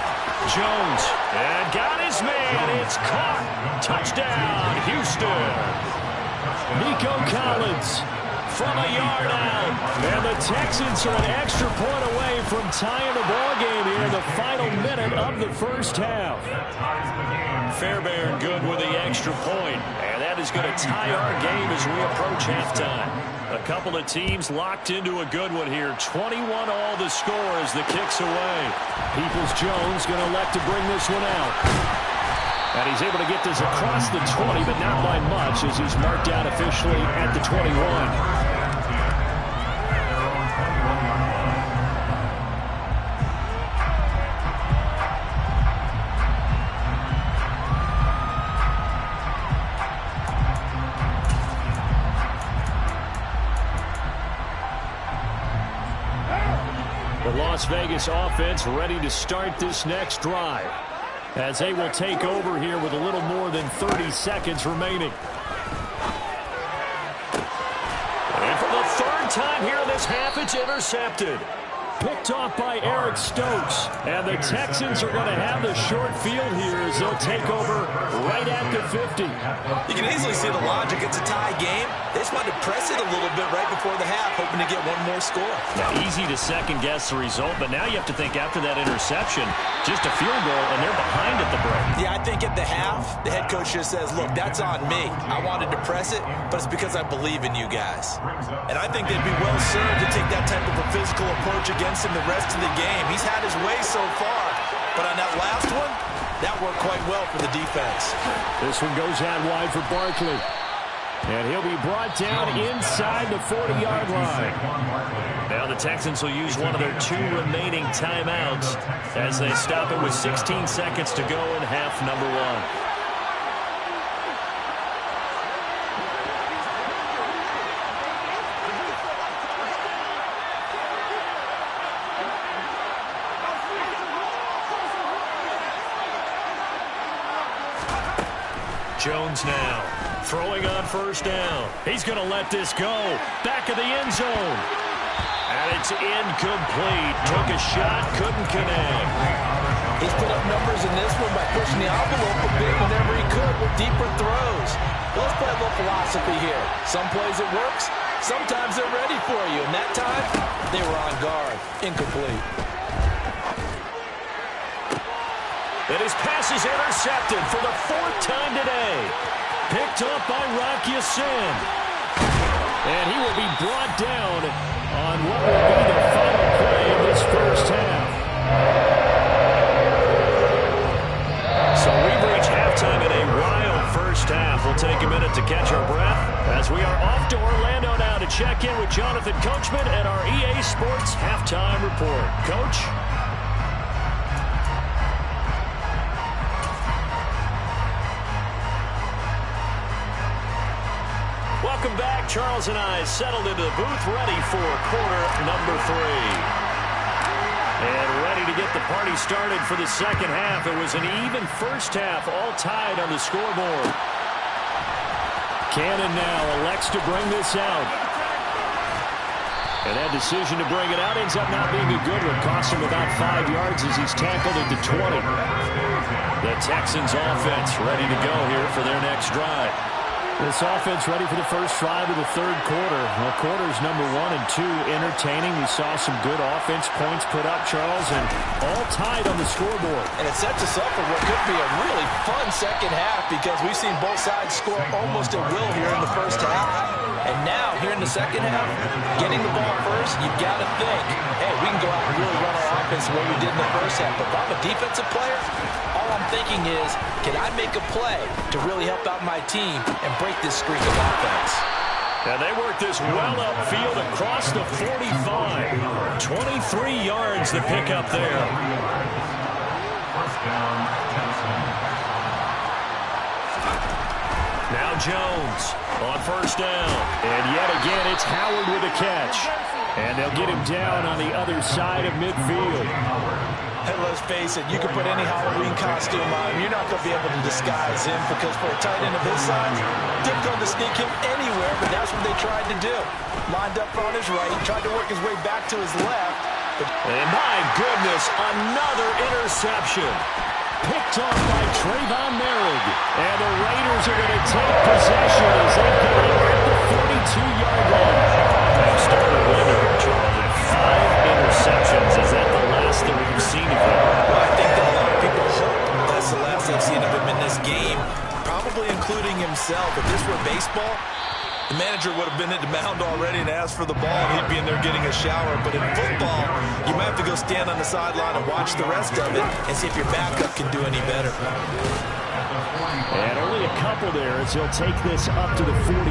Jones, and got his man. It's caught. Touchdown, Houston. Nico Collins from a yard out. And the Texans are an extra point away from tying the ball game here in the final minute of the first half. Fairbairn good with the extra point. And that is going to tie our game as we approach halftime. A couple of teams locked into a good one here. 21 all the score as the kick's away. Peoples-Jones going to elect to bring this one out. And he's able to get this across the 20, but not by much as he's marked out officially at the 21. Las Vegas offense ready to start this next drive as they will take over here with a little more than 30 seconds remaining. And for the 3rd time here in this half, it's intercepted. Picked off by Eric Stokes. And the Texans are going to have the short field here as they'll take over right at the 50.
You can easily see the logic. It's a tie game. They just wanted to press it a little bit right before the half, hoping to get one more score.
Now, easy to second-guess the result, but now you have to think after that interception, just a field goal, and they're behind at the break.
Yeah, I think at the half, the head coach just says, look, that's on me. I wanted to press it, but it's because I believe in you guys. And I think they'd be well served to take that type of a physical approach against him the rest of the game. He's had his way so far, but on that last one, that worked quite well for the defense.
This one goes out wide for Barkley. And he'll be brought down inside the 40-yard line. Now the Texans will use one of their 2 remaining timeouts as they stop it with 16 seconds to go in half number 1. Jones now throwing on 1st down. He's going to let this go. Back of the end zone. And it's incomplete. Took a shot, couldn't connect.
He's put up numbers in this one by pushing the envelope a bit whenever he could with deeper throws. Let's play a little philosophy here. Some plays it works. Sometimes they're ready for you. And that time, they were on guard. Incomplete.
And his pass is intercepted for the 4th time today. Picked up by Rock Ya-Sin. And he will be brought down on what will be the final play of this first half. So we've reached halftime in a wild first half. We'll take a minute to catch our breath as we are off to Orlando now to check in with Jonathan Coachman and our EA Sports Halftime Report. Coach? Welcome back. Charles and I settled into the booth ready for quarter number 3. And ready to get the party started for the second half. It was an even first half, all tied on the scoreboard. Cannon now elects to bring this out. And that decision to bring it out ends up not being a good one. Cost him about 5 yards as he's tackled at the 20. The Texans offense ready to go here for their next drive. This offense ready for the first drive of the 3rd quarter. Well, quarters number 1 and 2 entertaining. We saw some good offense points put up, Charles, and all tied on the scoreboard.
And it sets us up for what could be a really fun second half because we've seen both sides score almost at will here in the first half. And now, here in the second half, getting the ball first, you've got to think, hey, we can go out and really run our offense the way we did in the first half. But if I'm a defensive player, all I'm thinking is, can I make a play to really help out my team and break this streak of offense?
And they work this well upfield across the 45. 23 yards to pick up there.
First down, Tennessee.
Now Jones on first down. And yet again, it's Howard with a catch. And they'll get him down on the other side of midfield.
Hey, let's face it, you can put any Halloween costume on him. You're not going to be able to disguise him because for a tight end of his size, difficult to sneak him anywhere, but that's what they tried to do. Lined up on his right, tried to work his way back to his left.
And my goodness, another interception. Picked off by Trayvon Merrick. And the Raiders are going to take possession as they've got it at the 42-yard line. They've started winning, Charlie. 5 interceptions. Is that the last that we've seen of him?
Well, I think that a lot of people hope that's the last they've seen of him in this game, probably including himself. If this were baseball, the manager would have been at the mound already and asked for the ball, and he'd be in there getting a shower. But in football, you might have to go stand on the sideline and watch the rest of it and see if your backup can do any better.
And only a couple there as he'll take this up to the 47.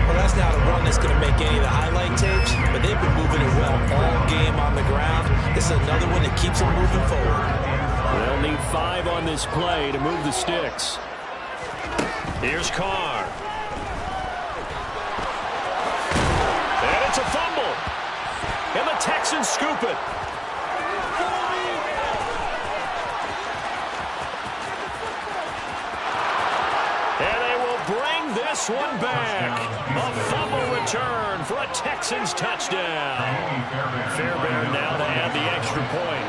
Well, that's not a run that's going to make any of the highlight tapes, but they've been moving it well all game on the ground. This is another one that keeps them moving forward.
They'll need 5 on this play to move the sticks. Here's Carr. And it's a fumble. And the Texans scoop it. And they will bring this one back. A fumble return for a Texans touchdown. Fairbairn now to add the extra point.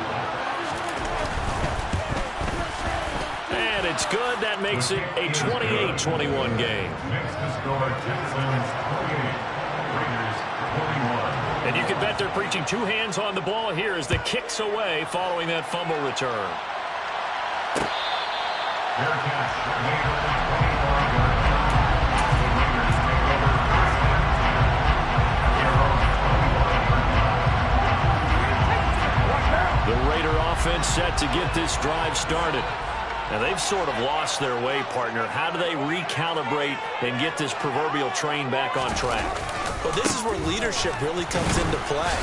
And it's good. That makes it a 28-21 game.
Makes the score Texans 28, Raiders 41.
And you can bet they're preaching 2 hands on the ball here as the kick's away following that fumble return.
Fair catch made at the 24-yard line. The Raiders take over first and 10 at their own 24-yard line.
The Raider offense set to get this drive started. And they've sort of lost their way, partner. How do they recalibrate and get this proverbial train back on track?
Well, this is where leadership really comes into play.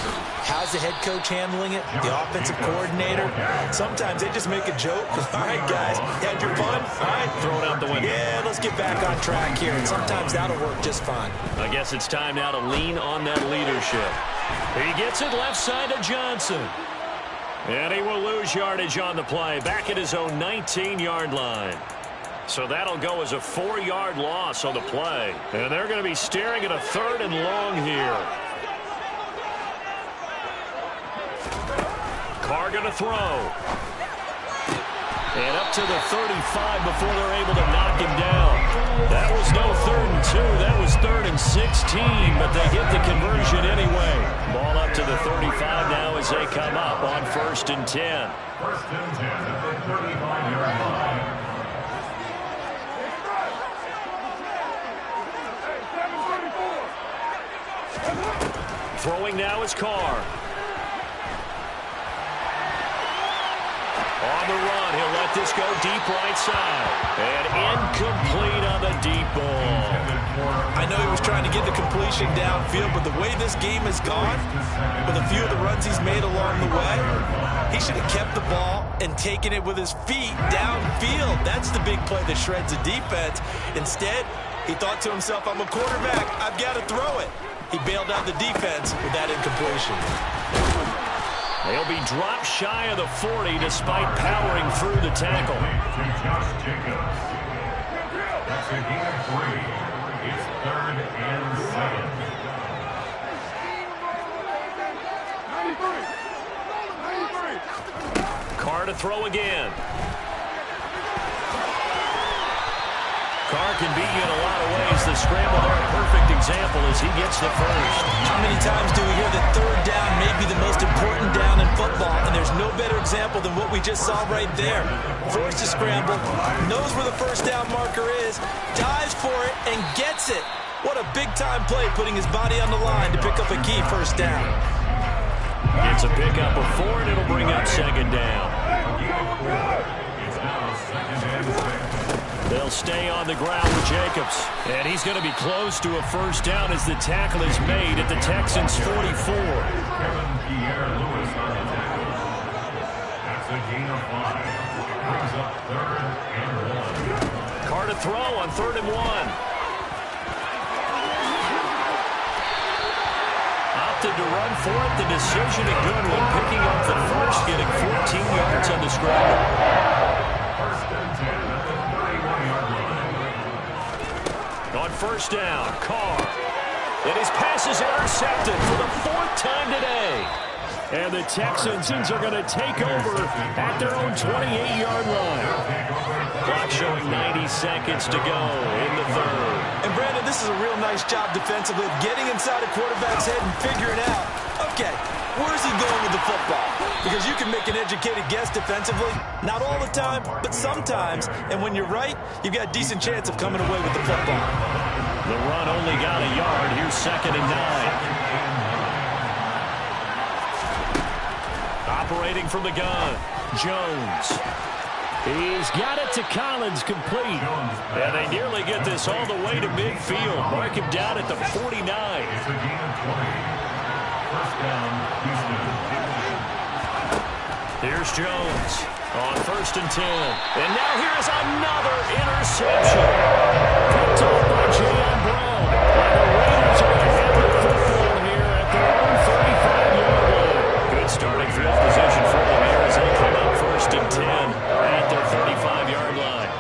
How's the head coach handling it? The offensive coordinator? Sometimes they just make a joke. All right, guys, had your fun? All right,
throw it out the window.
Yeah, let's get back on track here. And sometimes that'll work just fine.
I guess it's time now to lean on that leadership. He gets it left side to Johnson. And he will lose yardage on the play, back at his own 19-yard line. So that'll go as a 4-yard loss on the play. And they're going to be staring at a 3rd and long here. Carr going to throw. And up to the 35 before they're able to knock him down. That was no 3rd and 2. That was 3rd and 16, but they get the conversion anyway. Ball up to the 35 now as they come up on 1st and 10.
1st and 10 at the 35-yard line.
Throwing now is Carr. On the run, he'll let this go deep right side. And incomplete on the deep ball.
I know he was trying to get the completion downfield, but the way this game has gone, with a few of the runs he's made along the way, he should have kept the ball and taken it with his feet downfield. That's the big play that shreds the defense. Instead, he thought to himself, I'm a quarterback, I've got to throw it. He bailed out the defense with that incompletion.
They'll be dropped shy of the 40 despite powering through the tackle.
To Josh Jacobs. That's a gain of 3. It's 3rd and 7.
Carr to throw again. Carr can beat you in a lot of ways. The scramble there, a perfect example as he gets the first.
How many times do we hear that 3rd down may be the most important down in football, and there's no better example than what we just saw right there. Forced to scramble, knows where the 1st down marker is, dives for it, and gets it. What a big-time play, putting his body on the line to pick up a key 1st down.
Gets a pickup of 4, and it'll bring up 2nd down.
It's now 2nd and 6.
They'll stay on the ground with Jacobs. And he's going to be close to a first down as the tackle is made at the Texans' 44.
Kevin Pierre-Louis on the tackle. That's a gain of 5. Brings up 3rd and 1.
Carr to throw on 3rd and 1. Opted to run for it. The decision a good one. Picking up the first, getting 14 yards on the scramble.
First and 10 at the 31-yard line.
On first down, Carr. And his pass is intercepted for the 4th time today. And the Texans are going to take over at their own 28-yard line. Clock showing 90 seconds to go in the 3rd.
And Brandon, this is a real nice job defensively, getting inside a quarterback's head and figuring out, okay, where's he going with the football? Because you can make an educated guess defensively, not all the time, but sometimes. And when you're right, you've got a decent chance of coming away with the football.
The run only got a yard. Here's 2nd and 9. Operating from the gun, Jones. He's got it to Collins, complete. And they nearly get this all the way to midfield. Mark him down at the 49.
It's a gain of 20. First down, Houston.
Here's Jones on 1st and 10. And now here's another interception. Picked off by Jayon Brown. And the Raiders are going to have the football here at their own 35-yard line. Good starting field position for them here as they come up 1st and 10 at their 35-yard line.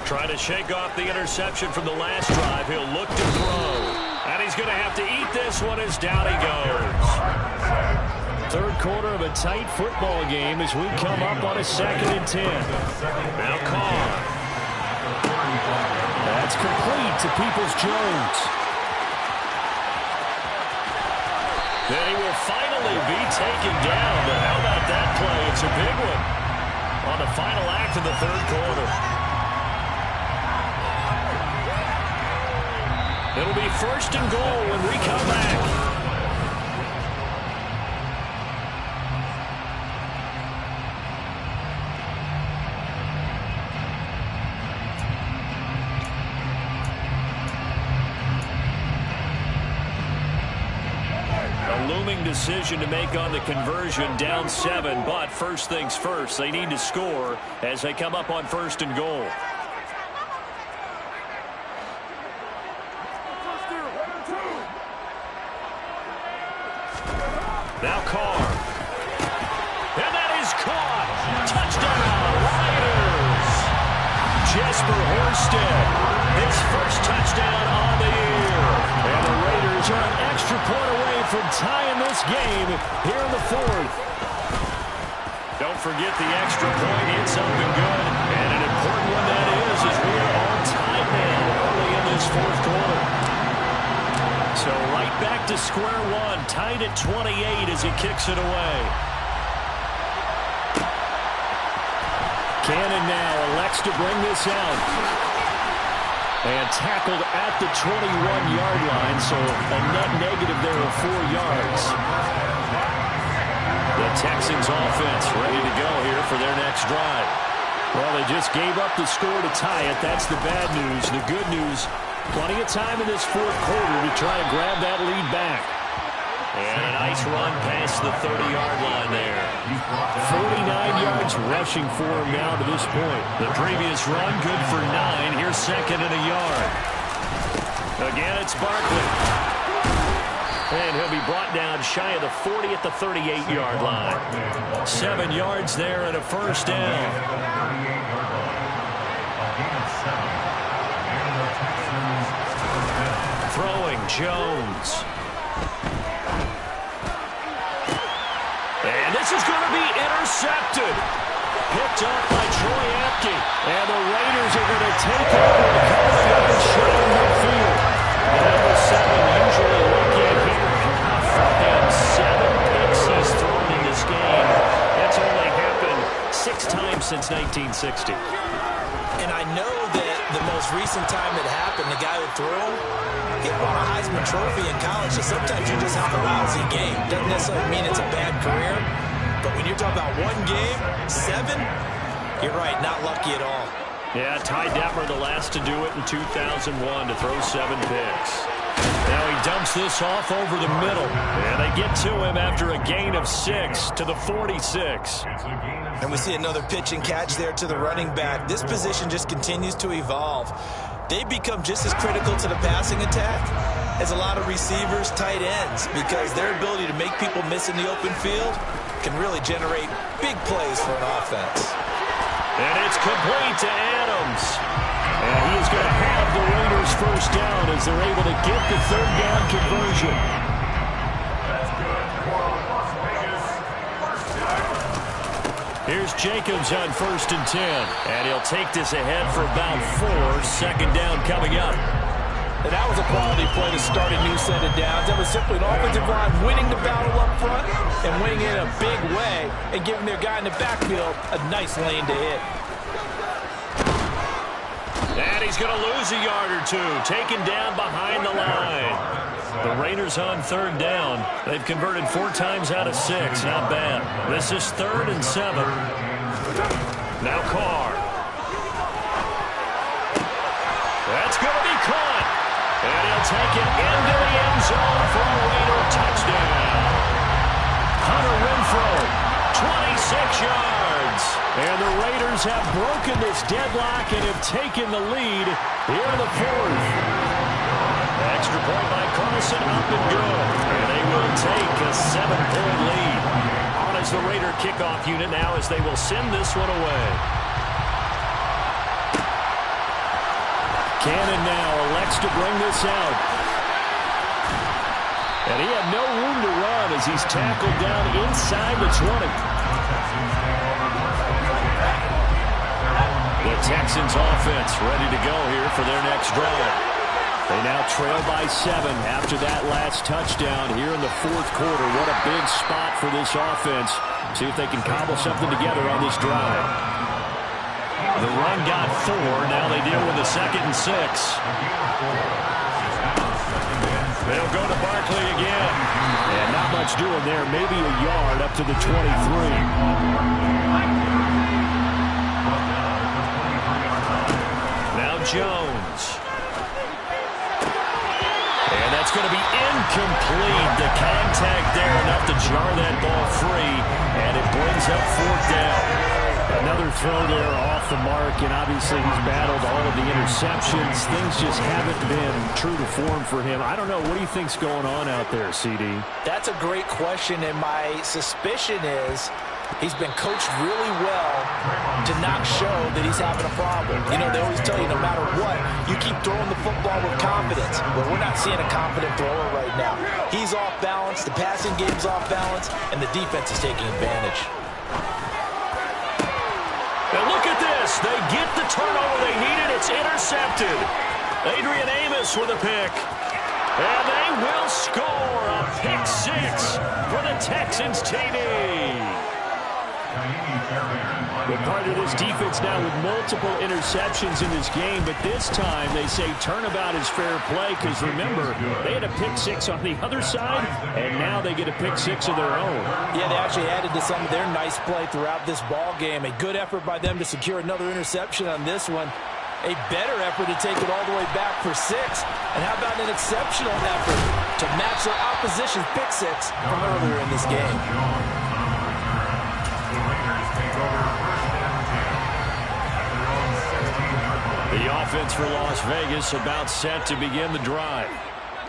Trying to shake off the interception from the last drive. He'll look to throw. And he's going to have to eat this one as down he goes. 3rd quarter of a tight football game as we come up on a 2nd and 10. Now Carr. That's complete to Peoples-Jones. Then he will finally be taken down. But how about that play? It's a big one on the final act of the 3rd quarter. It'll be 1st and goal when we come back. A looming decision to make on the conversion, down 7, but first things first, they need to score as they come up on 1st and goal. Now Carr. And that is caught. Touchdown, Raiders. Jesper Horsted, his first touchdown on the year. And the Raiders are an extra point away from tying this game here in the 4th. Don't forget the extra point. It's up and good. And an important one that is as we are all tied now early in this 4th quarter. So right back to square one, tied at 28 as he kicks it away. Cannon now elects to bring this out. And tackled at the 21-yard line, so a net negative there of 4 yards. The Texans offense ready to go here for their next drive. Well, they just gave up the score to tie it. That's the bad news. The good news, plenty of time in this 4th quarter to try and grab that lead back. And a nice run past the 30-yard line there. 49 yards rushing for him now to this point. The previous run, good for 9. Here's 2nd and a yard. Again, it's Barkley. And he'll be brought down shy of the 40 at the 38-yard line. 7 yards there and a first down. Throwing Jones. And this is going to be intercepted. Picked up by Troy Apke. And the Raiders are going to take over a couple of yards short of midfield. Number 7 usually looking here. For him, 7 picks he's thrown in this game. That's only happened 6 times since 1960.
And I know that the most recent time it happened, the guy who threw him, he won a Heisman Trophy in college, so sometimes you just have a lousy game. Doesn't necessarily mean it's a bad career, but when you're talking about one game, 7, you're right, not lucky at all.
Yeah, Ty Detmer, the last to do it in 2001 to throw 7 picks. Now he dumps this off over the middle, and they get to him after a gain of 6 to the 46.
And we see another pitch and catch there to the running back. This position just continues to evolve. They become just as critical to the passing attack as a lot of receivers, tight ends, because their ability to make people miss in the open field can really generate big plays for an offense.
And it's complete to Adams. And he is going to have the Raiders first down as they're able to get the 3rd down conversion. Here's Jacobs on 1st and 10. And he'll take this ahead for about 4. 2nd down coming up.
And that was a quality play to start a new set of downs. That was simply an offensive line winning the battle up front and winning it in a big way and giving their guy in the backfield a nice lane to hit.
And he's going to lose a yard or 2, taken down behind the line. The Raiders on 3rd down. They've converted 4 times out of 6. Not bad. This is 3rd and 7. Now Carr. That's going to be caught. And he'll take it into the end zone for a Raider touchdown. Hunter Renfrow, 26 yards. And the Raiders have broken this deadlock and have taken the lead here in the 4th. Extra point by Carlson, up and good. And they will take a 7-point lead. On as the Raider kickoff unit now as they will send this one away. Cannon now elects to bring this out. And he had no room to run as he's tackled down inside the 20. The Texans offense ready to go here for their next drive. They now trail by 7 after that last touchdown here in the 4th quarter. What a big spot for this offense. See if they can cobble something together on this drive. The run got 4. Now they deal with a 2nd and 6. They'll go to Barkley again. And not much doing there. Maybe a yard up to the 23. Now Jones. And that's going to be incomplete. The contact there enough to jar that ball free. And it brings up 4th down. Another throw there off the mark, and obviously he's battled all of the interceptions. Things just haven't been true to form for him. I don't know. What do you think's going on out there, CD?
That's a great question, and my suspicion is he's been coached really well to not show that he's having a problem. You know, they always tell you no matter what, you keep throwing the football with confidence. But we're not seeing a confident thrower right now. He's off balance, the passing game's off balance, and the defense is taking advantage.
And look at this. They get the turnover they needed. It's intercepted. Adrian Amos with a pick. And they will score a pick 6 for the Texans TD. But part of this defense now with multiple interceptions in this game, but this time they say turnabout is fair play because remember, they had a pick 6 on the other side, and now they get a pick 6 of their own.
Yeah, they actually added to some of their nice play throughout this ball game. A good effort by them to secure another interception on this one. A better effort to take it all the way back for 6. And how about an exceptional effort to match their opposition's pick 6 from earlier in this game.
The offense for Las Vegas about set to begin the drive.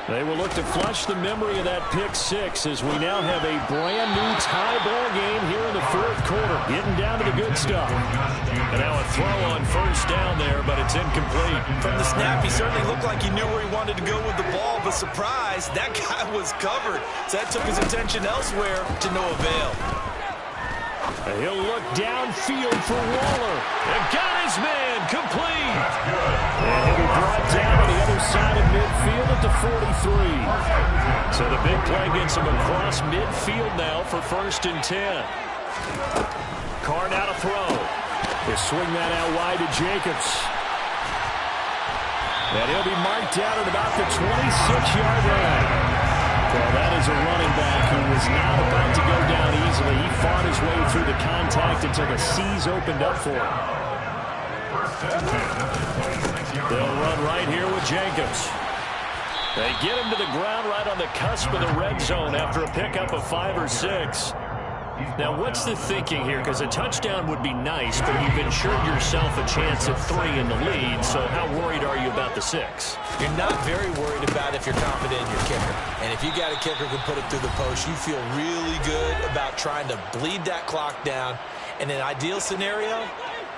They will look to flush the memory of that pick 6 as we now have a brand new tie ball game here in the 4th quarter. Getting down to the good stuff. And now a throw on 1st down there, but it's incomplete.
From the snap, he certainly looked like he knew where he wanted to go with the ball, but surprise, that guy was covered. So that took his attention elsewhere to no avail.
And he'll look downfield for Waller. And got his man complete. And he'll be brought down to the other side of midfield at the 43. So the big play gets him across midfield now for 1st and 10. Carr now to throw. He'll swing that out wide to Jacobs. And he'll be marked down at about the 26-yard line. Well, that is a running back who was not about to go down easily. He fought his way through the contact until the C's opened up for him. They'll run right here with Jacobs. They get him to the ground right on the cusp of the red zone after a pickup of 5 or 6. Now, what's the thinking here? Because a touchdown would be nice, but you've ensured yourself a chance at 3 in the lead, so how worried are you about the 6?
You're not very worried about if you're confident in your kicker. And if you got a kicker who can put it through the post, you feel really good about trying to bleed that clock down. In an ideal scenario,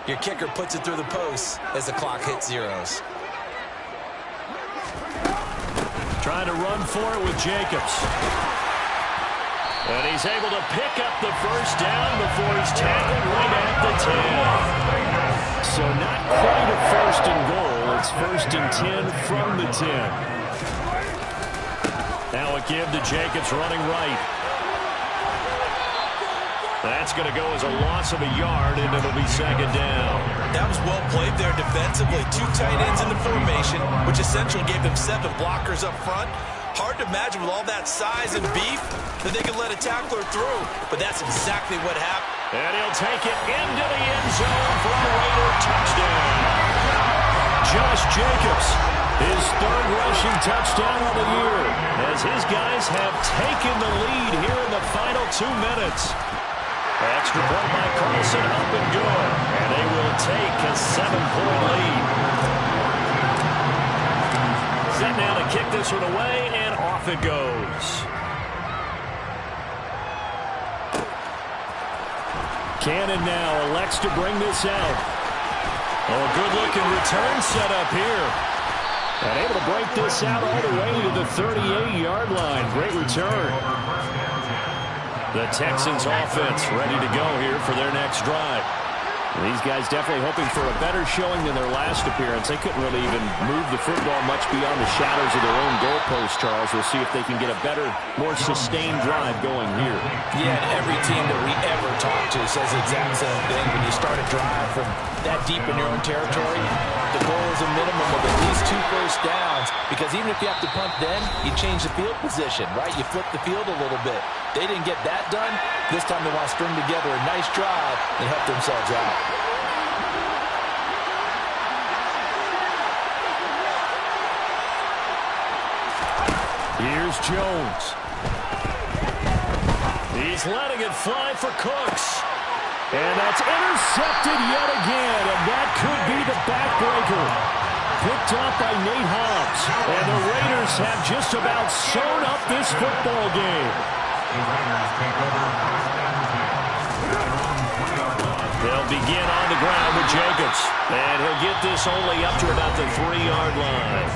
your kicker puts it through the post as the clock hits zeros.
Trying to run for it with Jacobs. And he's able to pick up the first down before he's tackled right at the 10. So not quite a first and goal. It's 1st and 10 from the 10. Now a give to Jacobs running right. That's going to go as a loss of a yard, and it'll be 2nd down.
That was well played there defensively. 2 tight ends in the formation, which essentially gave them 7 blockers up front. Hard to imagine with all that size and beef that they could let a tackler through, but that's exactly what happened.
And he'll take it into the end zone for a Raider touchdown. Josh Jacobs, his 3rd rushing touchdown of the year, as his guys have taken the lead here in the final 2 minutes. Extra point by Carlson, up and good. And they will take a 7-point lead. Set now to kick this one away, and off it goes. Cannon now elects to bring this out. Oh, a good-looking return set up here. And able to break this out all the way to the 38-yard line. Great return. The Texans offense ready to go here for their next drive. These guys definitely hoping for a better showing than their last appearance. They couldn't really even move the football much beyond the shadows of their own goalpost, Charles. We'll see if they can get a better, more sustained drive going here.
Yeah, and every team that we ever talk to says the exact same thing. When you start a drive from that deep in your own territory, the goal is a minimum of at least 2 first downs, because even if you have to punt then, you change the field position, right? You flip the field a little bit. They didn't get that done. This time they want to string together a nice drive and help themselves out.
Here's Jones. He's letting it fly for Cooks. And that's intercepted yet again, and that could be the backbreaker. Picked up by Nate Hobbs. And the Raiders have just about sewn up this football game. They'll begin on the ground with Jacobs. And he'll get this only up to about the 3-yard line.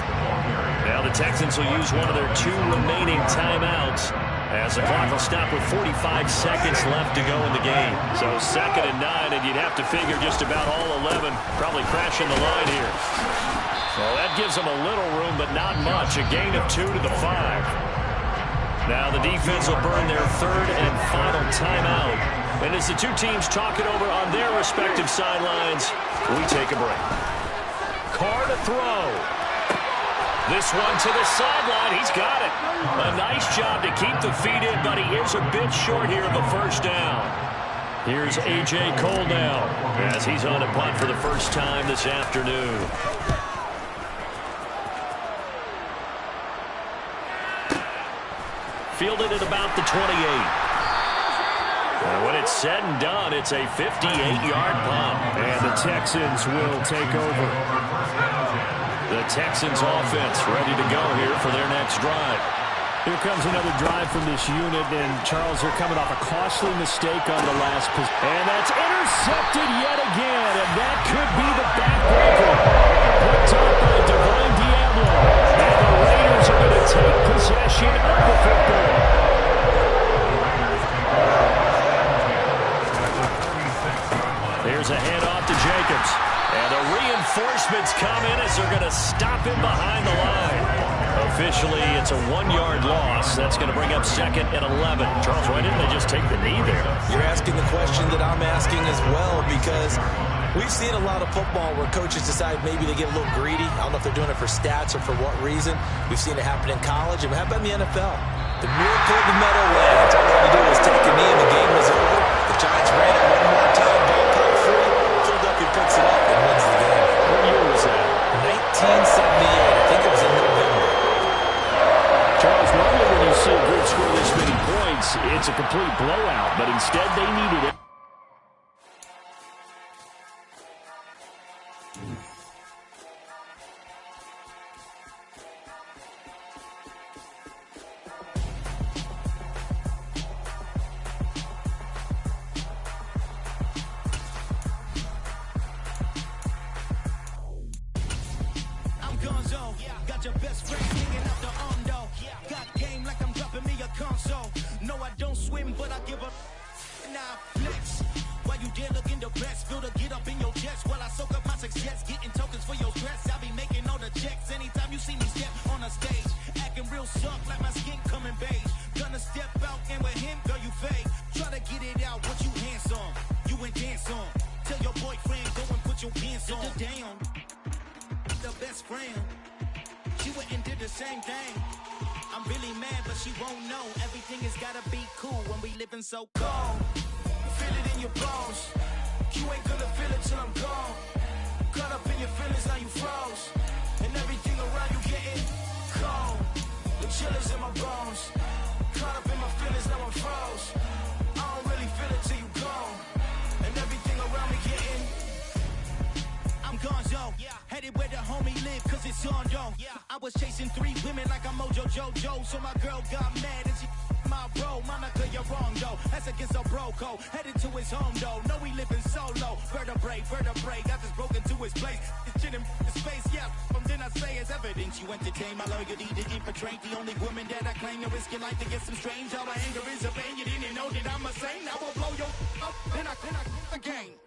Now the Texans will use one of their 2 remaining timeouts, as the clock will stop with 45 seconds left to go in the game. So 2nd and 9, and you'd have to figure just about all 11 probably crashing the line here. Well, that gives them a little room, but not much. A gain of 2 to the 5. Now the defense will burn their 3rd and final timeout. And as the 2 teams talk it over on their respective sidelines, we take a break. Carr to throw. This one to the sideline. He's got it. A nice job to keep the feet in, but he is a bit short here of the first down. Here's A.J. Cole now, as he's on a punt for the first time this afternoon. Fielded at about the 28. And when it's said and done, it's a 58-yard punt. And the Texans will take over. The Texans offense ready to go here for their next drive. Here comes another drive from this unit, and Charles, they're coming off a costly mistake on the last possession. And that's intercepted yet again, and that could be the backbreaker. Picked up by Divine Diablo. And the Raiders are going to take possession of the football. Here's a handoff to Jacobs. And the reinforcements come in as they're going to stop him behind the line. Officially, it's a 1-yard loss. That's going to bring up 2nd and 11. Charles, why didn't they just take the knee there?
You're asking the question that I'm asking. asking as well, because we've seen a lot of football where coaches decide maybe they get a little greedy. I don't know if they're doing it for stats or for what reason. We've seen it happen in college, and it happened in the NFL. The miracle of the Meadowlands. All they had to do was take a knee and the game was over. The Giants ran it one more time, ball caught free. Philadelphia picks it up and wins the game.
What year was that?
1978. I think it was in November.
Charles, normally when you see a group score this many points, it's a complete blowout, but instead they needed it.
Got your best friend hanging out the arm though. Got game like I'm dropping me a console. No, I don't swim, but I give up. Now flex. While you there looking the best, feel the get up in your chest while I soak up my success, getting tokens for your stress. I be making all the checks anytime you see me step on a stage, acting real soft like my skin coming beige. Gonna step out and with him, girl, you fake. Try to get it out, what you handsome, you ain't dance on. Tell your boyfriend go and put your pants on. Down, the best friend. She went and did the same thing. I'm really mad, but she won't know. Everything has gotta be cool when we living so cold. Feel it in your bones. You ain't gonna feel it till I'm gone. Caught up in your feelings, now you froze. And everything around you getting cold. The chill is in my bones. Caught up in my feelings, now I'm froze. I don't really feel it till you gone. And everything around me getting I'm gonzo, headed where the homie live, cause it's on though. I was chasing 3 women like I'm Mojo Jojo, so my girl got mad and she my bro. Monica, you're wrong though, that's against a bro code. Headed to his home though, no we living solo. Vertebrae, got this broken to his place. It's chin in his face, yeah, from then I say it's evidence. You entertain my loyalty to infiltrate. The only woman that I claim to risk your life to get some strange. How my anger is a pain, you didn't know that I'm a saint. I will blow your up, then I again.